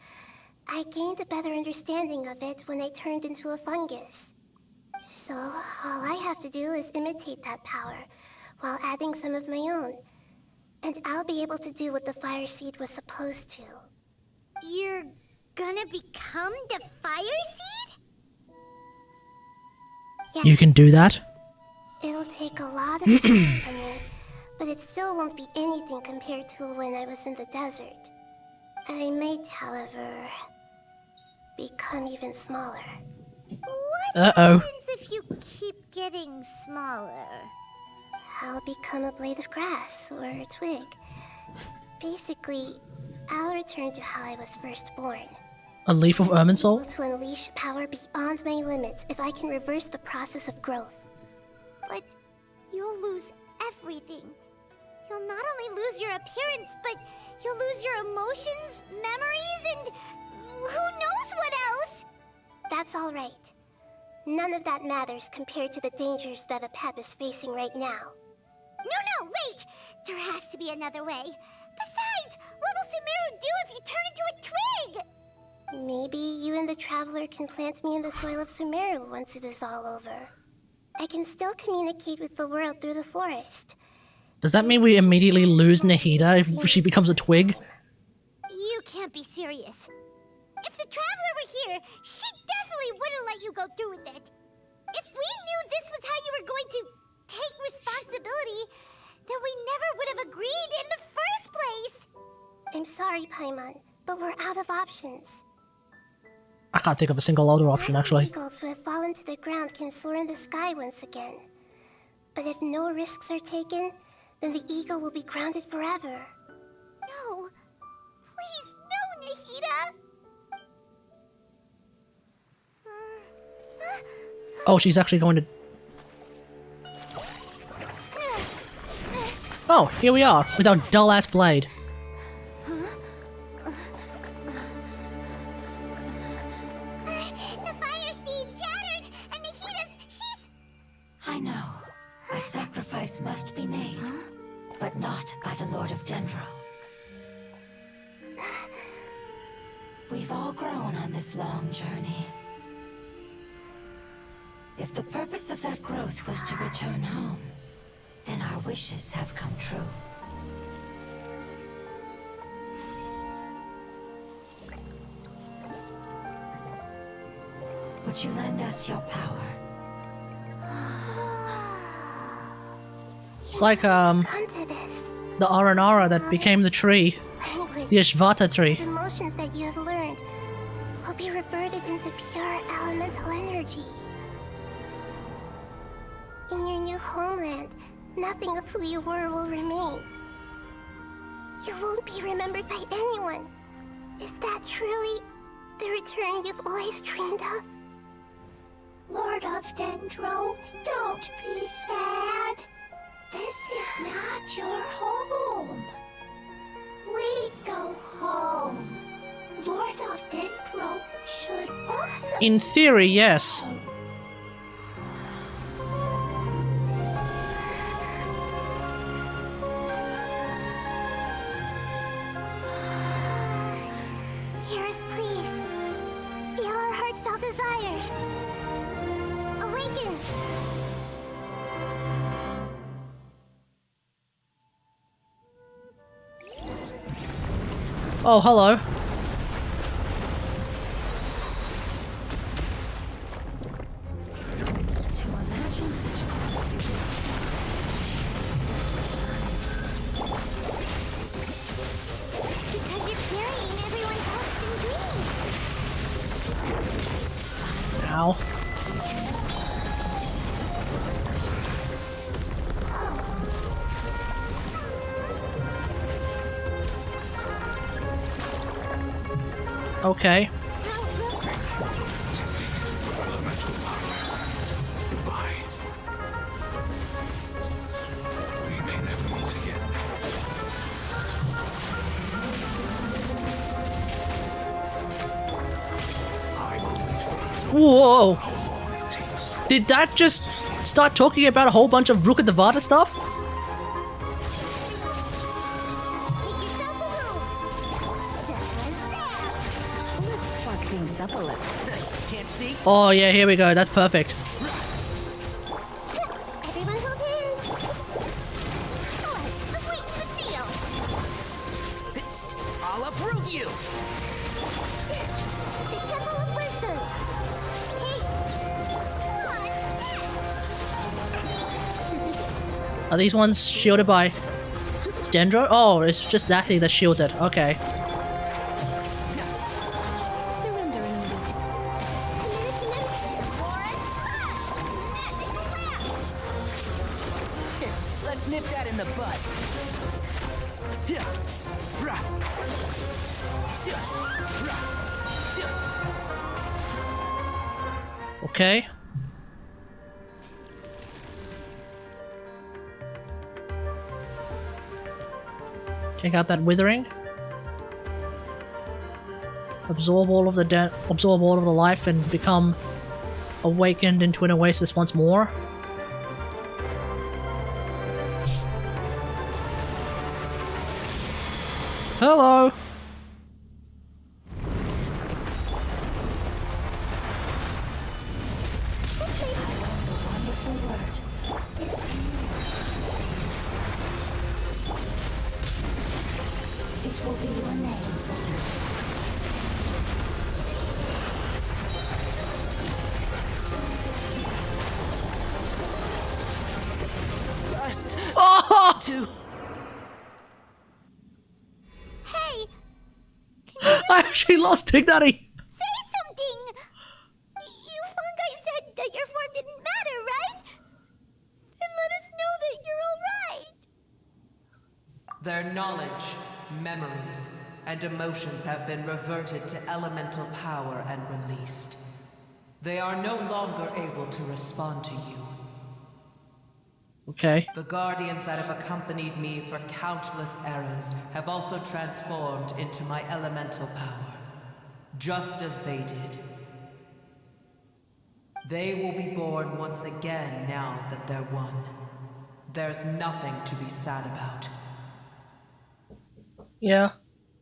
I gained a better understanding of it when I turned into a fungus. So, all I have to do is imitate that power, while adding some of my own. And I'll be able to do what the fire seed was supposed to. You're gonna become the fire seed? You can do that? It'll take a lot of time from me, but it still won't be anything compared to when I was in the desert. I might, however, become even smaller. What happens if you keep getting smaller? I'll become a blade of grass or a twig. Basically, I'll return to how I was first born. A leaf of Irminsul? To unleash power beyond my limits if I can reverse the process of growth. But you'll lose everything. You'll not only lose your appearance, but you'll lose your emotions, memories, and who knows what else? That's all right. None of that matters compared to the dangers that a pep is facing right now. No, wait! There has to be another way. Besides, what will Sumeru do if you turn into a twig? Maybe you and the Traveler can plant me in the soil of Sumeru once it is all over. I can still communicate with the world through the forest. Does that mean we immediately lose Nahida if she becomes a twig? You can't be serious. If the Traveler were here, she definitely wouldn't let you go through with it. If we knew this was how you were going to take responsibility, then we never would have agreed in the first place. I'm sorry, Paimon, but we're out of options. I can't think of a single other option, actually. Eagles who have fallen to the ground can soar in the sky once again. But if no risks are taken, then the eagle will be grounded forever. No. Please, no, Nahida! Oh, she's actually going to... Oh, here we are, with our dull-ass blade. The fire seed shattered, and she's... I know. A sacrifice must be made, but not by the Lord of Dendro. We've all grown on this long journey. If the purpose of that growth was to return home, then our wishes have come true. Would you lend us your power? It's like, the Aranara that became the tree. The Ashvata tree. The emotions that you have learned will be reverted into pure elemental energy. In your new homeland, nothing of who you were will remain. You won't be remembered by anyone. Is that truly the return you've always dreamed of? Lord of Dendro, don't be sad. This is not your home. We go home. Lord of Dendro should also... In theory, yes. Hear us, please. Feel our heartfelt desires. Awaken! Oh, hello. To imagine such Because you're carrying everyone's hopes and dreams. Ow. Okay. Goodbye. We may never meet again. Whoa! Did that just start talking about a whole bunch of Rukadavada stuff? Can't see? Oh yeah, here we go. That's perfect. Everyone hold hands. Let's sweeten the deal. I'll uproot you! The Temple of Wisdom. Take one. Are these ones shielded by Dendro? Oh, it's just that thing that's shielded. Okay. Surrender in a minute. Let's nip that in the bud. Okay. Take out that withering. Absorb all of the life and become awakened into an oasis once more. Hello. Hey, I actually lost Kategari. say something! You fungi said that your form didn't matter, right? Then let us know that you're alright. Their knowledge, memories, and emotions have been reverted to elemental power and released. They are no longer able to respond to you. Okay. The guardians that have accompanied me for countless eras have also transformed into my elemental power, just as they did. They will be born once again now that they're one. There's nothing to be sad about. Yeah.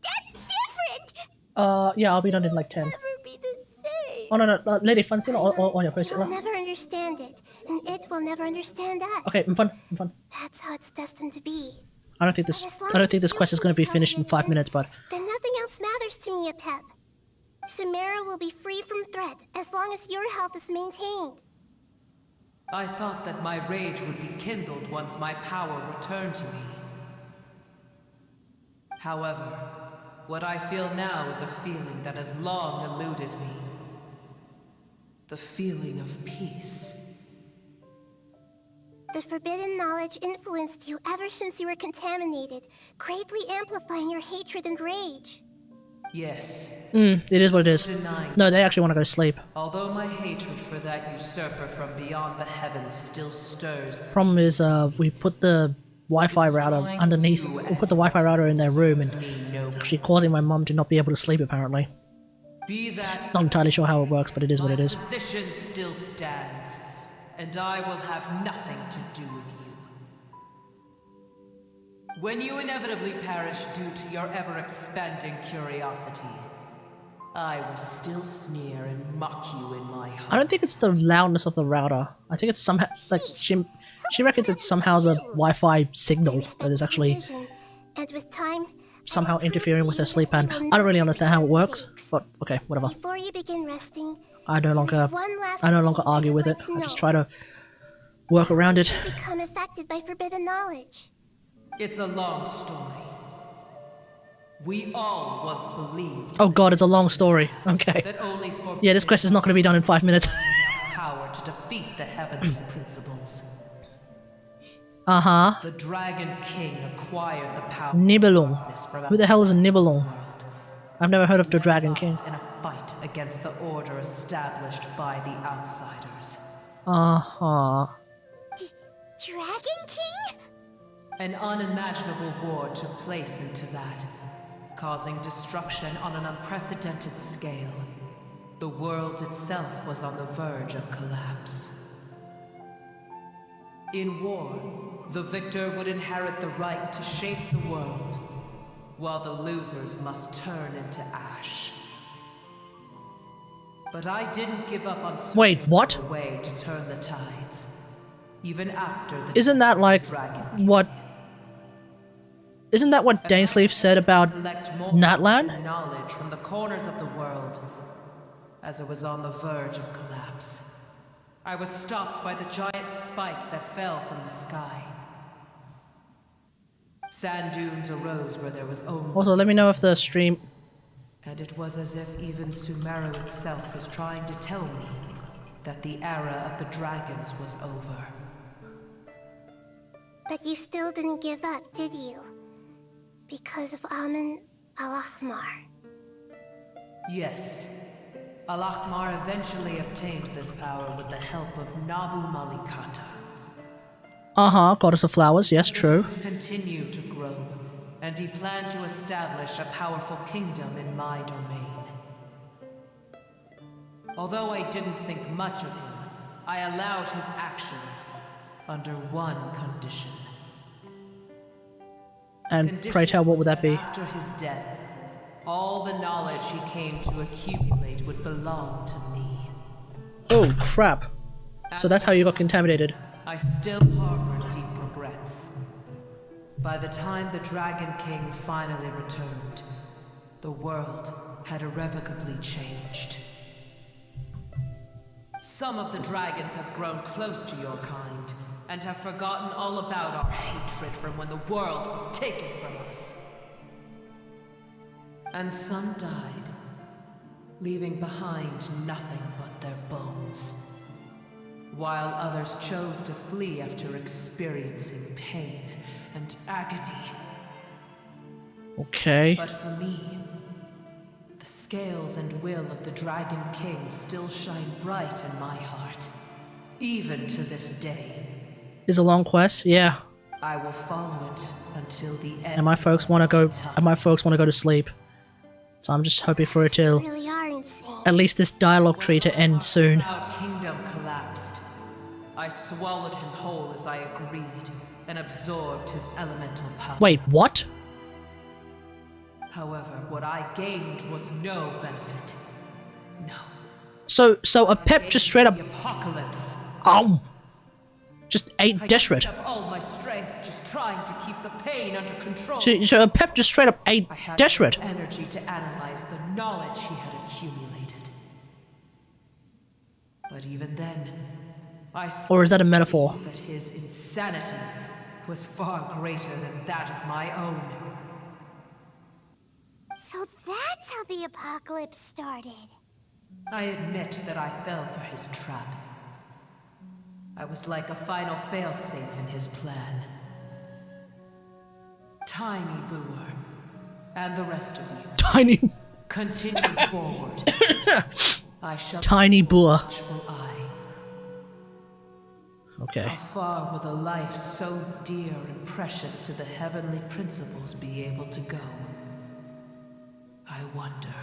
That's different! Yeah, I'll be done in like 10. Never be the same. Oh no, lady, fun thing or your post. You'll never understand it, and it will never understand us. Okay, I'm fun. That's how it's destined to be. I don't think this quest is going to be finished in 5 minutes, but Then nothing else matters to me, Apep. Samara will be free from threat as long as your health is maintained. I thought that my rage would be kindled once my power returned to me. However, what I feel now is a feeling that has long eluded me. The feeling of peace. The forbidden knowledge influenced you ever since you were contaminated, greatly amplifying your hatred and rage. Yes. it is what it is. No, they actually want to go to sleep. Although my hatred for that usurper from beyond the heavens still stirs. Problem is, we put the Wi-Fi router underneath. We put the Wi-Fi router in their room, and it's actually causing my mum to not be able to sleep. Apparently, Be that not entirely sure how it works, but it is what it is. my position still stands, and I will have nothing to do with you. When you inevitably perish due to your ever-expanding curiosity, I will still sneer and mock you in my heart. I don't think it's the loudness of the router. I think it's somehow like she reckons it's somehow the Wi-Fi signal that is actually And with time, somehow interfering with her sleep pattern. I don't really understand how it works, but okay, whatever. before you begin resting, I no longer argue with it. I just try to work around it. become affected by forbidden knowledge. It's a long story. We all once believed Oh god, it's a long story. Okay. that only for Yeah, this quest is not going to be done in 5 minutes. power to defeat the heavenly principles. Uh-huh. The Dragon King acquired the power Nibelung. Who the hell is a Nibelung? I've never heard of the Dragon King. in a fight against the order established by the outsiders. Uh-huh. Dragon King? An unimaginable war took place into that, causing destruction on an unprecedented scale. The world itself was on the verge of collapse. In war, the victor would inherit the right to shape the world, while the losers must turn into ash. But I didn't give up on Wait, what? a way to turn the tides, even after the Isn't that like what? Isn't that what Dainsleif said about Natlan? knowledge from the corners of the world, as it was on the verge of collapse. I was stopped by the giant spike that fell from the sky. Sand dunes arose where there was only... Also, let me know if the stream... And it was as if even Sumeru itself was trying to tell me that the era of the dragons was over. But you still didn't give up, did you? Because of Amun al-Ahmar. Yes. Al-Ahmar eventually obtained this power with the help of Nabu Malikata. Uh-huh, goddess of flowers, yes, true. Things continued to grow, and he planned to establish a powerful kingdom in my domain. Although I didn't think much of him, I allowed his actions under one condition. And pray tell, what would that be? After his death, all the knowledge he came to accumulate would belong to me. Oh, crap. So that's how you got contaminated. I still harbor deep regrets. By the time the Dragon King finally returned, the world had irrevocably changed. Some of the dragons have grown close to your kind, and have forgotten all about our hatred from when the world was taken from us. And some died, leaving behind nothing but their bones. While others chose to flee after experiencing pain and agony. Okay. But for me, the scales and will of the Dragon King still shine bright in my heart, even to this day. Is a long quest, yeah. I will follow it until the end. And my folks want to go. And my folks want to go to sleep. So I'm just hoping for it to, Really are insane. at least this dialogue tree to end soon. Our kingdom collapsed. I swallowed him whole as I agreed, and absorbed his elemental power. Wait, what? However, what I gained was no benefit. No. So a pep just straight up. The apocalypse. Just ate Deshret. I used up all my strength just trying to keep the pain under control. So a pep just straight up ate I had Deshret. no energy to analyze the knowledge he had accumulated. But even then, Or is that a metaphor? that his insanity was far greater than that of my own. So that's how the apocalypse started. I admit that I fell for his trap. I was like a final failsafe in his plan. Tiny Boer, and the rest of you. Tiny. Continue forward. I shall Tiny keep a Boer. watchful eye. Okay. How far will a life so dear and precious to the heavenly principles be able to go? I wonder.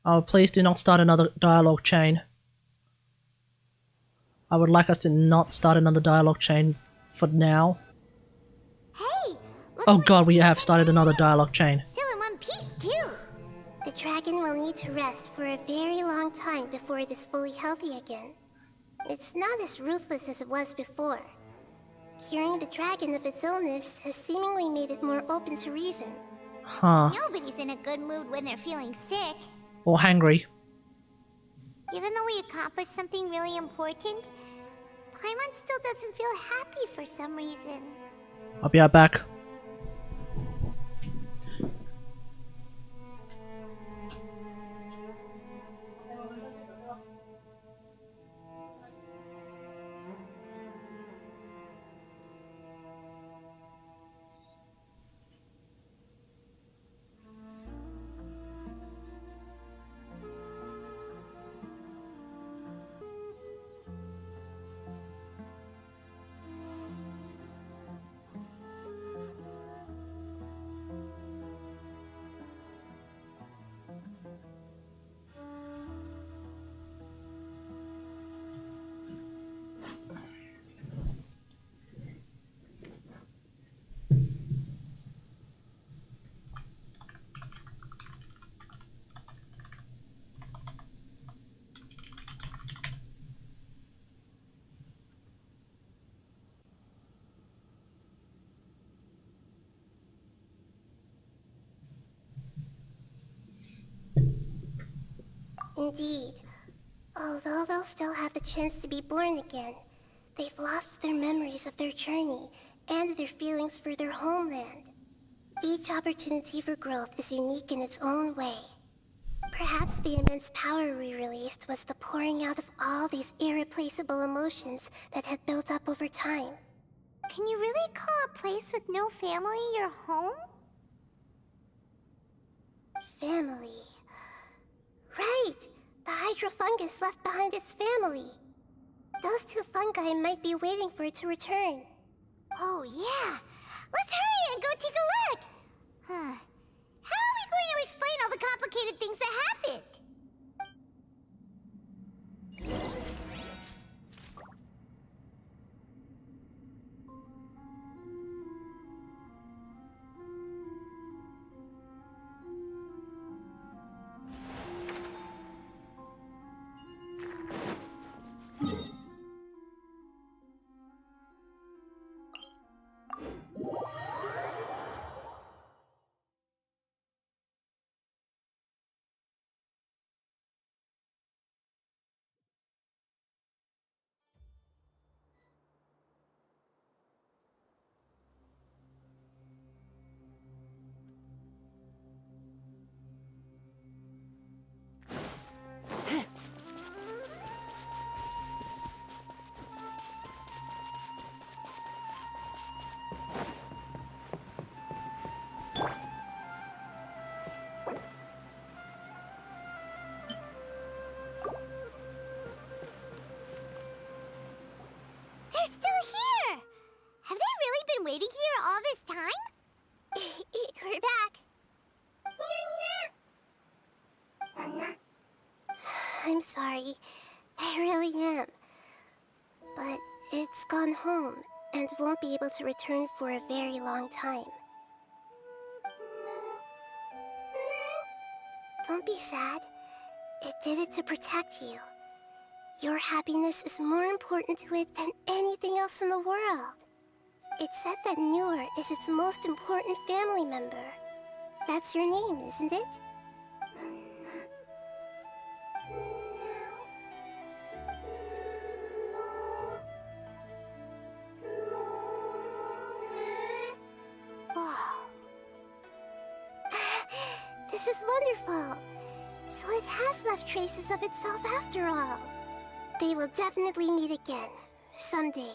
Oh, please do not start another dialogue chain. I would like us to not start another dialogue chain for now. Hey! Oh god, we have started another dialogue chain. Still in one piece, too! The dragon will need to rest for a very long time before it is fully healthy again. It's not as ruthless as it was before. Curing the dragon of its illness has seemingly made it more open to reason. Huh. Nobody's in a good mood when they're feeling sick. Or hangry. Even though we accomplished something really important, Paimon still doesn't feel happy for some reason. I'll be right back. Indeed. Although they'll still have the chance to be born again, they've lost their memories of their journey and their feelings for their homeland. Each opportunity for growth is unique in its own way. Perhaps the immense power we released was the pouring out of all these irreplaceable emotions that had built up over time. Can you really call a place with no family your home? Family. Right! The hydrofungus left behind its family. Those two fungi might be waiting for it to return. Oh yeah! Let's hurry and go take a look! Huh. How are we going to explain all the complicated things that happened? They're still here! Have they really been waiting here all this time? We're back. I'm sorry. I really am. But it's gone home and won't be able to return for a very long time. Don't be sad. It did it to protect you. Your happiness is more important to it than anything else in the world. It's said that Newer is its most important family member. That's your name, isn't it? Oh. This is wonderful. So it has left traces of itself after all. They will definitely meet again, someday.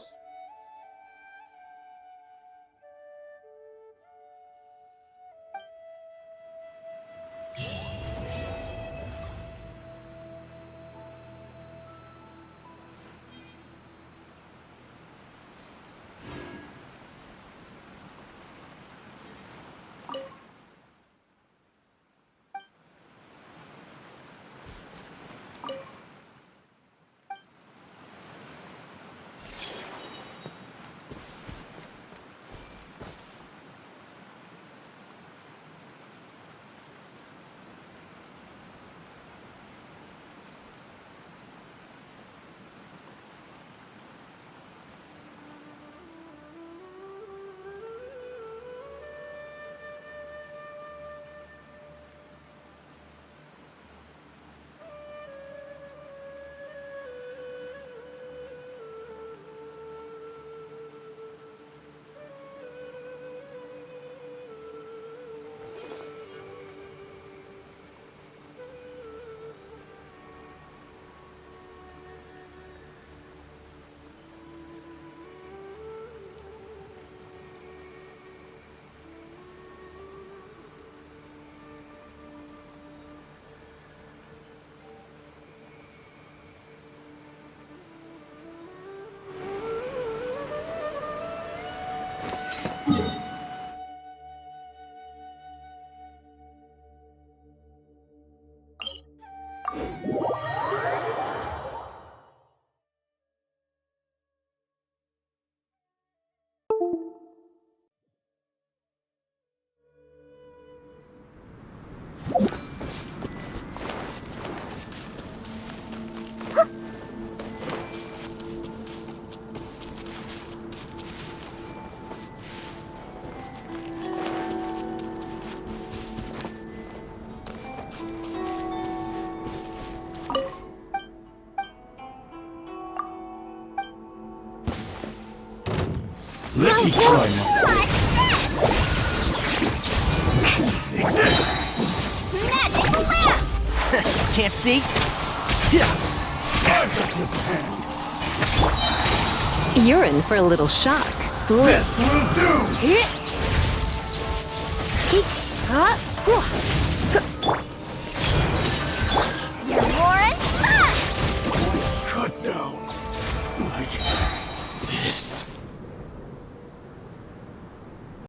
Let me try now. Magic lamp! Can't see? You're in for a little shock. This will do! Huh?